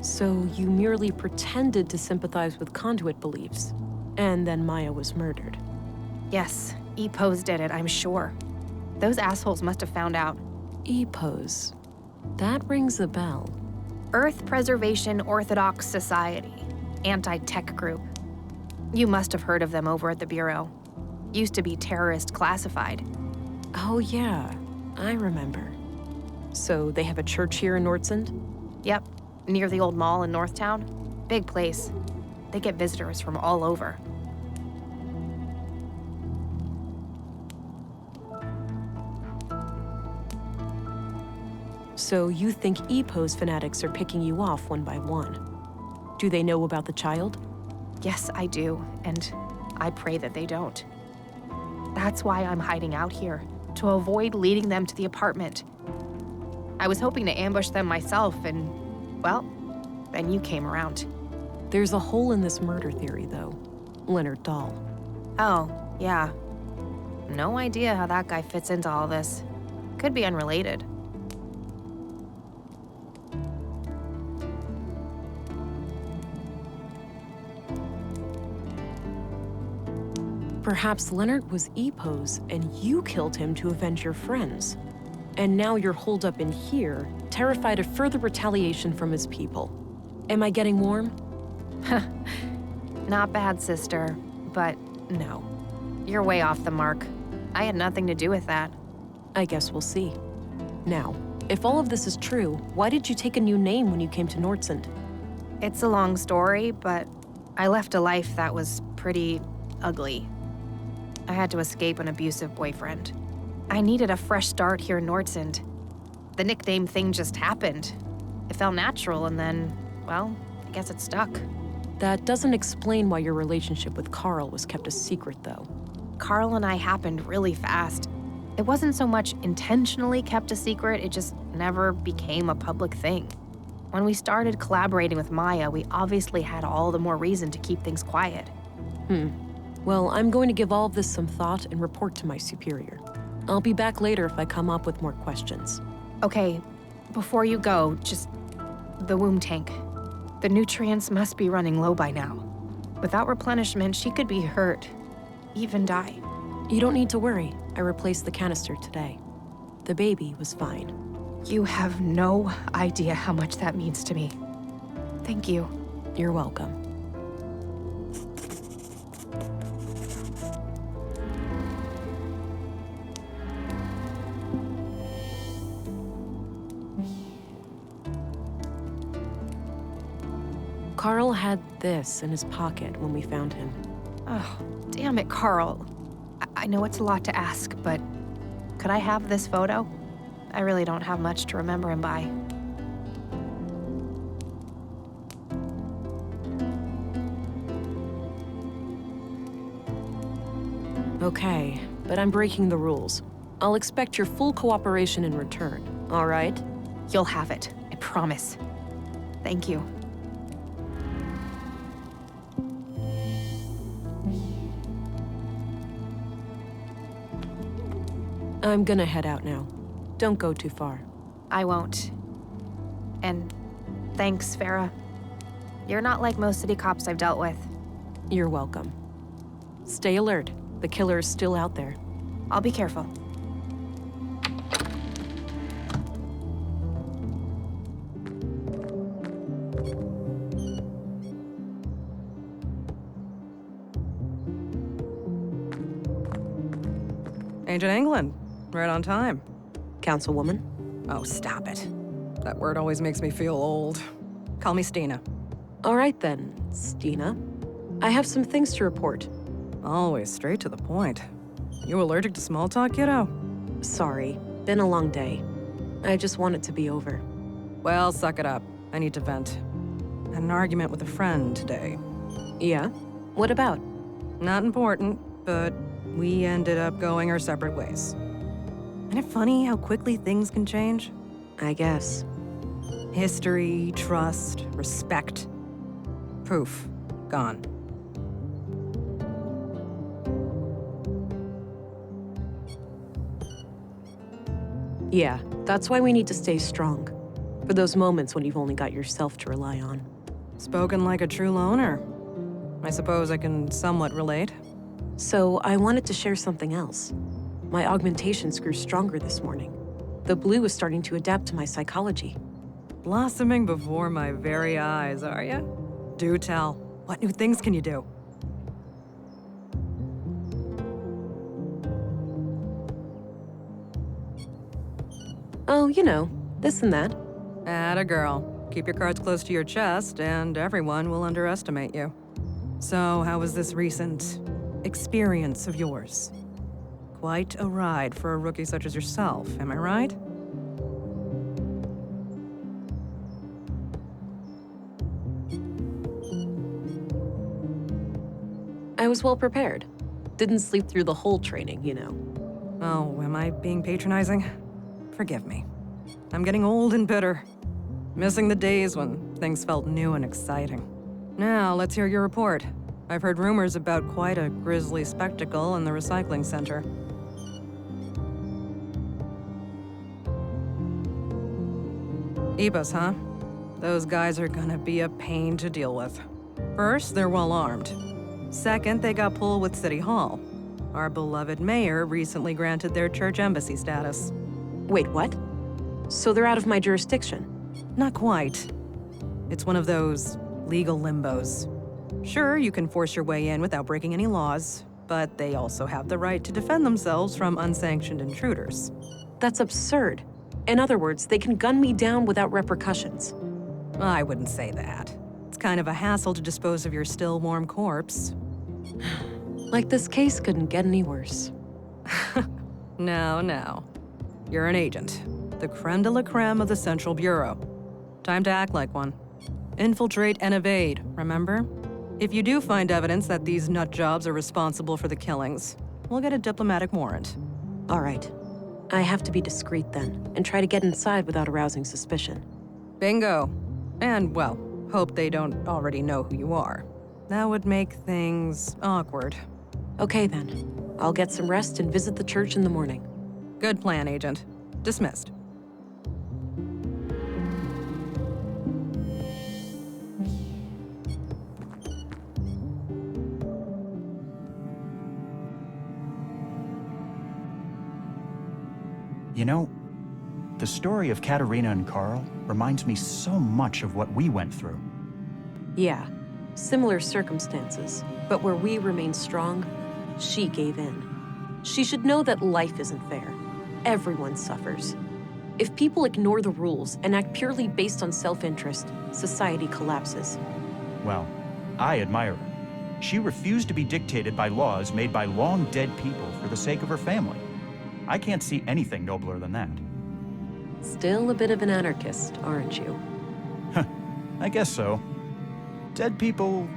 [SPEAKER 2] So you merely pretended to sympathize with conduit beliefs, and then Maya was murdered.
[SPEAKER 9] Yes, E-Pose did it, I'm sure. Those assholes must have found out.
[SPEAKER 2] E-Pose. That rings a bell.
[SPEAKER 9] Earth Preservation Orthodox Society. Anti-tech group. You must have heard of them over at the Bureau. Used to be terrorist classified.
[SPEAKER 2] Oh yeah, I remember. So they have a church here in Nordsund?
[SPEAKER 9] Yep, near the old mall in Northtown. Big place. They get visitors from all over.
[SPEAKER 2] So you think E-Pose fanatics are picking you off one by one. Do they know about the child?
[SPEAKER 9] Yes, I do, and I pray that they don't. That's why I'm hiding out here, to avoid leading them to the apartment. I was hoping to ambush them myself, and, well, then you came around.
[SPEAKER 2] There's a hole in this murder theory, though. Leonard Dahl.
[SPEAKER 9] Oh, yeah. No idea how that guy fits into all this. Could be unrelated.
[SPEAKER 2] Perhaps Leonard was E-Pose and you killed him to avenge your friends. And now you're holed up in here, terrified of further retaliation from his people. Am I getting warm?
[SPEAKER 9] Not bad, sister, but no. You're way off the mark. I had nothing to do with that.
[SPEAKER 2] I guess we'll see. Now, if all of this is true, why did you take a new name when you came to Nordsund?
[SPEAKER 9] It's a long story, but I left a life that was pretty ugly. I had to escape an abusive boyfriend. I needed a fresh start here in Nordsund. The nickname thing just happened. It felt natural and then, well, I guess it stuck.
[SPEAKER 2] That doesn't explain why your relationship with Carl was kept a secret, though.
[SPEAKER 9] Carl and I happened really fast. It wasn't so much intentionally kept a secret, it just never became a public thing. When we started collaborating with Maya, we obviously had all the more reason to keep things quiet.
[SPEAKER 2] Well, I'm going to give all of this some thought and report to my superior. I'll be back later if I come up with more questions.
[SPEAKER 9] Okay, before you go, just the womb tank. The nutrients must be running low by now. Without replenishment, she could be hurt, even die.
[SPEAKER 2] You don't need to worry. I replaced the canister today. The baby was fine.
[SPEAKER 9] You have no idea how much that means to me. Thank you.
[SPEAKER 2] You're welcome. Carl had this in his pocket when we found him.
[SPEAKER 9] Oh, damn it, Carl. I know it's a lot to ask, but could I have this photo? I really don't have much to remember him by.
[SPEAKER 2] Okay, but I'm breaking the rules. I'll expect your full cooperation in return, all right?
[SPEAKER 9] You'll have it, I promise. Thank you.
[SPEAKER 2] I'm gonna head out now. Don't go too far.
[SPEAKER 9] I won't. And thanks, Vera. You're not like most city cops I've dealt with.
[SPEAKER 2] You're welcome. Stay alert. The killer is still out there.
[SPEAKER 9] I'll be careful.
[SPEAKER 4] Agent England, right on time.
[SPEAKER 2] Councilwoman?
[SPEAKER 4] Oh, stop it. That word always makes me feel old. Call me Stina.
[SPEAKER 2] All right then, Stina. I have some things to report.
[SPEAKER 4] Always straight to the point. You allergic to small talk, kiddo?
[SPEAKER 2] Sorry, been a long day. I just want it to be over.
[SPEAKER 4] Well, suck it up. I need to vent. Had an argument with a friend today.
[SPEAKER 2] Yeah? What about?
[SPEAKER 4] Not important, but we ended up going our separate ways. Isn't it funny how quickly things can change?
[SPEAKER 2] I guess.
[SPEAKER 4] History, trust, respect. Poof. Gone.
[SPEAKER 2] Yeah, that's why we need to stay strong. For those moments when you've only got yourself to rely on.
[SPEAKER 4] Spoken like a true loner. I suppose I can somewhat relate.
[SPEAKER 2] So, I wanted to share something else. My augmentations grew stronger this morning. The blue is starting to adapt to my psychology.
[SPEAKER 4] Blossoming before my very eyes, are ya? Do tell. What new things can you do?
[SPEAKER 2] Oh, you know, this and that.
[SPEAKER 4] Atta girl. Keep your cards close to your chest, and everyone will underestimate you. So, how was this recent experience of yours? Quite a ride for a rookie such as yourself, am I right?
[SPEAKER 2] I was well prepared. Didn't sleep through the whole training, you know.
[SPEAKER 4] Oh, am I being patronizing? Forgive me. I'm getting old and bitter. Missing the days when things felt new and exciting. Now, let's hear your report. I've heard rumors about quite a grisly spectacle in the recycling center. EPOS, huh? Those guys are gonna be a pain to deal with. First, they're well armed. Second, they got pulled with City Hall. Our beloved mayor recently granted their church embassy status.
[SPEAKER 2] Wait, what? So they're out of my jurisdiction?
[SPEAKER 4] Not quite. It's one of those legal limbos. Sure, you can force your way in without breaking any laws, but they also have the right to defend themselves from unsanctioned intruders.
[SPEAKER 2] That's absurd. In other words, they can gun me down without repercussions.
[SPEAKER 4] I wouldn't say that. It's kind of a hassle to dispose of your still warm corpse.
[SPEAKER 2] Like this case couldn't get any worse.
[SPEAKER 4] No. You're an agent. The creme de la creme of the Central Bureau. Time to act like one. Infiltrate and evade, remember? If you do find evidence that these nut jobs are responsible for the killings, we'll get a diplomatic warrant.
[SPEAKER 2] All right. I have to be discreet then, and try to get inside without arousing suspicion.
[SPEAKER 4] Bingo. And, well, hope they don't already know who you are. That would make things awkward.
[SPEAKER 2] Okay then. I'll get some rest and visit the church in the morning.
[SPEAKER 4] Good plan, Agent. Dismissed.
[SPEAKER 11] You know, the story of Katerina and Carl reminds me so much of what we went through.
[SPEAKER 2] Yeah, similar circumstances, but where we remained strong, she gave in. She should know that life isn't fair. Everyone suffers. If people ignore the rules and act purely based on self-interest, society collapses.
[SPEAKER 11] Well, I admire her. She refused to be dictated by laws made by long-dead people for the sake of her family. I can't see anything nobler than that.
[SPEAKER 2] Still a bit of an anarchist, aren't you?
[SPEAKER 11] I guess so. Dead people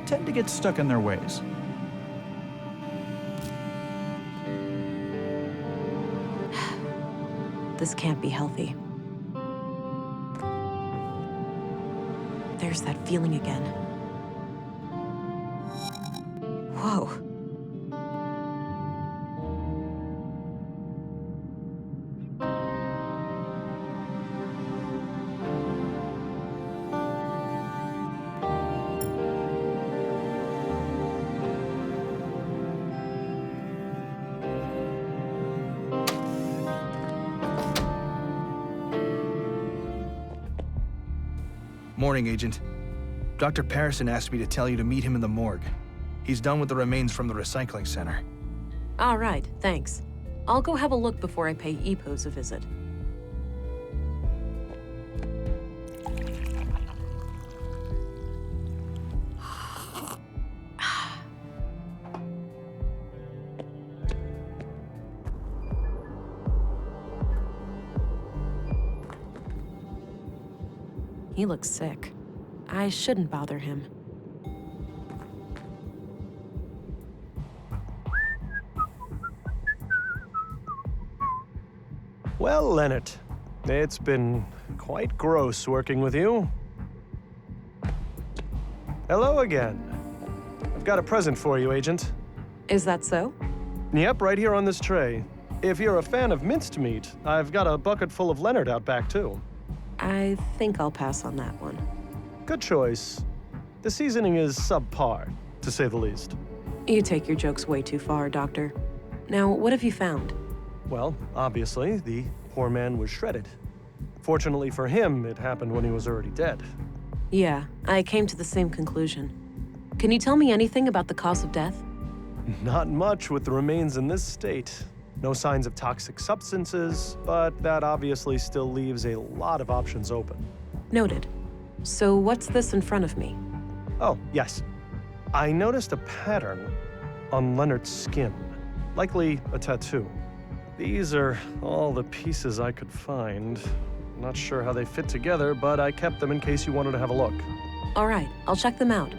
[SPEAKER 11] tend to get stuck in their ways.
[SPEAKER 2] This can't be healthy. There's that feeling again. Whoa.
[SPEAKER 3] Morning, Agent. Dr. Patterson asked me to tell you to meet him in the morgue. He's done with the remains from the recycling center.
[SPEAKER 2] All right, thanks. I'll go have a look before I pay EPOS a visit. He looks sick. I shouldn't bother him.
[SPEAKER 7] Well, Leonard, it's been quite gross working with you. Hello again. I've got a present for you, Agent.
[SPEAKER 2] Is that so?
[SPEAKER 7] Yep, right here on this tray. If you're a fan of minced meat, I've got a bucket full of Leonard out back, too.
[SPEAKER 2] I think I'll pass on that one.
[SPEAKER 7] Good choice. The seasoning is subpar, to say the least.
[SPEAKER 2] You take your jokes way too far, Doctor. Now, what have you found?
[SPEAKER 7] Well, obviously, the poor man was shredded. Fortunately for him, it happened when he was already dead.
[SPEAKER 2] Yeah, I came to the same conclusion. Can you tell me anything about the cause of death?
[SPEAKER 7] Not much with the remains in this state. No signs of toxic substances, but that obviously still leaves a lot of options open.
[SPEAKER 2] Noted. So what's this in front of me?
[SPEAKER 7] Oh, yes. I noticed a pattern on Leonard's skin, likely a tattoo. These are all the pieces I could find. Not sure how they fit together, but I kept them in case you wanted to have a look.
[SPEAKER 2] All right, I'll check them out.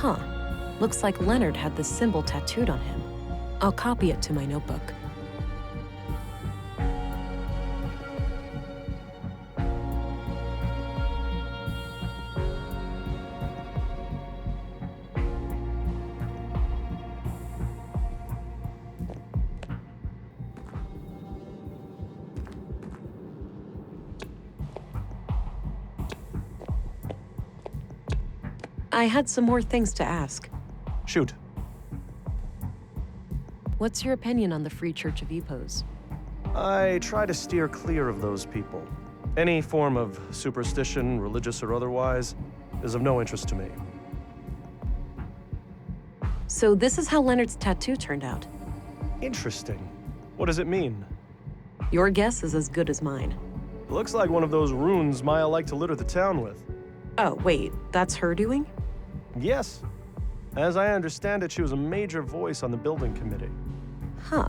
[SPEAKER 2] Huh. Looks like Leonard had this symbol tattooed on him. I'll copy it to my notebook. I had some more things to ask.
[SPEAKER 7] Shoot.
[SPEAKER 2] What's your opinion on the Free Church of Epos?
[SPEAKER 7] I try to steer clear of those people. Any form of superstition, religious or otherwise, is of no interest to me.
[SPEAKER 2] So this is how Leonard's tattoo turned out.
[SPEAKER 7] Interesting. What does it mean?
[SPEAKER 2] Your guess is as good as mine.
[SPEAKER 7] It looks like one of those runes Maya liked to litter the town with.
[SPEAKER 2] Oh, wait, that's her doing?
[SPEAKER 7] Yes. As I understand it, she was a major voice on the building committee.
[SPEAKER 2] Huh.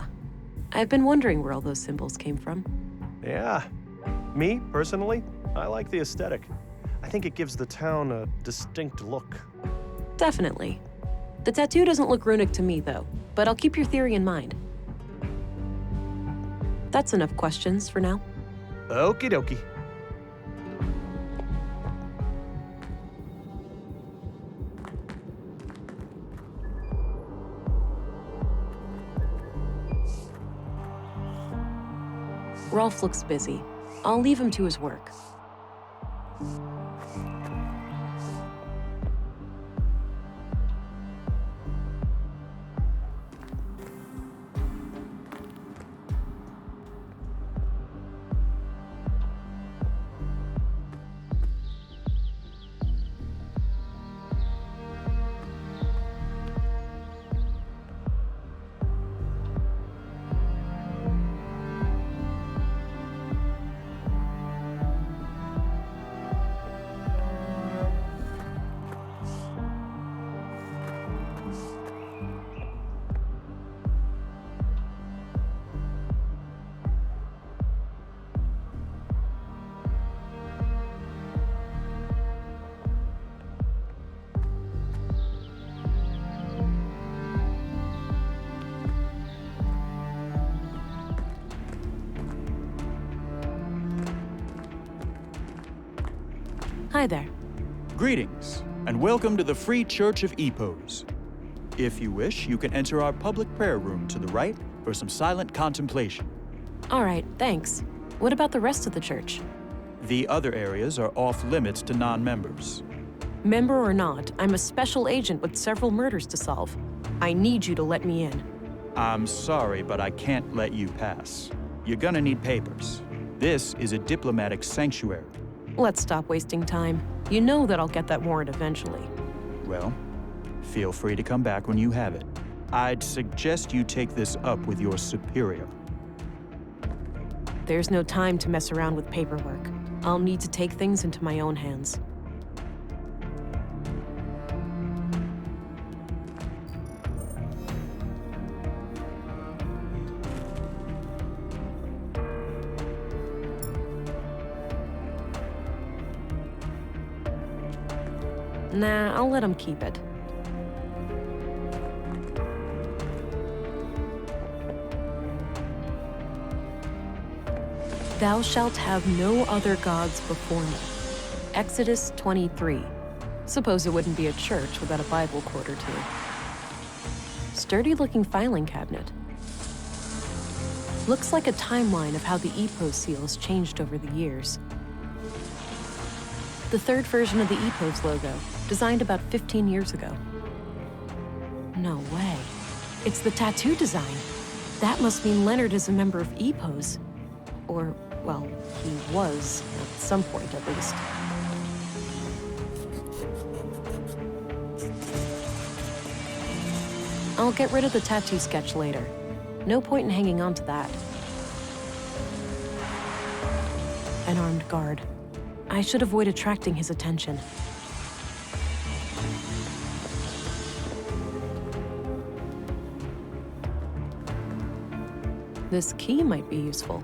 [SPEAKER 2] I've been wondering where all those symbols came from.
[SPEAKER 7] Yeah. Me, personally, I like the aesthetic. I think it gives the town a distinct look.
[SPEAKER 2] Definitely. The tattoo doesn't look runic to me, though, but I'll keep your theory in mind. That's enough questions for now.
[SPEAKER 7] Okie dokie.
[SPEAKER 2] Rolf looks busy. I'll leave him to his work. Hi there.
[SPEAKER 11] Greetings, and welcome to the Free Church of Epos. If you wish, you can enter our public prayer room to the right for some silent contemplation.
[SPEAKER 2] All right, thanks. What about the rest of the church?
[SPEAKER 11] The other areas are off limits to non-members.
[SPEAKER 2] Member or not, I'm a special agent with several murders to solve. I need you to let me in.
[SPEAKER 11] I'm sorry, but I can't let you pass. You're gonna need papers. This is a diplomatic sanctuary.
[SPEAKER 2] Let's stop wasting time. You know that I'll get that warrant eventually.
[SPEAKER 11] Well, feel free to come back when you have it. I'd suggest you take this up with your superior.
[SPEAKER 2] There's no time to mess around with paperwork. I'll need to take things into my own hands. Nah, I'll let him keep it. Thou shalt have no other gods before me. Exodus 23. Suppose it wouldn't be a church without a Bible quote or two. Sturdy-looking filing cabinet. Looks like a timeline of how the EPOS seals changed over the years. The third version of the EPOS logo, designed about 15 years ago. No way. It's the tattoo design. That must mean Leonard is a member of EPOS. Or, well, he was, at some point at least. I'll get rid of the tattoo sketch later. No point in hanging on to that. An armed guard. I should avoid attracting his attention. This key might be useful.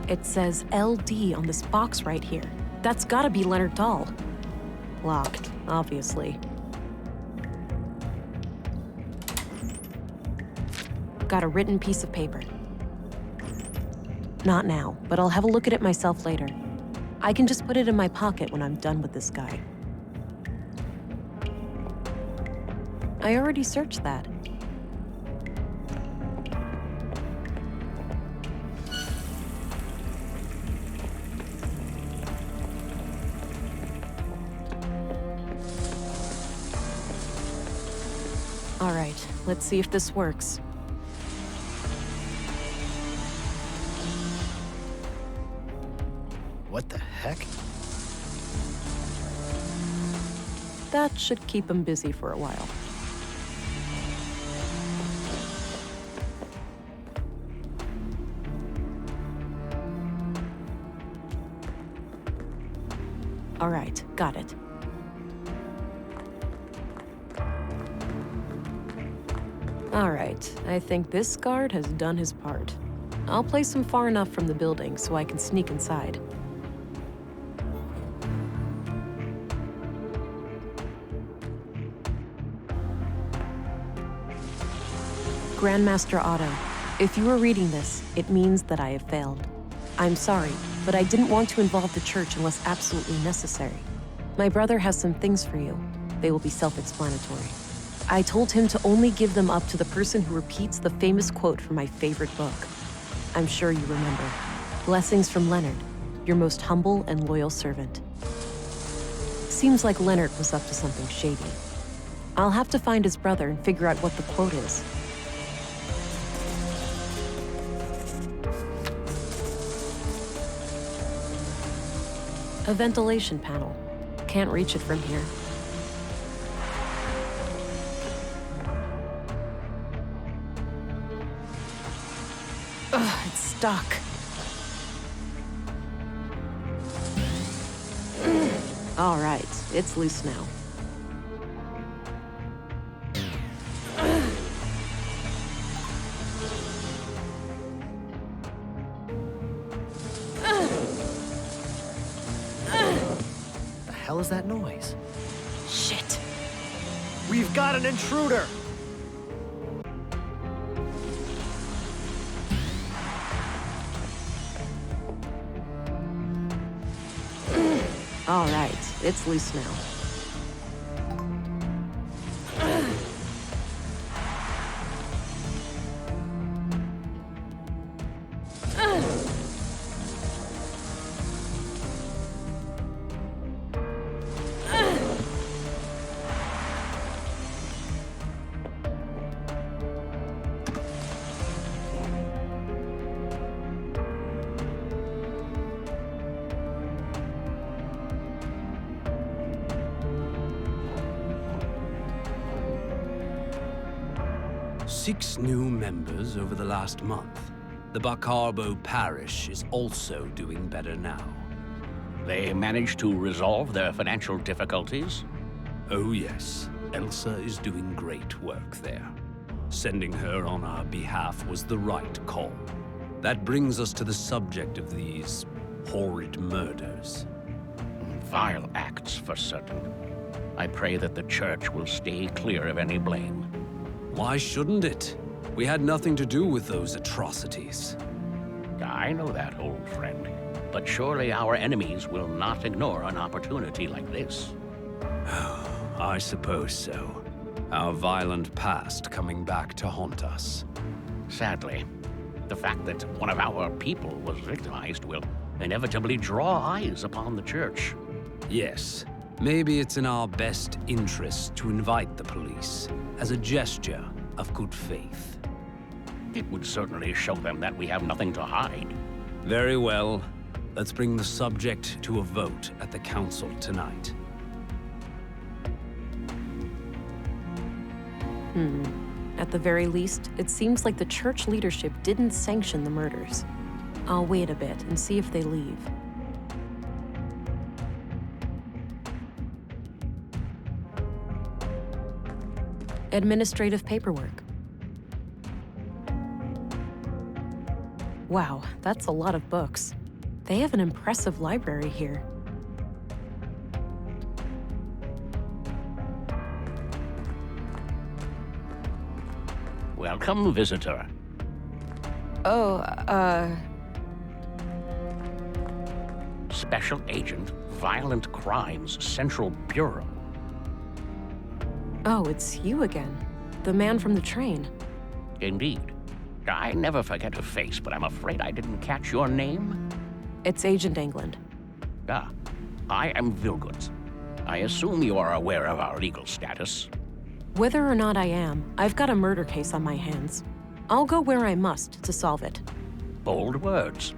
[SPEAKER 2] It says LD on this box right here. That's gotta be Leonard Dahl. Locked, obviously. Got a written piece of paper. Not now, but I'll have a look at it myself later. I can just put it in my pocket when I'm done with this guy. I already searched that. All right, let's see if this works.
[SPEAKER 14] What the heck?
[SPEAKER 2] That should keep him busy for a while. All right, got it. All right, I think this guard has done his part. I'll place him far enough from the building so I can sneak inside. Grandmaster Otto, if you are reading this, it means that I have failed. I'm sorry, but I didn't want to involve the church unless absolutely necessary. My brother has some things for you. They will be self-explanatory. I told him to only give them up to the person who repeats the famous quote from my favorite book. I'm sure you remember. Blessings from Leonard, your most humble and loyal servant. Seems like Leonard was up to something shady. I'll have to find his brother and figure out what the quote is. A ventilation panel. Can't reach it from here. Ugh, it's stuck. All right, it's loose now.
[SPEAKER 14] The hell is that noise?
[SPEAKER 2] Shit.
[SPEAKER 14] We've got an intruder!
[SPEAKER 2] right, it's loose now.
[SPEAKER 12] Six new members over the last month. The Bacarbo parish is also doing better now.
[SPEAKER 1] They managed to resolve their financial difficulties?
[SPEAKER 12] Oh yes, Elsa is doing great work there. Sending her on our behalf was the right call. That brings us to the subject of these horrid murders.
[SPEAKER 1] Vile acts, for certain. I pray that the Church will stay clear of any blame.
[SPEAKER 12] Why shouldn't it? We had nothing to do with those atrocities.
[SPEAKER 1] I know that, old friend. But surely our enemies will not ignore an opportunity like this.
[SPEAKER 12] I suppose so. Our violent past coming back to haunt us.
[SPEAKER 1] Sadly, the fact that one of our people was victimized will inevitably draw eyes upon the Church.
[SPEAKER 12] Yes. Maybe it's in our best interest to invite the police as a gesture of good faith.
[SPEAKER 1] It would certainly show them that we have nothing to hide.
[SPEAKER 12] Very well. Let's bring the subject to a vote at the council tonight.
[SPEAKER 2] At the very least, it seems like the Church leadership didn't sanction the murders. I'll wait a bit and see if they leave. Administrative paperwork. Wow, that's a lot of books. They have an impressive library here.
[SPEAKER 1] Welcome, visitor. Special Agent, Violent Crimes Central Bureau.
[SPEAKER 2] Oh, it's you again. The man from the train.
[SPEAKER 1] Indeed. I never forget a face, but I'm afraid I didn't catch your name.
[SPEAKER 2] It's Agent England.
[SPEAKER 1] Ah, I am Vilgut. I assume you are aware of our legal status.
[SPEAKER 2] Whether or not I am, I've got a murder case on my hands. I'll go where I must to solve it.
[SPEAKER 1] Bold words.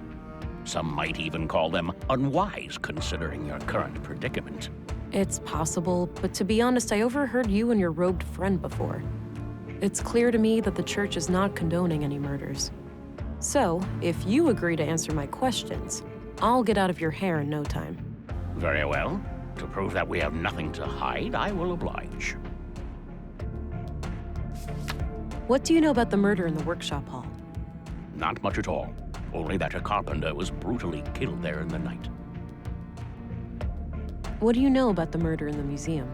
[SPEAKER 1] Some might even call them unwise, considering your current predicament.
[SPEAKER 2] It's possible, but to be honest, I overheard you and your robed friend before. It's clear to me that the Church is not condoning any murders. So, if you agree to answer my questions, I'll get out of your hair in no time.
[SPEAKER 1] Very well. To prove that we have nothing to hide, I will oblige.
[SPEAKER 2] What do you know about the murder in the workshop hall?
[SPEAKER 1] Not much at all. Only that a carpenter was brutally killed there in the night.
[SPEAKER 2] What do you know about the murder in the museum?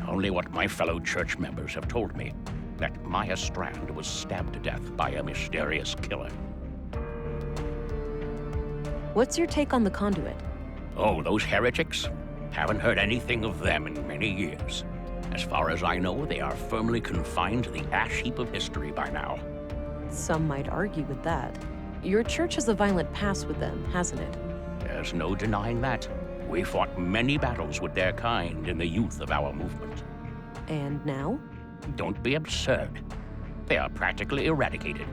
[SPEAKER 1] Only what my fellow church members have told me. That Maya Strand was stabbed to death by a mysterious killer.
[SPEAKER 2] What's your take on the Conduit?
[SPEAKER 1] Oh, those heretics? Haven't heard anything of them in many years. As far as I know, they are firmly confined to the ash heap of history by now.
[SPEAKER 2] Some might argue with that. Your church has a violent past with them, hasn't it?
[SPEAKER 1] There's no denying that. We fought many battles with their kind in the youth of our movement.
[SPEAKER 2] And now?
[SPEAKER 1] Don't be absurd. They are practically eradicated,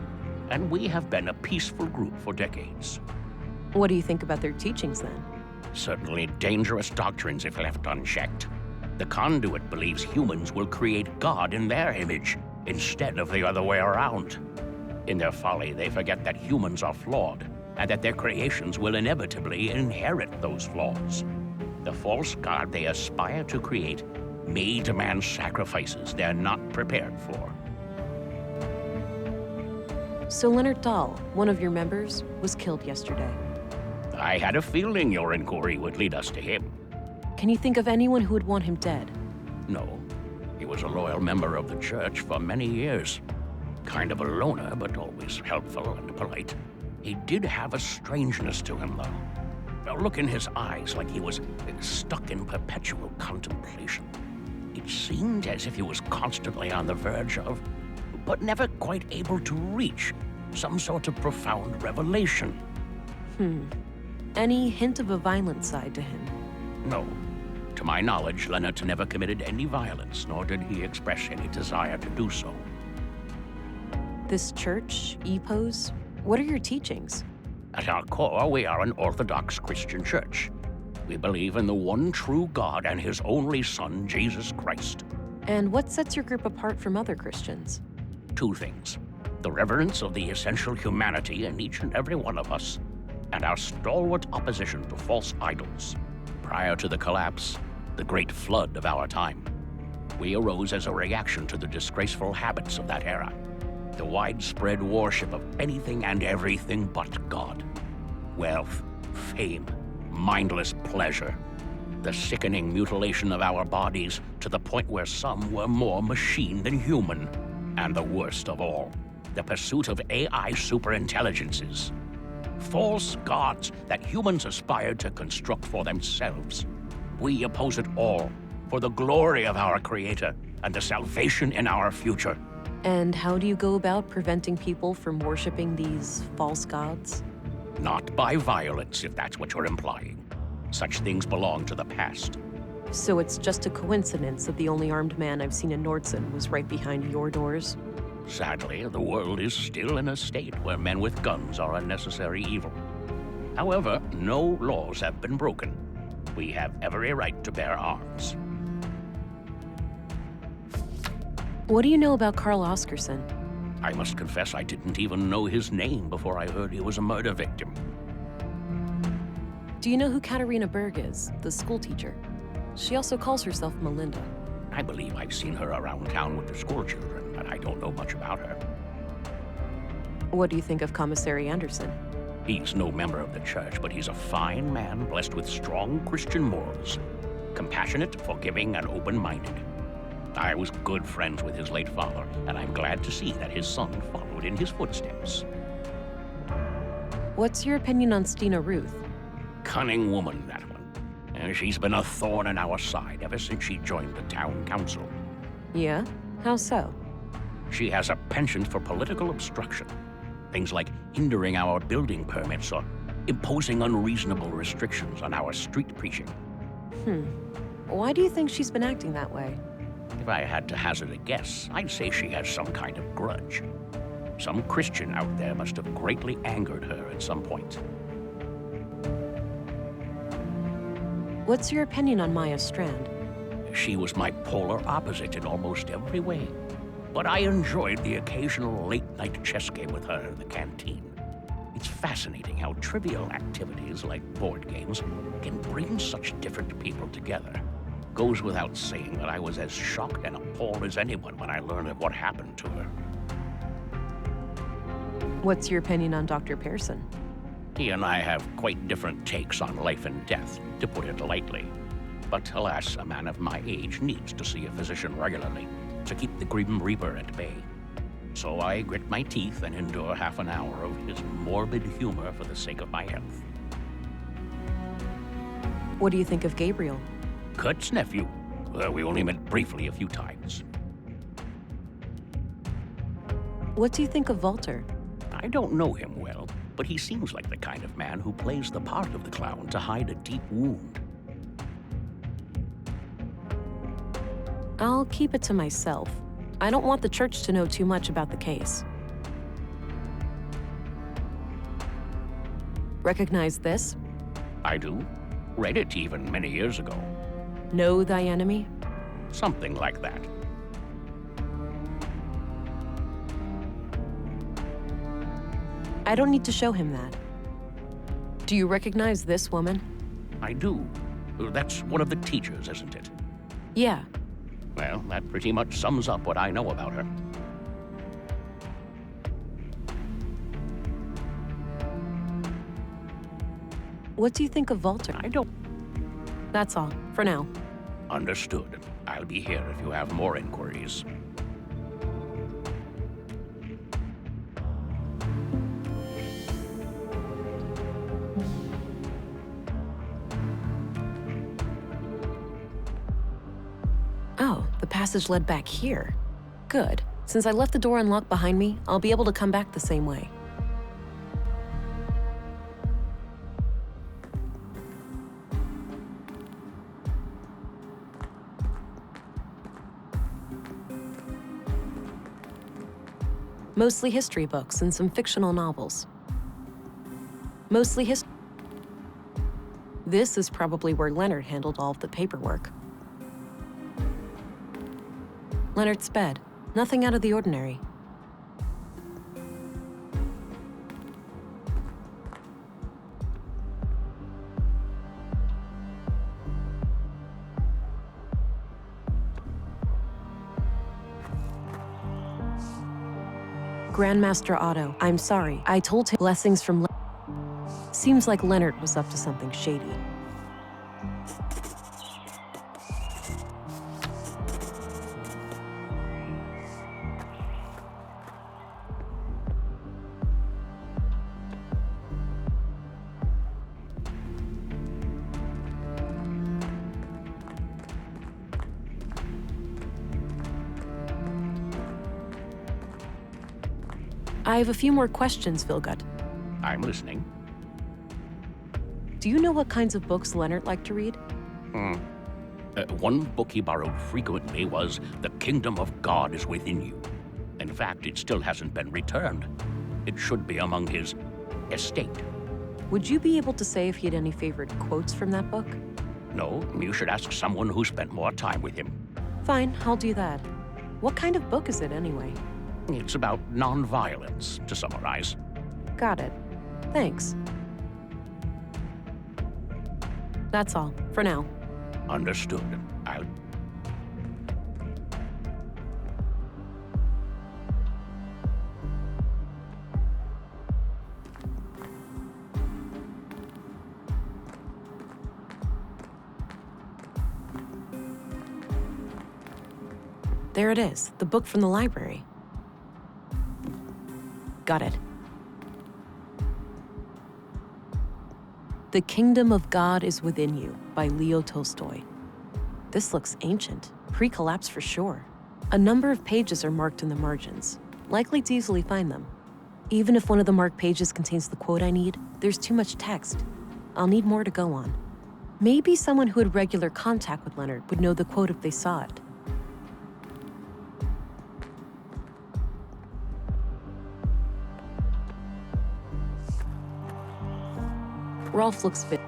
[SPEAKER 1] and we have been a peaceful group for decades.
[SPEAKER 2] What do you think about their teachings, then?
[SPEAKER 1] Certainly dangerous doctrines if left unchecked. The Conduit believes humans will create God in their image, instead of the other way around. In their folly, they forget that humans are flawed, and that their creations will inevitably inherit those flaws. The false God they aspire to create may demand sacrifices they're not prepared for.
[SPEAKER 2] So Leonard Dahl, one of your members, was killed yesterday.
[SPEAKER 1] I had a feeling your inquiry would lead us to him.
[SPEAKER 2] Can you think of anyone who would want him dead?
[SPEAKER 1] No. He was a loyal member of the church for many years. Kind of a loner, but always helpful and polite. He did have a strangeness to him, though. A look in his eyes like he was stuck in perpetual contemplation. It seemed as if he was constantly on the verge of, but never quite able to reach, some sort of profound revelation.
[SPEAKER 2] Any hint of a violent side to him?
[SPEAKER 1] No. To my knowledge, Leonard never committed any violence, nor did he express any desire to do so.
[SPEAKER 2] This church, EPOS, what are your teachings?
[SPEAKER 1] At our core, we are an Orthodox Christian church. We believe in the one true God and his only Son, Jesus Christ.
[SPEAKER 2] And what sets your group apart from other Christians?
[SPEAKER 1] Two things: the reverence of the essential humanity in each and every one of us, and our stalwart opposition to false idols. Prior to the collapse, the great flood of our time, we arose as a reaction to the disgraceful habits of that era. The widespread worship of anything and everything but God. Wealth, fame, mindless pleasure. The sickening mutilation of our bodies to the point where some were more machine than human. And the worst of all, the pursuit of AI superintelligences. False gods that humans aspired to construct for themselves. We oppose it all for the glory of our Creator and the salvation in our future.
[SPEAKER 2] And how do you go about preventing people from worshiping these false gods?
[SPEAKER 1] Not by violence, if that's what you're implying. Such things belong to the past.
[SPEAKER 2] So it's just a coincidence that the only armed man I've seen in Nordson was right behind your doors?
[SPEAKER 1] Sadly, the world is still in a state where men with guns are a necessary evil. However, no laws have been broken. We have every right to bear arms.
[SPEAKER 2] What do you know about Carl Oscarsson?
[SPEAKER 1] I must confess I didn't even know his name before I heard he was a murder victim.
[SPEAKER 2] Do you know who Katarina Berg is, the school teacher? She also calls herself Melinda.
[SPEAKER 1] I believe I've seen her around town with the school children, but I don't know much about her.
[SPEAKER 2] What do you think of Commissary Anderson?
[SPEAKER 1] He's no member of the church, but he's a fine man blessed with strong Christian morals. Compassionate, forgiving, and open-minded. I was good friends with his late father, and I'm glad to see that his son followed in his footsteps.
[SPEAKER 2] What's your opinion on Stina Ruth?
[SPEAKER 1] Cunning woman, that one. And she's been a thorn in our side ever since she joined the town council.
[SPEAKER 2] Yeah? How so?
[SPEAKER 1] She has a penchant for political obstruction. Things like hindering our building permits or imposing unreasonable restrictions on our street preaching.
[SPEAKER 2] Why do you think she's been acting that way?
[SPEAKER 1] If I had to hazard a guess, I'd say she has some kind of grudge. Some Christian out there must have greatly angered her at some point.
[SPEAKER 2] What's your opinion on Maya Strand?
[SPEAKER 1] She was my polar opposite in almost every way. But I enjoyed the occasional late-night chess game with her in the canteen. It's fascinating how trivial activities like board games can bring such different people together. Goes without saying that I was as shocked and appalled as anyone when I learned of what happened to her.
[SPEAKER 2] What's your opinion on Dr. Pearson?
[SPEAKER 1] He and I have quite different takes on life and death, to put it lightly. But alas, a man of my age needs to see a physician regularly to keep the Grim Reaper at bay. So I grit my teeth and endure half an hour of his morbid humor for the sake of my health.
[SPEAKER 2] What do you think of Gabriel?
[SPEAKER 1] Kurt's nephew. We only met briefly a few times.
[SPEAKER 2] What do you think of Walter?
[SPEAKER 1] I don't know him well, but he seems like the kind of man who plays the part of the clown to hide a deep wound.
[SPEAKER 2] I'll keep it to myself. I don't want the church to know too much about the case. Recognize this?
[SPEAKER 1] I do. Read it even many years ago.
[SPEAKER 2] Know thy enemy?
[SPEAKER 1] Something like that.
[SPEAKER 2] I don't need to show him that. Do you recognize this woman?
[SPEAKER 1] I do. That's one of the teachers, isn't it?
[SPEAKER 2] Yeah.
[SPEAKER 1] Well, that pretty much sums up what I know about her.
[SPEAKER 2] What do you think of Walter?
[SPEAKER 1] I don't.
[SPEAKER 2] That's all, for now.
[SPEAKER 1] Understood. I'll be here if you have more inquiries.
[SPEAKER 2] Oh, the passage led back here. Good. Since I left the door unlocked behind me, I'll be able to come back the same way. Mostly history books and some fictional novels. Mostly history. This is probably where Leonard handled all of the paperwork. Leonard's bed. Nothing out of the ordinary. Grandmaster Otto, I'm sorry. I told him blessings from Seems like Leonard was up to something shady. I have a few more questions, Vilgut.
[SPEAKER 1] I'm listening.
[SPEAKER 2] Do you know what kinds of books Leonard liked to read?
[SPEAKER 1] One book he borrowed frequently was The Kingdom of God is Within You. In fact, it still hasn't been returned. It should be among his estate.
[SPEAKER 2] Would you be able to say if he had any favorite quotes from that book?
[SPEAKER 1] No, you should ask someone who spent more time with him.
[SPEAKER 2] Fine, I'll do that. What kind of book is it anyway?
[SPEAKER 1] It's about non-violence, to summarize.
[SPEAKER 2] Got it. Thanks. That's all, for now.
[SPEAKER 1] Understood. I'll...
[SPEAKER 2] There it is, the book from the library. Got it. The Kingdom of God is Within You by Leo Tolstoy. This looks ancient, pre-collapse for sure. A number of pages are marked in the margins, likely to easily find them. Even if one of the marked pages contains the quote I need, there's too much text. I'll need more to go on. Maybe someone who had regular contact with Leonard would know the quote if they saw it. Rolf looks fit.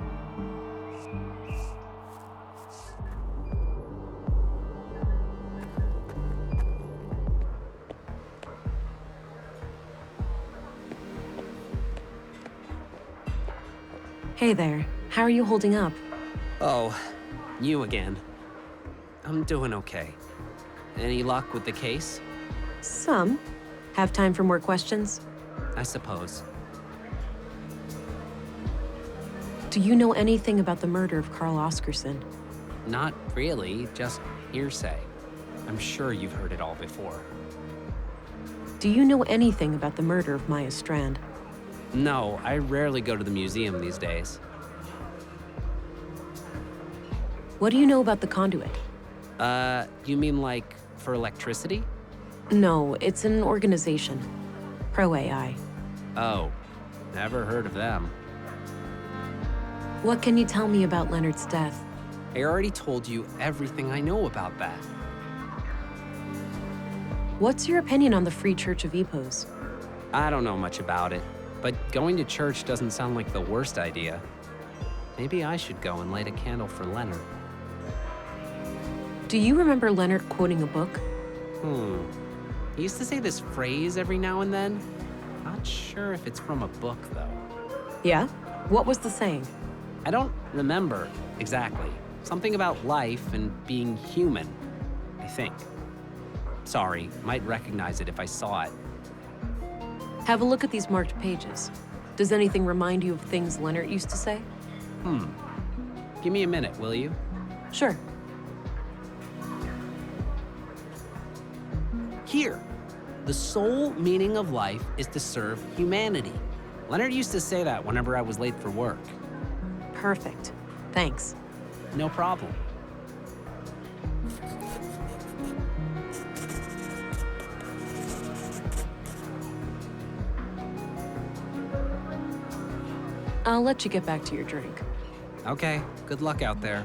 [SPEAKER 2] Hey there. How are you holding up?
[SPEAKER 18] Oh, you again. I'm doing okay. Any luck with the case?
[SPEAKER 2] Some. Have time for more questions?
[SPEAKER 18] I suppose.
[SPEAKER 2] Do you know anything about the murder of Carl Oscarsson?
[SPEAKER 18] Not really, just hearsay. I'm sure you've heard it all before.
[SPEAKER 2] Do you know anything about the murder of Maya Strand?
[SPEAKER 18] No, I rarely go to the museum these days.
[SPEAKER 2] What do you know about the Conduit?
[SPEAKER 18] You mean like for electricity?
[SPEAKER 2] No, it's an organization. Pro-AI.
[SPEAKER 18] Oh, never heard of them.
[SPEAKER 2] What can you tell me about Leonard's death?
[SPEAKER 18] I already told you everything I know about that.
[SPEAKER 2] What's your opinion on the Free Church of Epos?
[SPEAKER 18] I don't know much about it, but going to church doesn't sound like the worst idea. Maybe I should go and light a candle for Leonard.
[SPEAKER 2] Do you remember Leonard quoting a book?
[SPEAKER 18] He used to say this phrase every now and then. Not sure if it's from a book, though.
[SPEAKER 2] Yeah? What was the saying?
[SPEAKER 18] I don't remember exactly. Something about life and being human, I think. Sorry, might recognize it if I saw it.
[SPEAKER 2] Have a look at these marked pages. Does anything remind you of things Leonard used to say?
[SPEAKER 18] Give me a minute, will you?
[SPEAKER 2] Sure.
[SPEAKER 18] Here. The sole meaning of life is to serve humanity. Leonard used to say that whenever I was late for work.
[SPEAKER 2] Perfect. Thanks.
[SPEAKER 18] No problem.
[SPEAKER 2] I'll let you get back to your drink.
[SPEAKER 18] Okay, good luck out there.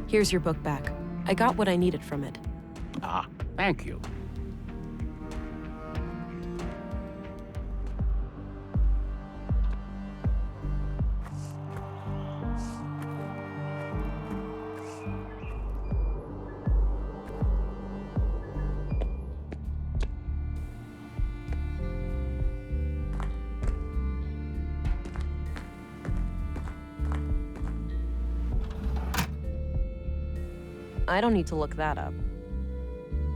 [SPEAKER 2] Here's your book back. I got what I needed from it.
[SPEAKER 1] Ah, thank you.
[SPEAKER 2] I don't need to look that up.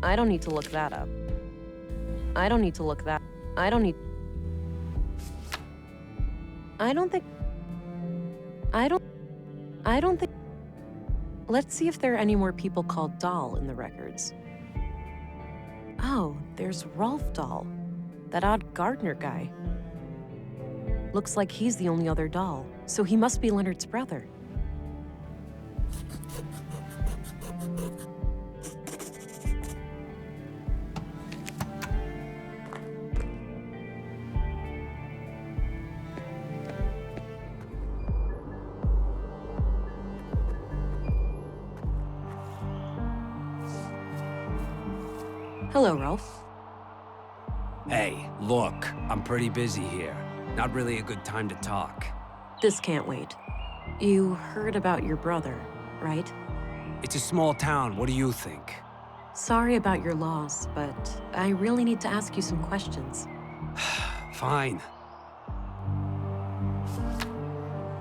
[SPEAKER 2] I don't need to look that up. I don't need to look that. I don't need. I don't think. I don't think. Let's see if there are any more people called Dahl in the records. Oh, there's Rolf Dahl, that odd gardener guy. Looks like he's the only other Dahl, so he must be Leonard's brother. Hello, Rolf.
[SPEAKER 12] Hey, look, I'm pretty busy here. Not really a good time to talk.
[SPEAKER 2] This can't wait. You heard about your brother, right?
[SPEAKER 12] It's a small town, what do you think?
[SPEAKER 2] Sorry about your loss, but I really need to ask you some questions.
[SPEAKER 12] Fine.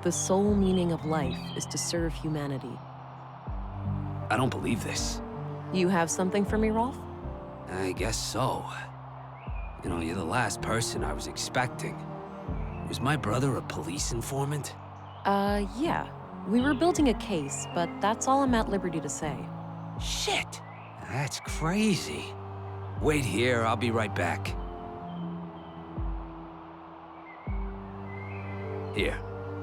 [SPEAKER 2] The sole meaning of life is to serve humanity.
[SPEAKER 12] I don't believe this.
[SPEAKER 2] You have something for me, Rolf?
[SPEAKER 12] I guess so. You know, you're the last person I was expecting. Was my brother a police informant?
[SPEAKER 2] Yeah. We were building a case, but that's all I'm at liberty to say.
[SPEAKER 12] Shit! That's crazy. Wait here, I'll be right back. Here,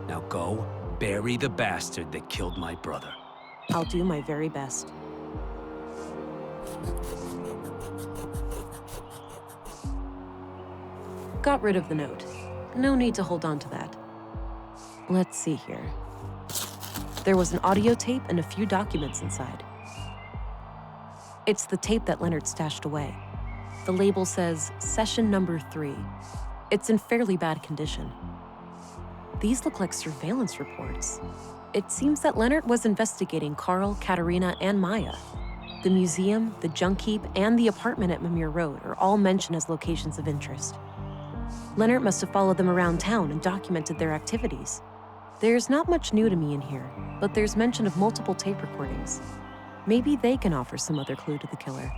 [SPEAKER 12] now go bury the bastard that killed my brother.
[SPEAKER 2] I'll do my very best. Got rid of the note. No need to hold on to that. Let's see here. There was an audio tape and a few documents inside. It's the tape that Leonard stashed away. The label says Session Number 3. It's in fairly bad condition. These look like surveillance reports. It seems that Leonard was investigating Carl, Katerina, and Maya. The museum, the junk heap, and the apartment at Mimir Road are all mentioned as locations of interest. Leonard must have followed them around town and documented their activities. There's not much new to me in here, but there's mention of multiple tape recordings. Maybe they can offer some other clue to the killer.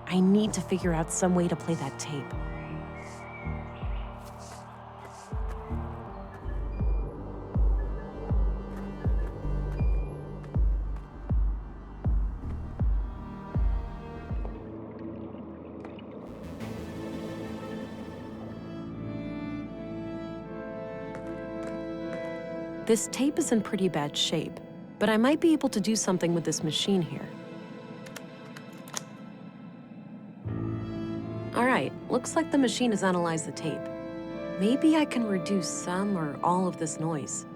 [SPEAKER 2] I need to figure out some way to play that tape. This tape is in pretty bad shape, but I might be able to do something with this machine here. All right, looks like the machine has analyzed the tape. Maybe I can reduce some or all of this noise.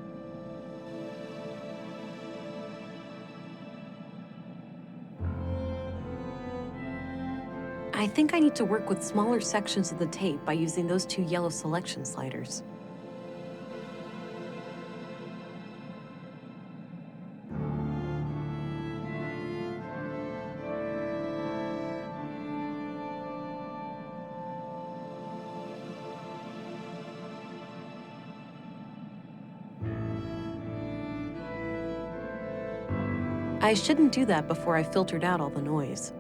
[SPEAKER 2] I think I need to work with smaller sections of the tape by using those two yellow selection sliders. I shouldn't do that before I filtered out all the noise.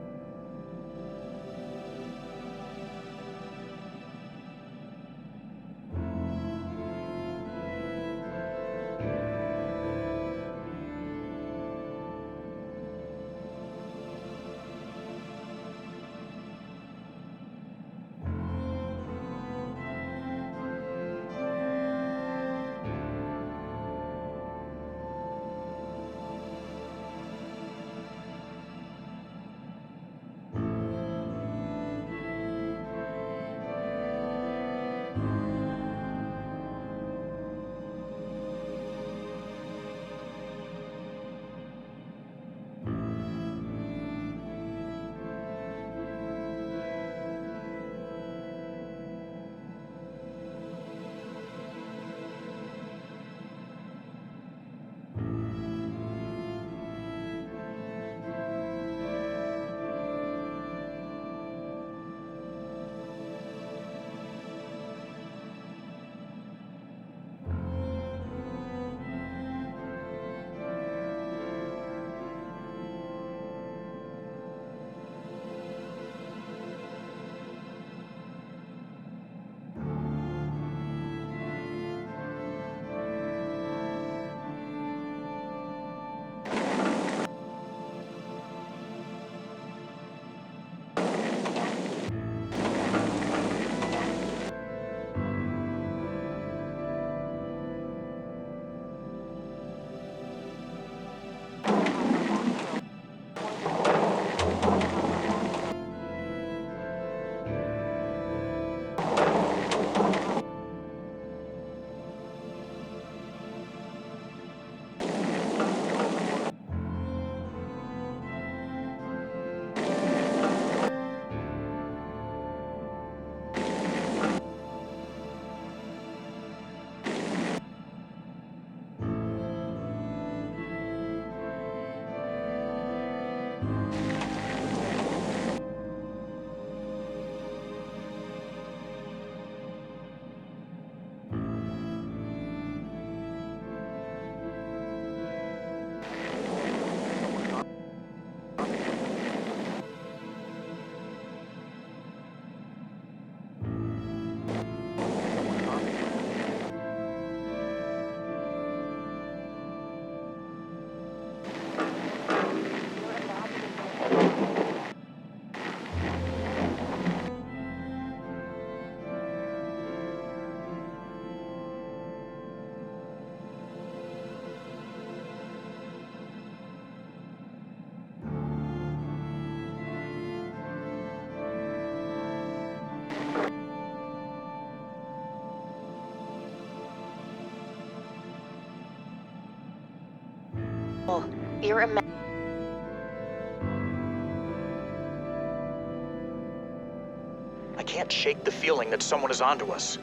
[SPEAKER 13] I can't shake the feeling that someone is onto us.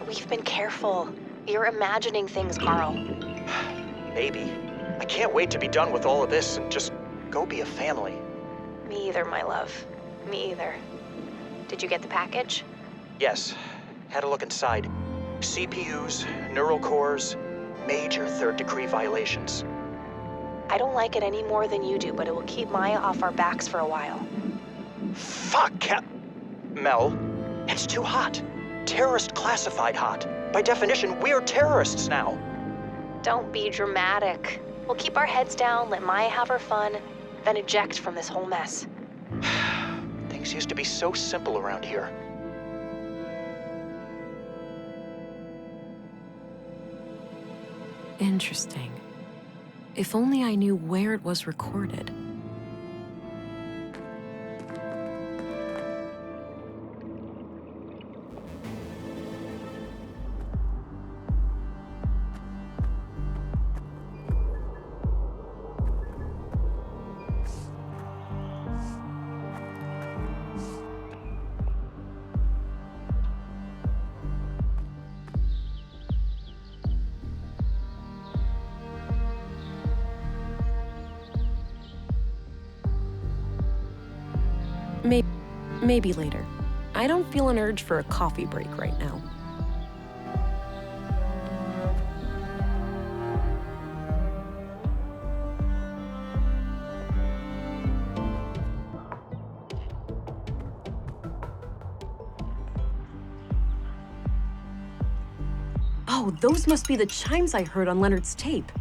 [SPEAKER 9] We've been careful. You're imagining things, Carl.
[SPEAKER 13] Maybe. I can't wait to be done with all of this and just go be a family.
[SPEAKER 9] Me either, my love. Me either. Did you get the package?
[SPEAKER 13] Yes. Had a look inside. CPUs, neural cores, major third-degree violations.
[SPEAKER 9] I don't like it any more than you do, but it will keep Maya off our backs for a while.
[SPEAKER 13] Fuck, Mel, it's too hot. Terrorist classified hot. By definition, we're terrorists now.
[SPEAKER 9] Don't be dramatic. We'll keep our heads down, let Maya have her fun, then eject from this whole mess.
[SPEAKER 13] Things used to be so simple around here.
[SPEAKER 2] Interesting. If only I knew where it was recorded. Maybe later. I don't feel an urge for a coffee break right now. Oh, those must be the chimes I heard on Leonard's tape.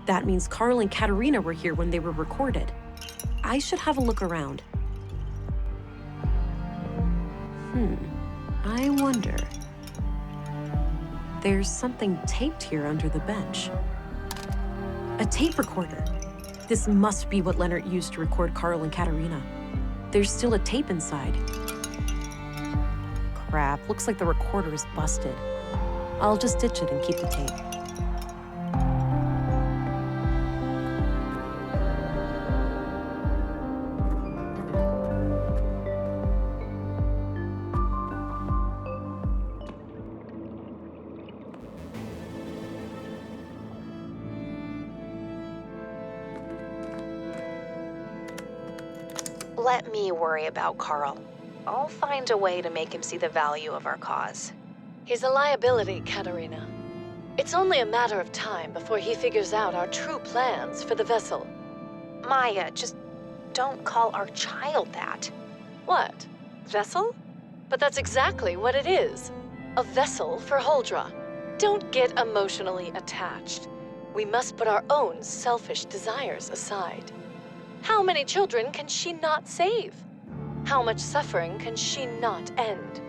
[SPEAKER 2] That means Carl and Katerina were here when they were recorded. I should have a look around. I wonder. There's something taped here under the bench. A tape recorder. This must be what Leonard used to record Carl and Katerina. There's still a tape inside. Crap, looks like the recorder is busted. I'll just ditch it and keep the tape.
[SPEAKER 9] Let me worry about Carl. I'll find a way to make him see the value of our cause.
[SPEAKER 19] He's a liability, Katerina. It's only a matter of time before he figures out our true plans for the vessel.
[SPEAKER 9] Maya, just don't call our child that.
[SPEAKER 19] What? Vessel? But that's exactly what it is. A vessel for Holdra. Don't get emotionally attached. We must put our own selfish desires aside. How many children can she not save? How much suffering can she not end?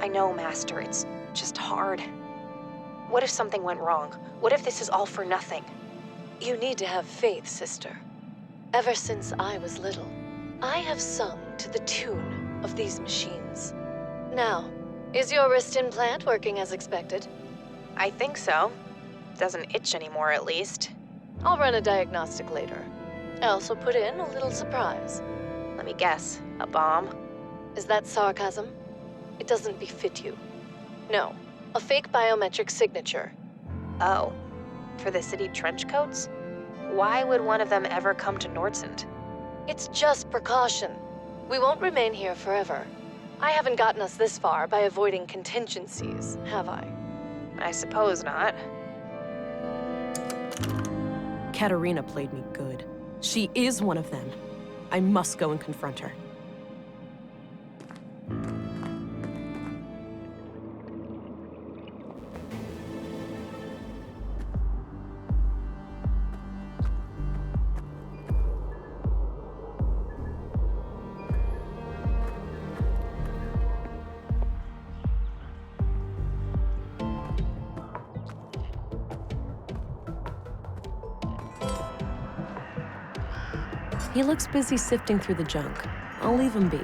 [SPEAKER 9] I know, Master, it's just hard. What if something went wrong? What if this is all for nothing?
[SPEAKER 19] You need to have faith, sister. Ever since I was little, I have sung to the tune of these machines. Now, is your wrist implant working as expected?
[SPEAKER 9] I think so. Doesn't itch anymore, at least.
[SPEAKER 19] I'll run a diagnostic later. I also put in a little surprise.
[SPEAKER 9] Let me guess, a bomb?
[SPEAKER 19] Is that sarcasm? It doesn't befit you. No, a fake biometric signature.
[SPEAKER 9] Oh, for the city trench coats? Why would one of them ever come to Nordsund?
[SPEAKER 19] It's just precaution. We won't remain here forever. I haven't gotten us this far by avoiding contingencies, have I?
[SPEAKER 9] I suppose not.
[SPEAKER 2] Katerina played me good. She is one of them. I must go and confront her. He looks busy sifting through the junk. I'll leave him be.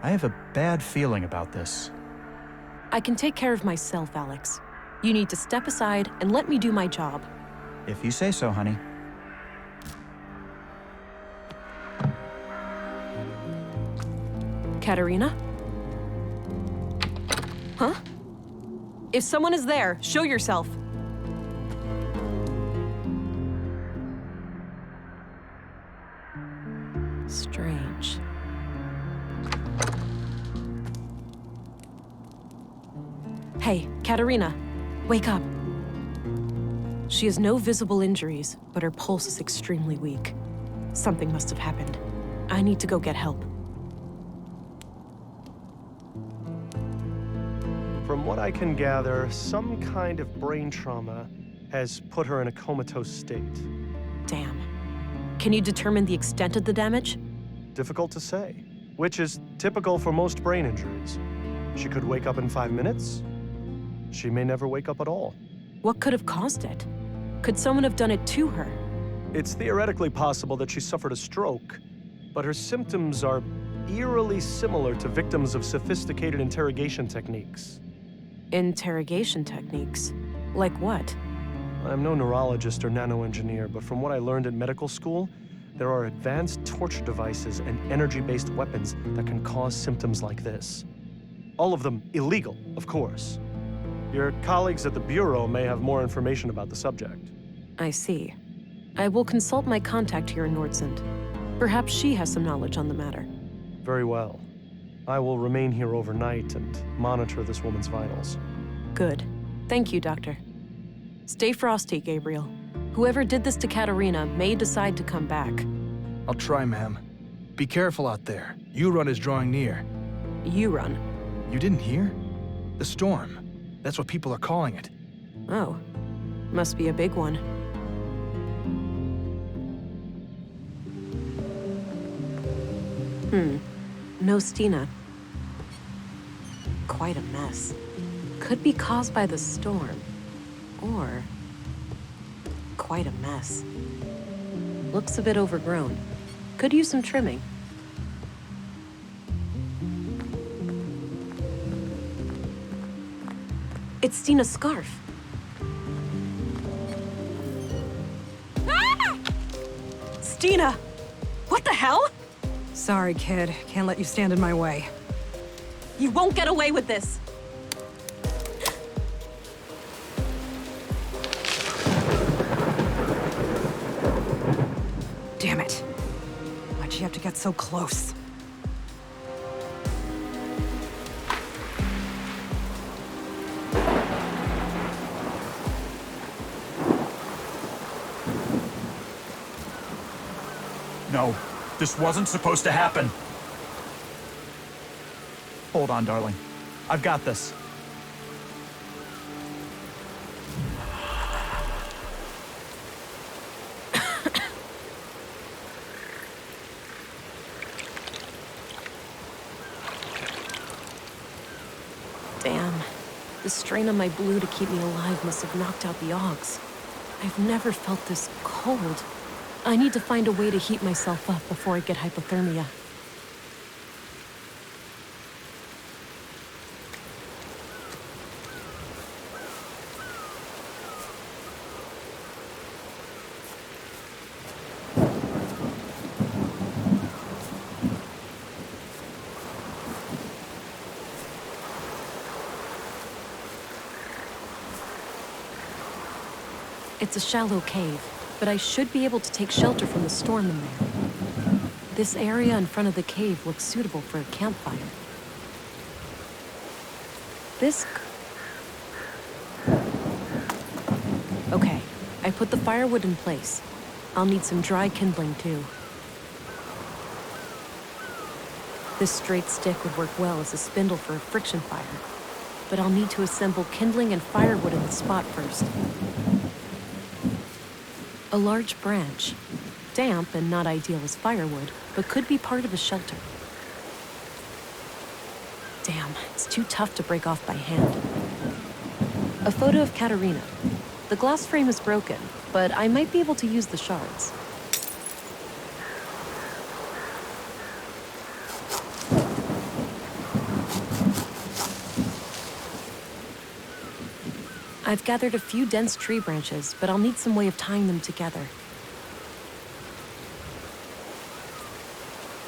[SPEAKER 11] I have a bad feeling about this.
[SPEAKER 2] I can take care of myself, Alex. You need to step aside and let me do my job.
[SPEAKER 11] If you say so, honey.
[SPEAKER 2] Katerina? Huh? If someone is there, show yourself. Strange. Hey, Katerina, wake up. She has no visible injuries, but her pulse is extremely weak. Something must have happened. I need to go get help.
[SPEAKER 7] From what I can gather, some kind of brain trauma has put her in a comatose state.
[SPEAKER 2] Damn. Can you determine the extent of the damage?
[SPEAKER 7] Difficult to say, which is typical for most brain injuries. She could wake up in 5 minutes. She may never wake up at all.
[SPEAKER 2] What could have caused it? Could someone have done it to her?
[SPEAKER 7] It's theoretically possible that she suffered a stroke, but her symptoms are eerily similar to victims of sophisticated interrogation techniques.
[SPEAKER 2] Interrogation techniques? Like what?
[SPEAKER 7] I'm no neurologist or nano-engineer, but from what I learned in medical school, there are advanced torture devices and energy-based weapons that can cause symptoms like this. All of them illegal, of course. Your colleagues at the Bureau may have more information about the subject.
[SPEAKER 2] I see. I will consult my contact here in Nordsund. Perhaps she has some knowledge on the matter.
[SPEAKER 7] Very well. I will remain here overnight and monitor this woman's vitals.
[SPEAKER 2] Good. Thank you, Doctor. Stay frosty, Gabriel. Whoever did this to Katerina may decide to come back.
[SPEAKER 3] I'll try, ma'am. Be careful out there. U-Run is drawing near.
[SPEAKER 2] U-Run?
[SPEAKER 3] You didn't hear? The storm. That's what people are calling it.
[SPEAKER 2] Oh. Must be a big one. No Stina. Quite a mess. Could be caused by the storm. Or... quite a mess. Looks a bit overgrown. Could use some trimming. It's Stina's scarf. Ah! Stina! What the hell?
[SPEAKER 4] Sorry, kid. Can't let you stand in my way.
[SPEAKER 2] You won't get away with this.
[SPEAKER 4] Damn it. Why'd she have to get so close?
[SPEAKER 11] No, this wasn't supposed to happen. Hold on, darling. I've got this.
[SPEAKER 2] Damn. The strain on my blue to keep me alive must have knocked out the augs. I've never felt this cold. I need to find a way to heat myself up before I get hypothermia. It's a shallow cave, but I should be able to take shelter from the storm in there. This area in front of the cave looks suitable for a campfire. Okay, I put the firewood in place. I'll need some dry kindling too. This straight stick would work well as a spindle for a friction fire, but I'll need to assemble kindling and firewood in the spot first. A large branch. Damp and not ideal as firewood, but could be part of a shelter. Damn, it's too tough to break off by hand. A photo of Katerina. The glass frame is broken, but I might be able to use the shards. I've gathered a few dense tree branches, but I'll need some way of tying them together.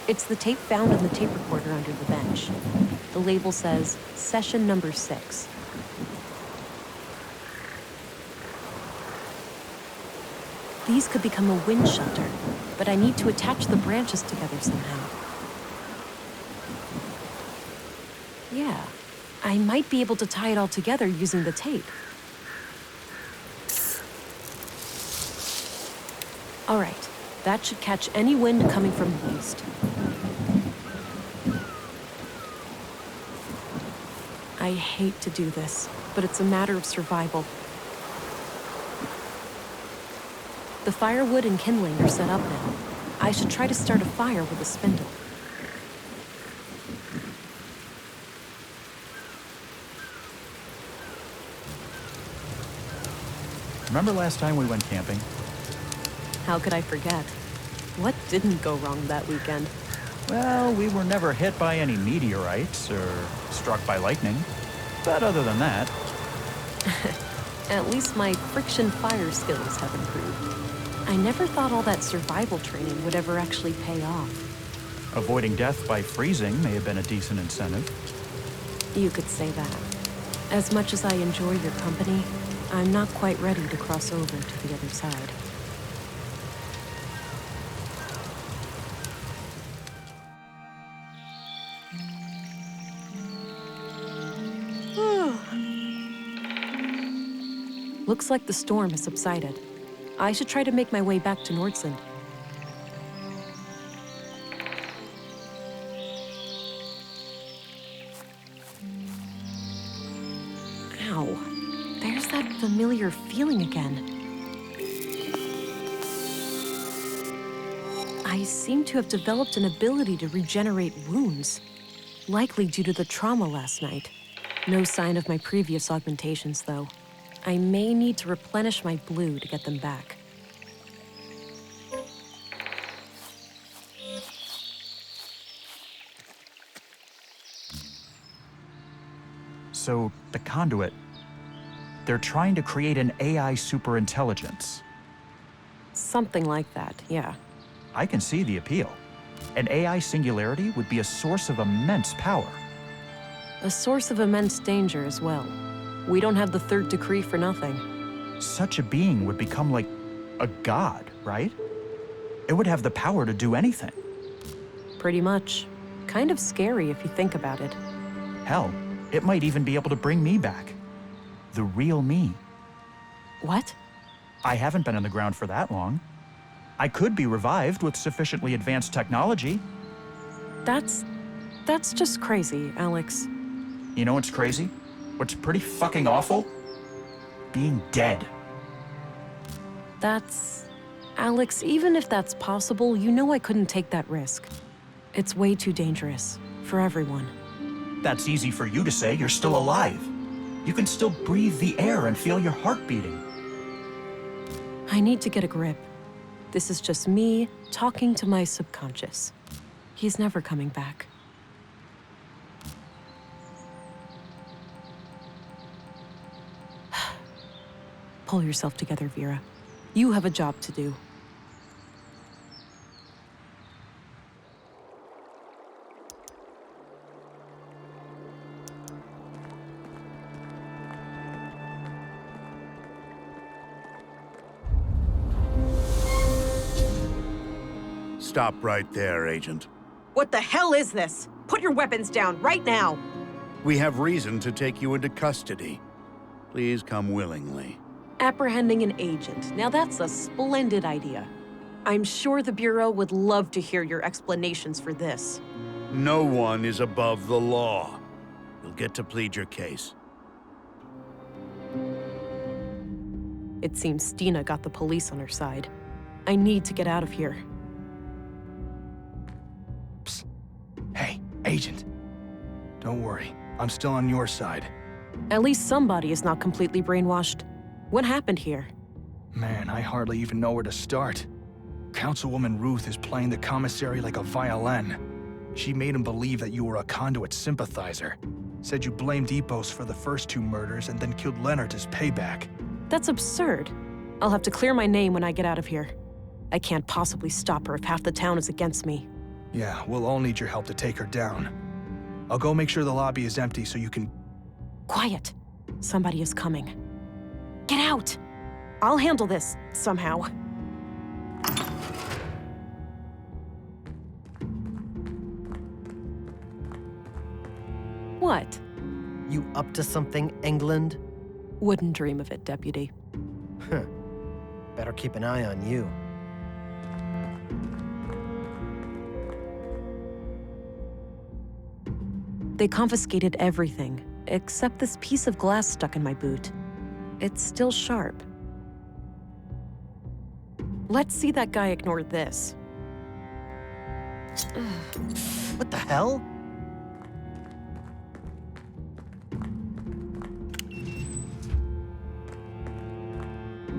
[SPEAKER 2] It's the tape found in the tape recorder under the bench. The label says, Session Number 6. These could become a wind shelter, but I need to attach the branches together somehow. Yeah, I might be able to tie it all together using the tape. All right, that should catch any wind coming from the east. I hate to do this, but it's a matter of survival. The firewood and kindling are set up now. I should try to start a fire with a spindle.
[SPEAKER 11] Remember last time we went camping?
[SPEAKER 2] How could I forget? What didn't go wrong that weekend?
[SPEAKER 11] Well, we were never hit by any meteorites or struck by lightning. But other than that...
[SPEAKER 2] At least my friction fire skills have improved. I never thought all that survival training would ever actually pay off.
[SPEAKER 11] Avoiding death by freezing may have been a decent incentive.
[SPEAKER 2] You could say that. As much as I enjoy your company, I'm not quite ready to cross over to the other side. Looks like the storm has subsided. I should try to make my way back to Nordsund. Ow. There's that familiar feeling again. I seem to have developed an ability to regenerate wounds, likely due to the trauma last night. No sign of my previous augmentations, though. I may need to replenish my blue to get them back.
[SPEAKER 11] So, the Conduit, they're trying to create an AI superintelligence.
[SPEAKER 2] Something like that, yeah.
[SPEAKER 11] I can see the appeal. An AI singularity would be a source of immense power.
[SPEAKER 2] A source of immense danger as well. We don't have the third decree for nothing.
[SPEAKER 11] Such a being would become like a god, right? It would have the power to do anything.
[SPEAKER 2] Pretty much. Kind of scary if you think about it.
[SPEAKER 11] Hell, it might even be able to bring me back. The real me.
[SPEAKER 2] What?
[SPEAKER 11] I haven't been on the ground for that long. I could be revived with sufficiently advanced technology.
[SPEAKER 2] That's just crazy, Alex.
[SPEAKER 11] You know what's crazy? What's pretty fucking awful? Being dead.
[SPEAKER 2] Alex, even if that's possible, you know I couldn't take that risk. It's way too dangerous. For everyone.
[SPEAKER 11] That's easy for you to say. You're still alive. You can still breathe the air and feel your heart beating.
[SPEAKER 2] I need to get a grip. This is just me talking to my subconscious. He's never coming back. Pull yourself together, Vera. You have a job to do.
[SPEAKER 5] Stop right there, Agent.
[SPEAKER 20] What the hell is this? Put your weapons down right now!
[SPEAKER 5] We have reason to take you into custody. Please come willingly.
[SPEAKER 2] Apprehending an agent. Now that's a splendid idea. I'm sure the Bureau would love to hear your explanations for this.
[SPEAKER 5] No one is above the law. You'll get to plead your case.
[SPEAKER 2] It seems Stina got the police on her side. I need to get out of here.
[SPEAKER 3] Psst. Hey, Agent. Don't worry, I'm still on your side.
[SPEAKER 2] At least somebody is not completely brainwashed. What happened here?
[SPEAKER 3] Man, I hardly even know where to start. Councilwoman Ruth is playing the commissary like a violin. She made him believe that you were a Conduit sympathizer. Said you blamed Epos for the first 2 murders and then killed Leonard as payback.
[SPEAKER 2] That's absurd. I'll have to clear my name when I get out of here. I can't possibly stop her if half the town is against me.
[SPEAKER 3] Yeah, we'll all need your help to take her down. I'll go make sure the lobby is empty so you can...
[SPEAKER 2] Quiet. Somebody is coming. Get out! I'll handle this, somehow. What?
[SPEAKER 14] You up to something, England?
[SPEAKER 2] Wouldn't dream of it, Deputy.
[SPEAKER 14] Huh. Better keep an eye on you.
[SPEAKER 2] They confiscated everything, except this piece of glass stuck in my boot. It's still sharp. Let's see that guy ignore this.
[SPEAKER 14] What the hell?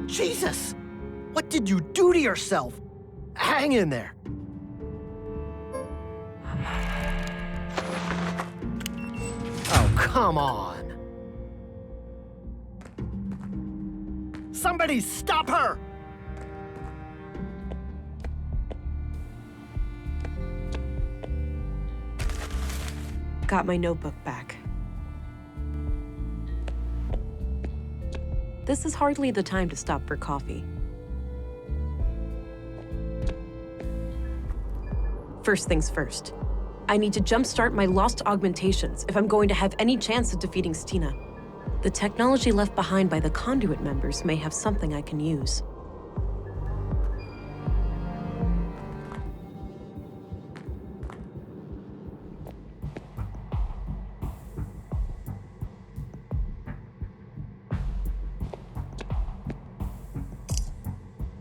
[SPEAKER 14] Jesus! What did you do to yourself? Hang in there. Oh, come on. Somebody stop her!
[SPEAKER 2] Got my notebook back. This is hardly the time to stop for coffee. First things first. I need to jumpstart my lost augmentations if I'm going to have any chance of defeating Stina. The technology left behind by the Conduit members may have something I can use.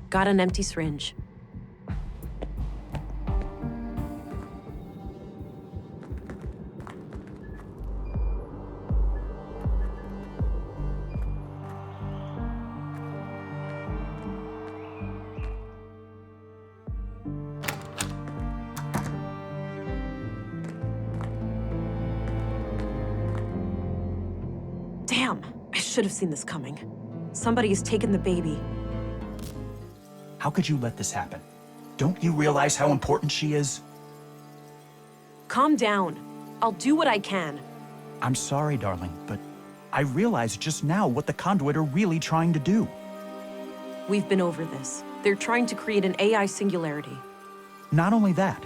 [SPEAKER 2] Got an empty syringe. Damn, I should have seen this coming. Somebody has taken the baby.
[SPEAKER 11] How could you let this happen? Don't you realize how important she is?
[SPEAKER 2] Calm down. I'll do what I can.
[SPEAKER 11] I'm sorry, darling, but I realized just now what the Conduit are really trying to do.
[SPEAKER 2] We've been over this. They're trying to create an AI singularity.
[SPEAKER 11] Not only that,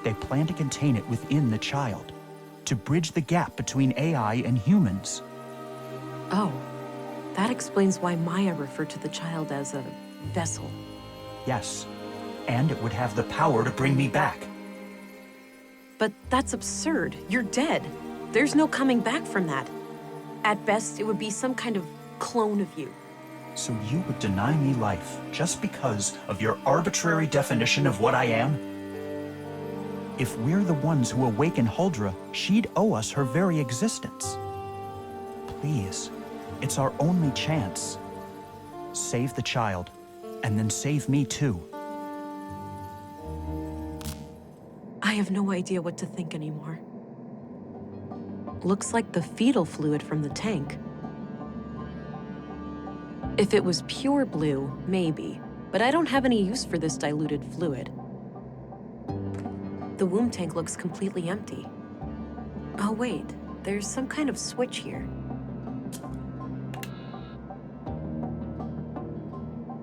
[SPEAKER 11] they plan to contain it within the child, to bridge the gap between AI and humans.
[SPEAKER 2] Oh, that explains why Maya referred to the child as a vessel.
[SPEAKER 11] Yes, and it would have the power to bring me back.
[SPEAKER 2] But that's absurd. You're dead. There's no coming back from that. At best, it would be some kind of clone of you.
[SPEAKER 11] So you would deny me life just because of your arbitrary definition of what I am? If we're the ones who awaken Huldra, she'd owe us her very existence. Please, it's our only chance. Save the child, and then save me too.
[SPEAKER 2] I have no idea what to think anymore. Looks like the fetal fluid from the tank. If it was pure blue, maybe, but I don't have any use for this diluted fluid. The womb tank looks completely empty. Oh wait, there's some kind of switch here.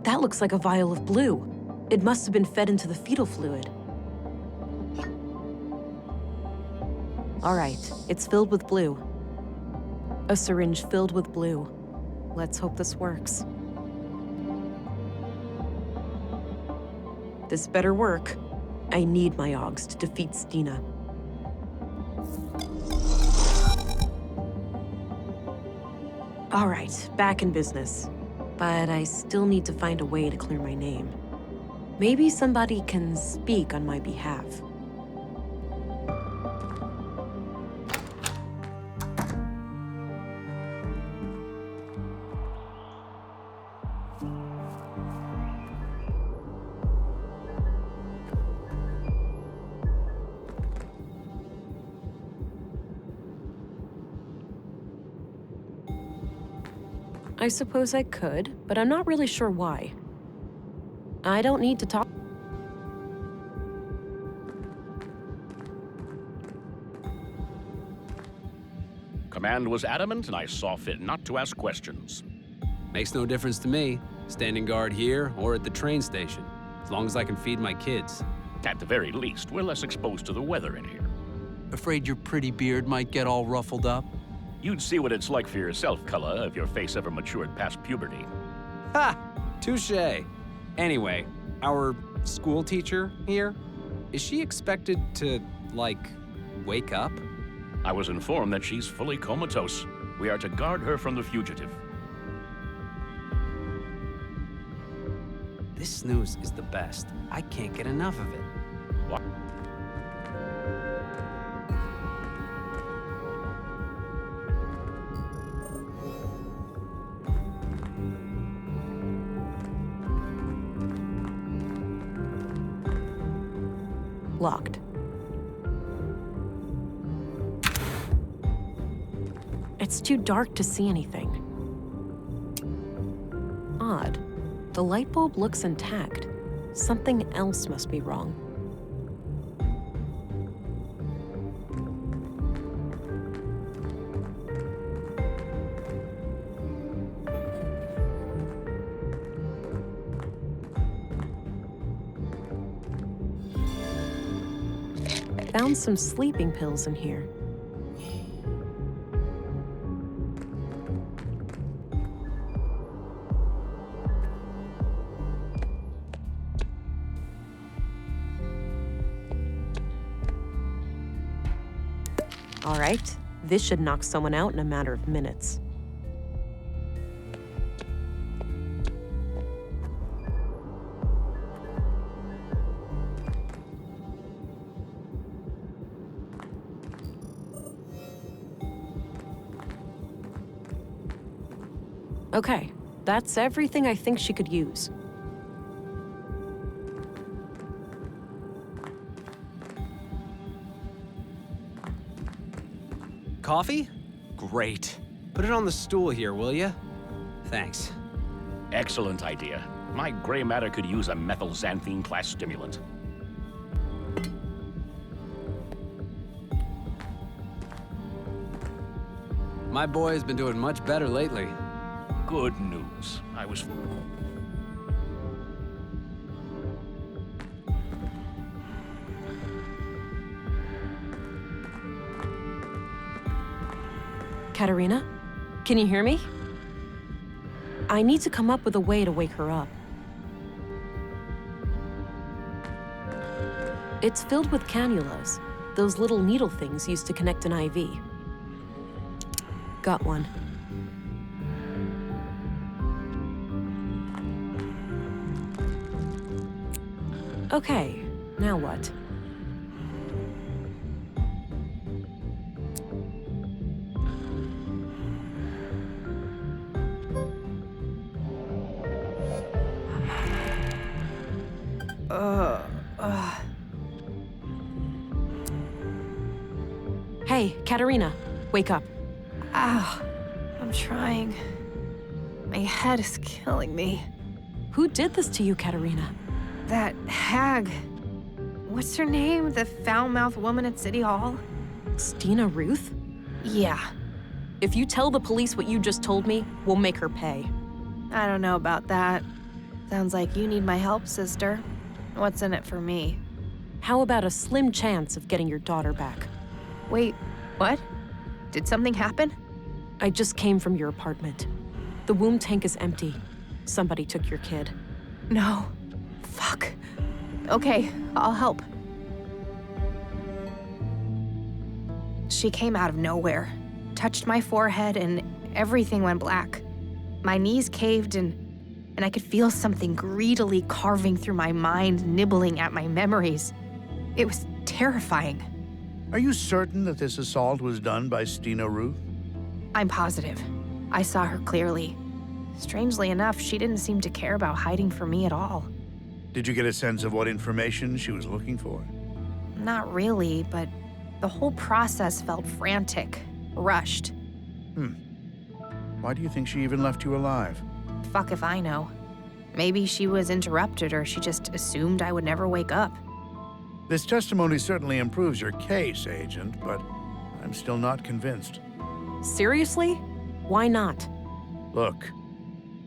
[SPEAKER 2] That looks like a vial of blue. It must have been fed into the fetal fluid. All right, it's filled with blue. A syringe filled with blue. Let's hope this works. This better work. I need my augs to defeat Stina. All right, back in business. But I still need to find a way to clear my name. Maybe somebody can speak on my behalf. I suppose I could, but I'm not really sure why. I don't need to talk.
[SPEAKER 1] Command was adamant, and I saw fit not to ask questions.
[SPEAKER 12] Makes no difference to me, standing guard here or at the train station, as long as I can feed my kids.
[SPEAKER 1] At the very least, we're less exposed to the weather in here.
[SPEAKER 12] Afraid your pretty beard might get all ruffled up?
[SPEAKER 1] You'd see what it's like for yourself, Cullah, if your face ever matured past puberty.
[SPEAKER 12] Ha! Touché. Anyway, our school teacher here, is she expected to, like, wake up?
[SPEAKER 1] I was informed that she's fully comatose. We are to guard her from the fugitive.
[SPEAKER 12] This snooze is the best. I can't get enough of it.
[SPEAKER 1] What?
[SPEAKER 2] Locked. It's too dark to see anything. Odd. The light bulb looks intact. Something else must be wrong. Found some sleeping pills in here. All right, this should knock someone out in a matter of minutes. Okay, that's everything I think she could use.
[SPEAKER 12] Coffee? Great. Put it on the stool here, will ya? Thanks.
[SPEAKER 1] Excellent idea. My gray matter could use a methylxanthine-class stimulant.
[SPEAKER 12] My boy has been doing much better lately.
[SPEAKER 1] Good news. I was...
[SPEAKER 2] Katerina? Can you hear me? I need to come up with a way to wake her up. It's filled with cannulas, those little needle things used to connect an IV. Got one. Okay, now what? Hey, Katerina, wake up.
[SPEAKER 9] Ow, I'm trying. My head is killing me.
[SPEAKER 2] Who did this to you, Katerina?
[SPEAKER 9] That hag. What's her name? The foul-mouthed woman at City Hall?
[SPEAKER 2] Stina Ruth?
[SPEAKER 9] Yeah.
[SPEAKER 2] If you tell the police what you just told me, we'll make her pay.
[SPEAKER 9] I don't know about that. Sounds like you need my help, sister. What's in it for me?
[SPEAKER 2] How about a slim chance of getting your daughter back?
[SPEAKER 9] Wait, what? Did something happen?
[SPEAKER 2] I just came from your apartment. The womb tank is empty. Somebody took your kid.
[SPEAKER 9] No. Fuck. Okay, I'll help. She came out of nowhere, touched my forehead, and everything went black. My knees caved, and I could feel something greedily carving through my mind, nibbling at my memories. It was terrifying.
[SPEAKER 5] Are you certain that this assault was done by Stina Ruth?
[SPEAKER 9] I'm positive. I saw her clearly. Strangely enough, she didn't seem to care about hiding from me at all.
[SPEAKER 5] Did you get a sense of what information she was looking for?
[SPEAKER 9] Not really, but the whole process felt frantic, rushed.
[SPEAKER 5] Why do you think she even left you alive?
[SPEAKER 9] Fuck if I know. Maybe she was interrupted or she just assumed I would never wake up.
[SPEAKER 5] This testimony certainly improves your case, Agent, but I'm still not convinced.
[SPEAKER 2] Seriously? Why not?
[SPEAKER 5] Look,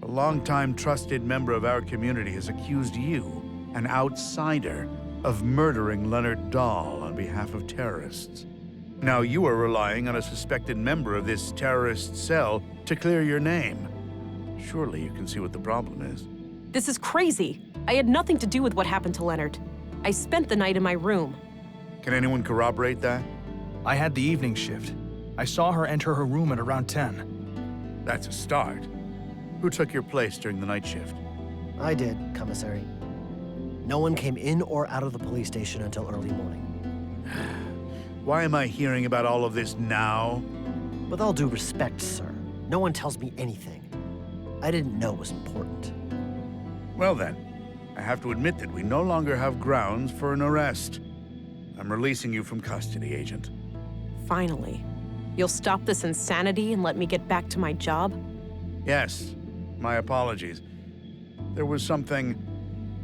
[SPEAKER 5] a longtime trusted member of our community has accused you, an outsider, of murdering Leonard Dahl on behalf of terrorists. Now you are relying on a suspected member of this terrorist cell to clear your name. Surely you can see what the problem is.
[SPEAKER 2] This is crazy. I had nothing to do with what happened to Leonard. I spent the night in my room.
[SPEAKER 5] Can anyone corroborate that?
[SPEAKER 3] I had the evening shift. I saw her enter her room at around 10.
[SPEAKER 5] That's a start. Who took your place during the night shift?
[SPEAKER 14] I did, Commissary. No one came in or out of the police station until early morning.
[SPEAKER 5] Why am I hearing about all of this now?
[SPEAKER 14] With all due respect, sir, no one tells me anything I didn't know was important.
[SPEAKER 5] Well then, I have to admit that we no longer have grounds for an arrest. I'm releasing you from custody, Agent.
[SPEAKER 2] Finally. You'll stop this insanity and let me get back to my job?
[SPEAKER 5] Yes, my apologies. There was something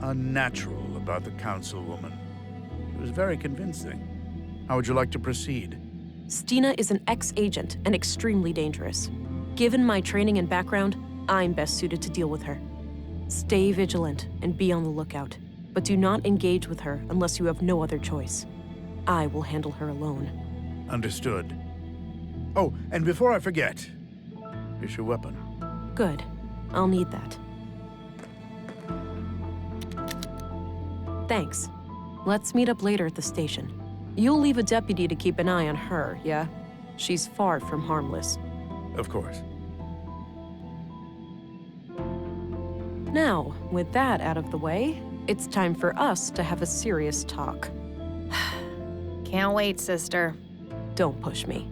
[SPEAKER 5] unnatural about the councilwoman. It was very convincing. How would you like to proceed?
[SPEAKER 2] Stina is an ex-agent and extremely dangerous. Given my training and background, I'm best suited to deal with her. Stay vigilant and be on the lookout, but do not engage with her unless you have no other choice. I will handle her alone.
[SPEAKER 5] Understood. Oh, and before I forget, here's your weapon.
[SPEAKER 2] Good. I'll need that. Thanks. Let's meet up later at the station. You'll leave a deputy to keep an eye on her, yeah? She's far from harmless.
[SPEAKER 5] Of course.
[SPEAKER 2] Now, with that out of the way, it's time for us to have a serious talk.
[SPEAKER 9] Can't wait, sister.
[SPEAKER 2] Don't push me.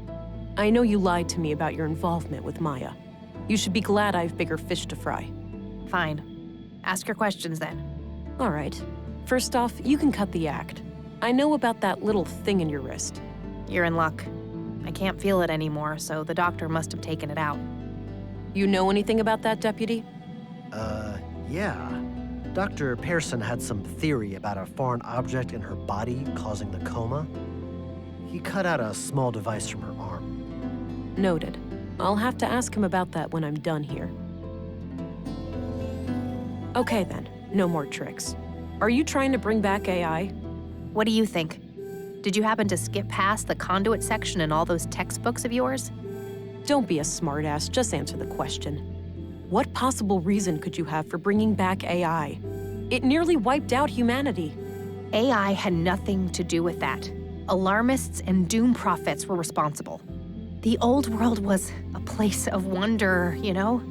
[SPEAKER 2] I know you lied to me about your involvement with Maya. You should be glad I have bigger fish to fry.
[SPEAKER 9] Fine. Ask your questions then.
[SPEAKER 2] All right. First off, you can cut the act. I know about that little thing in your wrist.
[SPEAKER 9] You're in luck. I can't feel it anymore, so the doctor must have taken it out.
[SPEAKER 2] You know anything about that, Deputy?
[SPEAKER 14] Yeah. Dr. Pearson had some theory about a foreign object in her body causing the coma. He cut out a small device from her arm.
[SPEAKER 2] Noted. I'll have to ask him about that when I'm done here. Okay then, no more tricks. Are you trying to bring back AI?
[SPEAKER 9] What do you think? Did you happen to skip past the conduit section in all those textbooks of yours?
[SPEAKER 2] Don't be a smartass, just answer the question. What possible reason could you have for bringing back AI? It nearly wiped out humanity.
[SPEAKER 9] AI had nothing to do with that. Alarmists and doom prophets were responsible. The old world was a place of wonder, you know?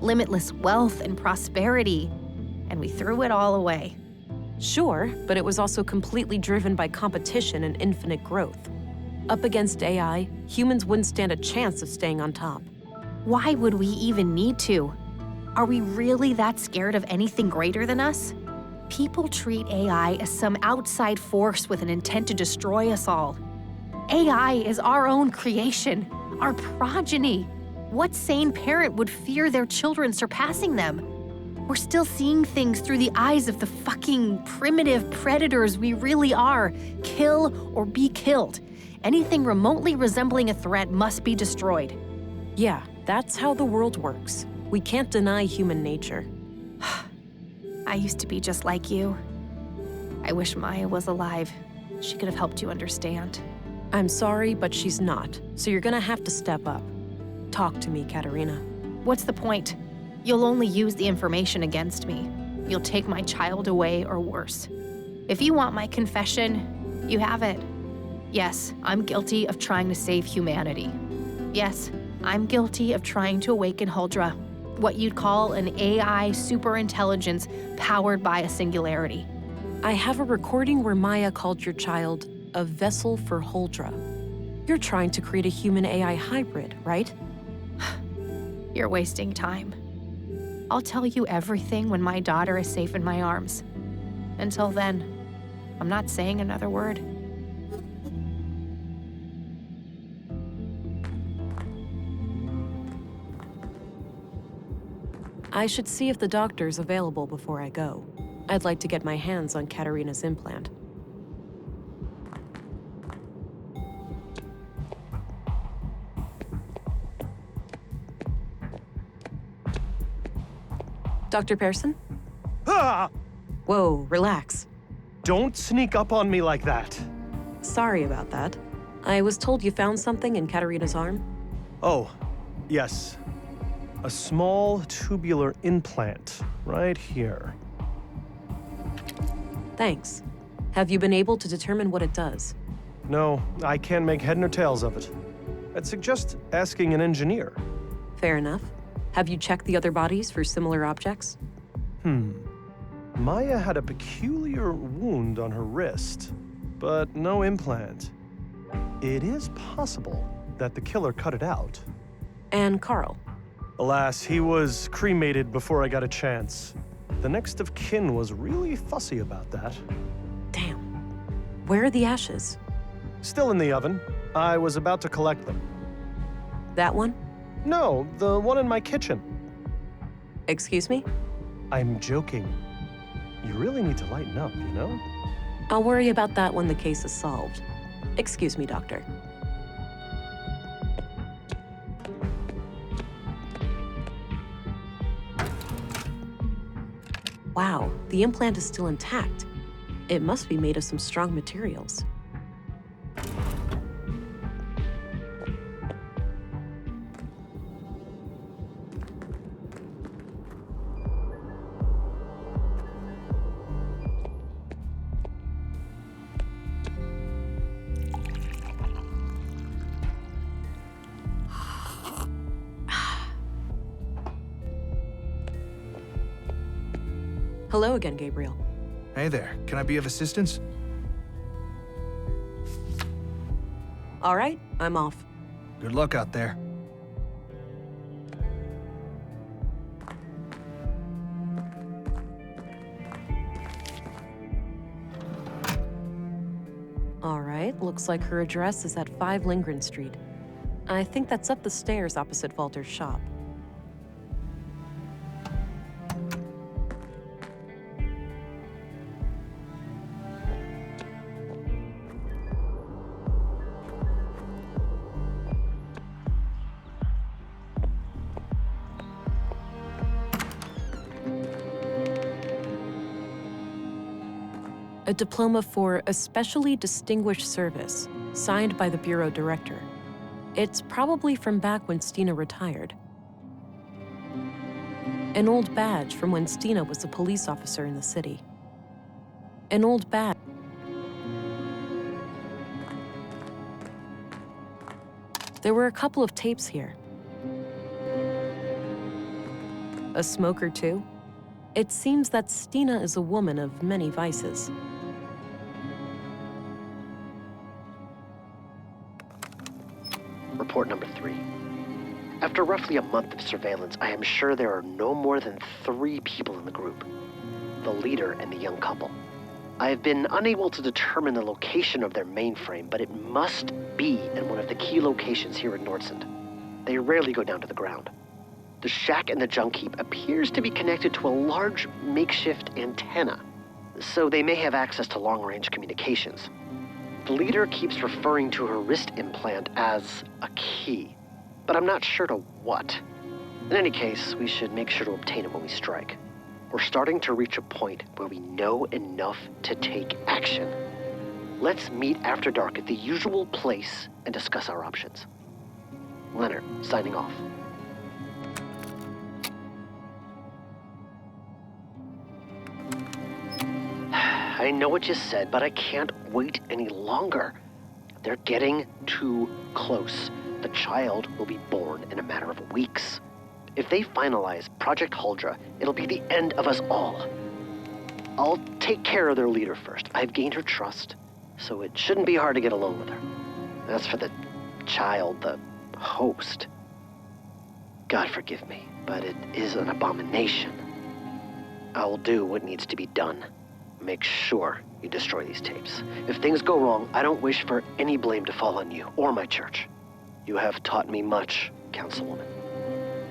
[SPEAKER 9] Limitless wealth and prosperity, and we threw it all away.
[SPEAKER 2] Sure, but it was also completely driven by competition and infinite growth. Up against AI, humans wouldn't stand a chance of staying on top.
[SPEAKER 9] Why would we even need to? Are we really that scared of anything greater than us? People treat AI as some outside force with an intent to destroy us all. AI is our own creation, our progeny. What sane parent would fear their children surpassing them? We're still seeing things through the eyes of the fucking primitive predators we really are. Kill or be killed. Anything remotely resembling a threat must be destroyed.
[SPEAKER 2] Yeah, that's how the world works. We can't deny human nature.
[SPEAKER 9] I used to be just like you. I wish Maya was alive. She could have helped you understand.
[SPEAKER 2] I'm sorry, but she's not, so you're gonna have to step up. Talk to me, Katerina.
[SPEAKER 9] What's the point? You'll only use the information against me. You'll take my child away or worse. If you want my confession, you have it. Yes, I'm guilty of trying to save humanity. Yes, I'm guilty of trying to awaken Huldra, what you'd call an AI superintelligence powered by a singularity.
[SPEAKER 2] I have a recording where Maya called your child a vessel for Huldra. You're trying to create a human-AI hybrid, right?
[SPEAKER 9] You're wasting time. I'll tell you everything when my daughter is safe in my arms. Until then, I'm not saying another word.
[SPEAKER 2] I should see if the doctor's available before I go. I'd like to get my hands on Katerina's implant. Dr. Pearson?
[SPEAKER 7] Ah!
[SPEAKER 2] Whoa, relax.
[SPEAKER 7] Don't sneak up on me like that.
[SPEAKER 2] Sorry about that. I was told you found something in Katerina's arm?
[SPEAKER 7] Oh, yes. A small tubular implant right here.
[SPEAKER 2] Thanks. Have you been able to determine what it does?
[SPEAKER 7] No, I can't make head nor tails of it. I'd suggest asking an engineer.
[SPEAKER 2] Fair enough. Have you checked the other bodies for similar objects?
[SPEAKER 7] Maya had a peculiar wound on her wrist, but no implant. It is possible that the killer cut it out.
[SPEAKER 2] And Carl?
[SPEAKER 7] Alas, he was cremated before I got a chance. The next of kin was really fussy about that.
[SPEAKER 2] Damn. Where are the ashes?
[SPEAKER 7] Still in the oven. I was about to collect them.
[SPEAKER 2] That one?
[SPEAKER 7] No, the one in my kitchen.
[SPEAKER 2] Excuse me?
[SPEAKER 7] I'm joking. You really need to lighten up, you know?
[SPEAKER 2] I'll worry about that when the case is solved. Excuse me, Doctor. Wow, the implant is still intact. It must be made of some strong materials. Hello again, Gabriel.
[SPEAKER 3] Hey there, can I be of assistance?
[SPEAKER 2] All right, I'm off.
[SPEAKER 3] Good luck out there.
[SPEAKER 2] All right, looks like her address is at 5 Lindgren Street. I think that's up the stairs opposite Walter's shop. A diploma for especially distinguished service, signed by the bureau director. It's probably from back when Stina retired. An old badge from when Stina was a police officer in the city. An old badge. There were a couple of tapes here. A smoker too? It seems that Stina is a woman of many vices.
[SPEAKER 14] Report number 3. After roughly a month of surveillance, I am sure there are no more than 3 people in the group. The leader and the young couple. I have been unable to determine the location of their mainframe, but it must be in one of the key locations here in Nordsund. They rarely go down to the ground. The shack and the junk heap appears to be connected to a large makeshift antenna, so they may have access to long-range communications. The leader keeps referring to her wrist implant as a key, but I'm not sure to what. In any case, we should make sure to obtain it when we strike. We're starting to reach a point where we know enough to take action. Let's meet after dark at the usual place and discuss our options. Leonard, signing off. I know what you said, but I can't wait any longer. They're getting too close. The child will be born in a matter of weeks. If they finalize Project Huldra, it'll be the end of us all. I'll take care of their leader first. I've gained her trust, so it shouldn't be hard to get along with her. As for the child, the host, God forgive me, but it is an abomination. I'll do what needs to be done. Make sure you destroy these tapes. If things go wrong, I don't wish for any blame to fall on you or my church. You have taught me much, Councilwoman.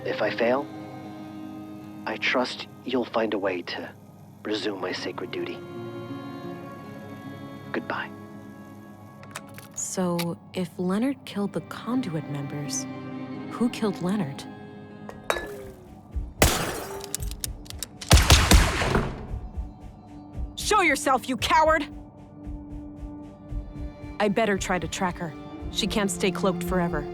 [SPEAKER 14] If I fail, I trust you'll find a way to resume my sacred duty. Goodbye.
[SPEAKER 2] So, if Leonard killed the Conduit members, who killed Leonard?
[SPEAKER 20] Show yourself, you coward! I better try to track her. She can't stay cloaked forever.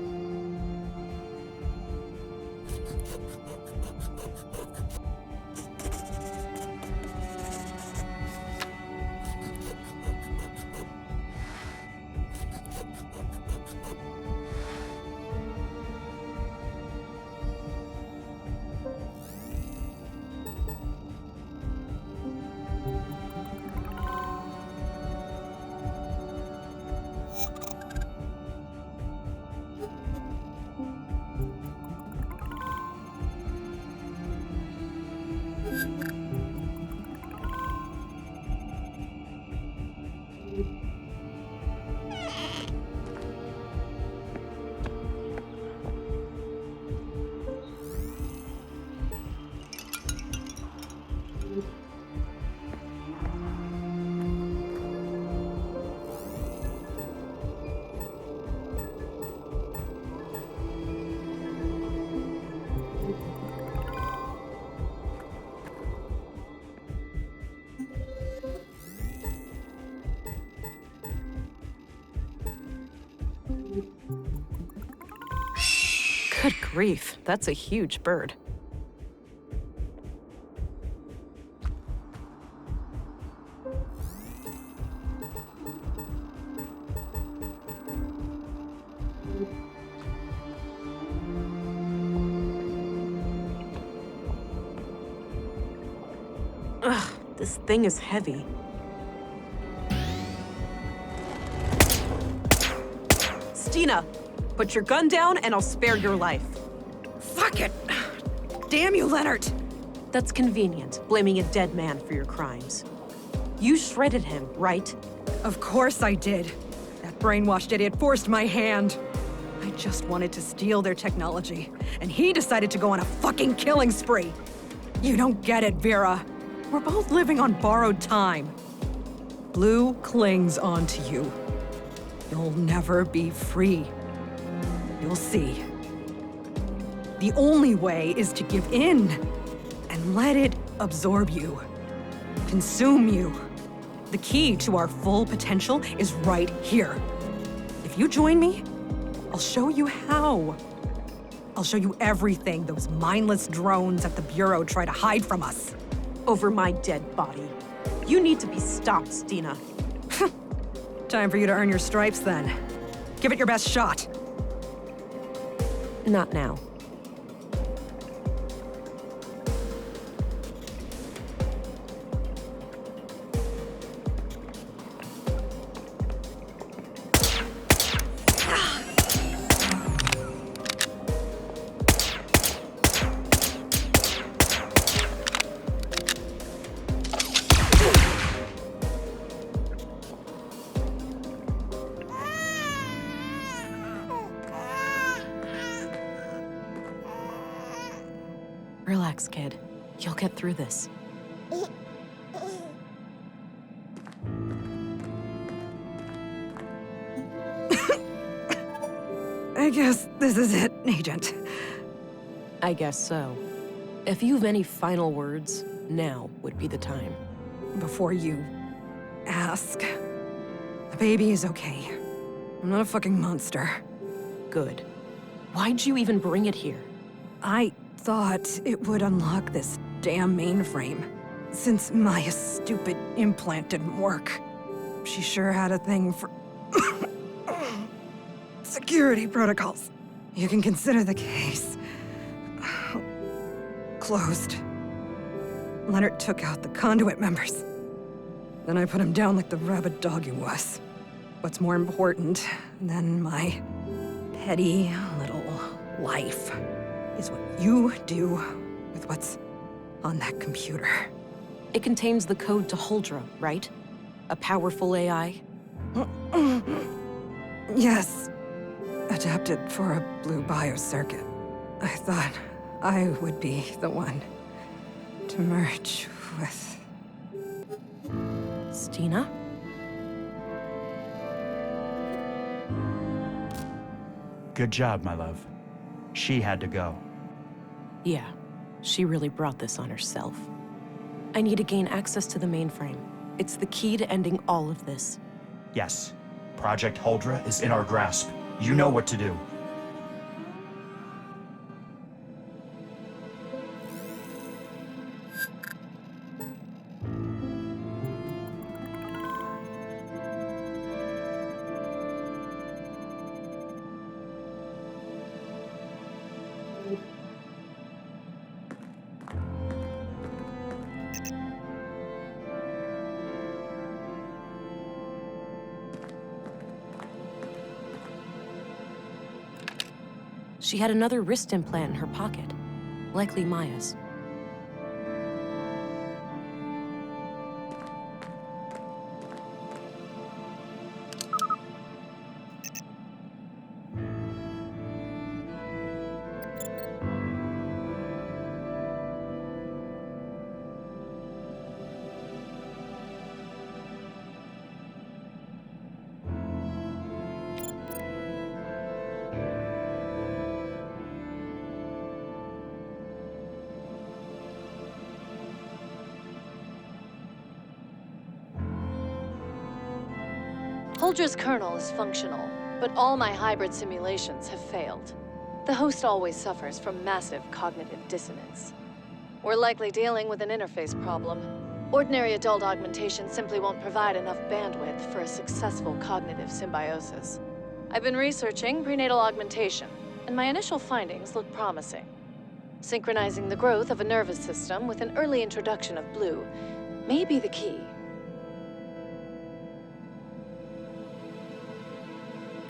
[SPEAKER 20] Good grief, that's a huge bird. Ugh, this thing is heavy. Stina, put your gun down and I'll spare your life.
[SPEAKER 4] Fuck it! Damn you, Leonard!
[SPEAKER 2] That's convenient, blaming a dead man for your crimes. You shredded him, right?
[SPEAKER 4] Of course I did. That brainwashed idiot forced my hand. I just wanted to steal their technology, and he decided to go on a fucking killing spree. You don't get it, Vera. We're both living on borrowed time. Blue clings onto you. You'll never be free. You'll see. The only way is to give in and let it absorb you, consume you. The key to our full potential is right here. If you join me, I'll show you how. I'll show you everything those mindless drones at the Bureau try to hide from us.
[SPEAKER 2] Over my dead body. You need to be stopped, Stina.
[SPEAKER 4] Time for you to earn your stripes, then. Give it your best shot.
[SPEAKER 2] Not now. Relax, kid. You'll get through this.
[SPEAKER 4] I guess this is it, Agent.
[SPEAKER 2] I guess so. If you've any final words, now would be the time.
[SPEAKER 4] Before you ask, the baby is okay. I'm not a fucking monster.
[SPEAKER 2] Good. Why'd you even bring it here?
[SPEAKER 4] I thought it would unlock this damn mainframe. Since Maya's stupid implant didn't work, she sure had a thing for security protocols. You can consider the case closed. Leonard took out the Conduit members. Then I put him down like the rabid dog he was. What's more important than my petty little life is what you do with what's on that computer.
[SPEAKER 2] It contains the code to Huldra, right? A powerful AI?
[SPEAKER 4] Yes. Adapted for a blue biocircuit. I thought I would be the one to merge with...
[SPEAKER 2] Stina?
[SPEAKER 11] Good job, my love. She had to go.
[SPEAKER 2] Yeah, she really brought this on herself. I need to gain access to the mainframe. It's the key to ending all of this.
[SPEAKER 11] Yes, Project Huldra is in our grasp. You know what to do.
[SPEAKER 2] She had another wrist implant in her pocket, likely Maya's.
[SPEAKER 19] Huldra's kernel is functional, but all my hybrid simulations have failed. The host always suffers from massive cognitive dissonance. We're likely dealing with an interface problem. Ordinary adult augmentation simply won't provide enough bandwidth for a successful cognitive symbiosis. I've been researching prenatal augmentation, and my initial findings look promising. Synchronizing the growth of a nervous system with an early introduction of blue may be the key.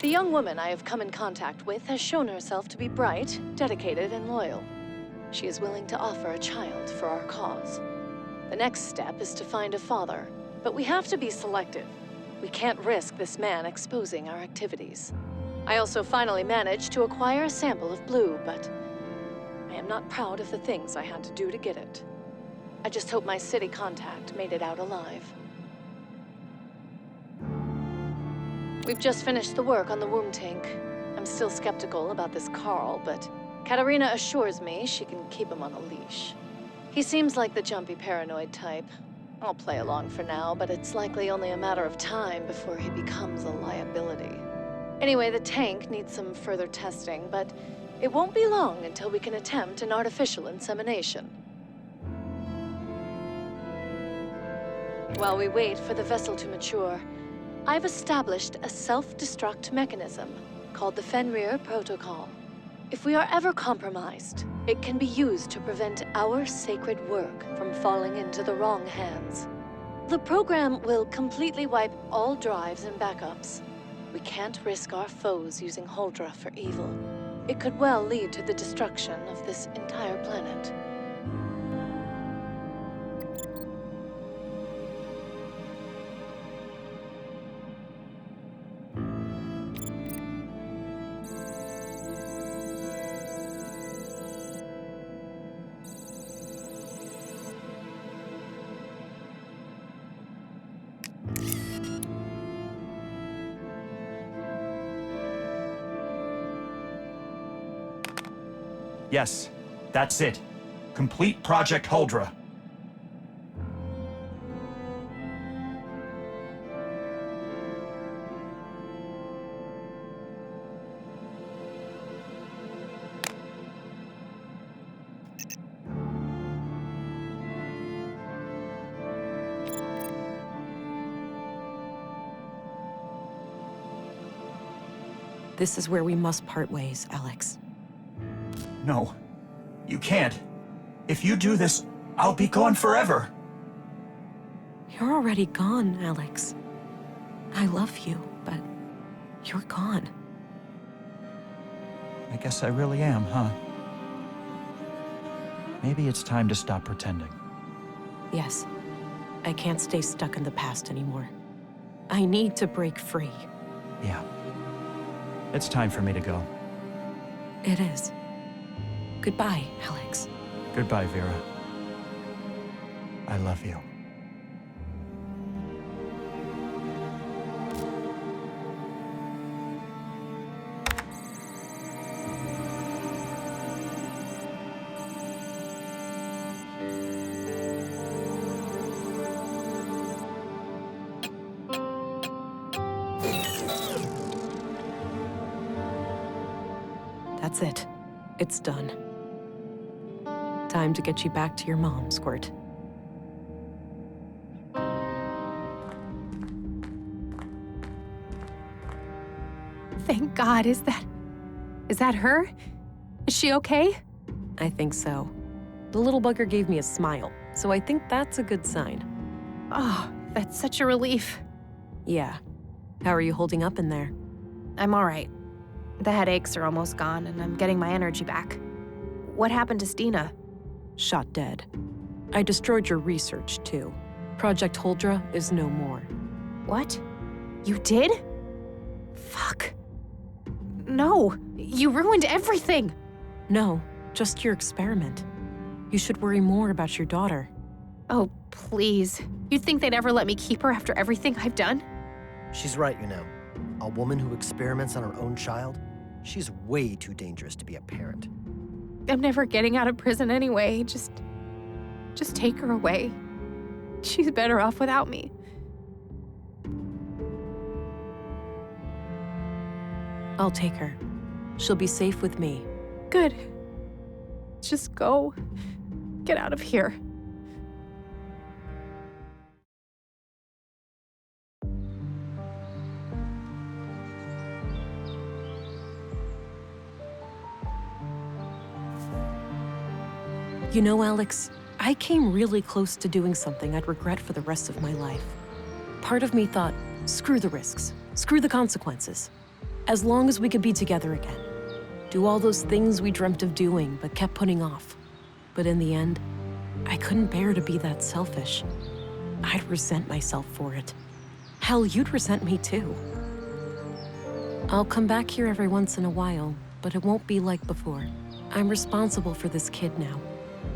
[SPEAKER 19] The young woman I have come in contact with has shown herself to be bright, dedicated, and loyal. She is willing to offer a child for our cause. The next step is to find a father, but we have to be selective. We can't risk this man exposing our activities. I also finally managed to acquire a sample of blue, but I am not proud of the things I had to do to get it. I just hope my city contact made it out alive. We've just finished the work on the womb tank. I'm still skeptical about this Carl, but Katarina assures me she can keep him on a leash. He seems like the jumpy paranoid type. I'll play along for now, but it's likely only a matter of time before he becomes a liability. Anyway, the tank needs some further testing, but it won't be long until we can attempt an artificial insemination. While we wait for the vessel to mature, I've established a self-destruct mechanism called the Fenrir Protocol. If we are ever compromised, it can be used to prevent our sacred work from falling into the wrong hands. The program will completely wipe all drives and backups. We can't risk our foes using Huldra for evil. It could well lead to the destruction of this entire planet.
[SPEAKER 11] Yes, that's it. Complete Project Huldra.
[SPEAKER 2] This is where we must part ways, Alex.
[SPEAKER 11] No, you can't. If you do this, I'll be gone forever.
[SPEAKER 2] You're already gone, Alex. I love you, but you're gone.
[SPEAKER 11] I guess I really am, huh? Maybe it's time to stop pretending.
[SPEAKER 2] Yes. I can't stay stuck in the past anymore. I need to break free.
[SPEAKER 11] Yeah. It's time for me to go.
[SPEAKER 2] It is. Goodbye, Alex.
[SPEAKER 11] Goodbye, Vera.
[SPEAKER 14] I love you.
[SPEAKER 2] That's it. It's done. Time to get you back to your mom, Squirt.
[SPEAKER 9] Thank God. Is that her? Is she okay?
[SPEAKER 2] I think so. The little bugger gave me a smile, so I think that's a good sign.
[SPEAKER 9] Oh, that's such a relief.
[SPEAKER 2] Yeah. How are you holding up in there?
[SPEAKER 9] I'm all right. The headaches are almost gone, and I'm getting my energy back. What happened to Stina?
[SPEAKER 2] Shot dead. I destroyed your research, too. Project Holdra is no more.
[SPEAKER 9] What? You did? Fuck. No, you ruined everything.
[SPEAKER 2] No, just your experiment. You should worry more about your daughter.
[SPEAKER 9] Oh, please. You'd think they'd ever let me keep her after everything I've done?
[SPEAKER 14] She's right, you know. A woman who experiments on her own child, she's way too dangerous to be a parent.
[SPEAKER 9] I'm never getting out of prison anyway. Just take her away. She's better off without me.
[SPEAKER 2] I'll take her. She'll be safe with me.
[SPEAKER 9] Good. Just go. Get out of here.
[SPEAKER 2] You know, Alex, I came really close to doing something I'd regret for the rest of my life. Part of me thought, screw the risks, screw the consequences. As long as we could be together again. Do all those things we dreamt of doing but kept putting off. But in the end, I couldn't bear to be that selfish. I'd resent myself for it. Hell, you'd resent me too. I'll come back here every once in a while, but it won't be like before. I'm responsible for this kid now.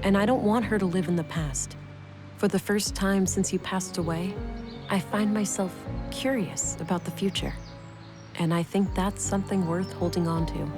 [SPEAKER 2] And I don't want her to live in the past. For the first time since you passed away, I find myself curious about the future. And I think that's something worth holding on to.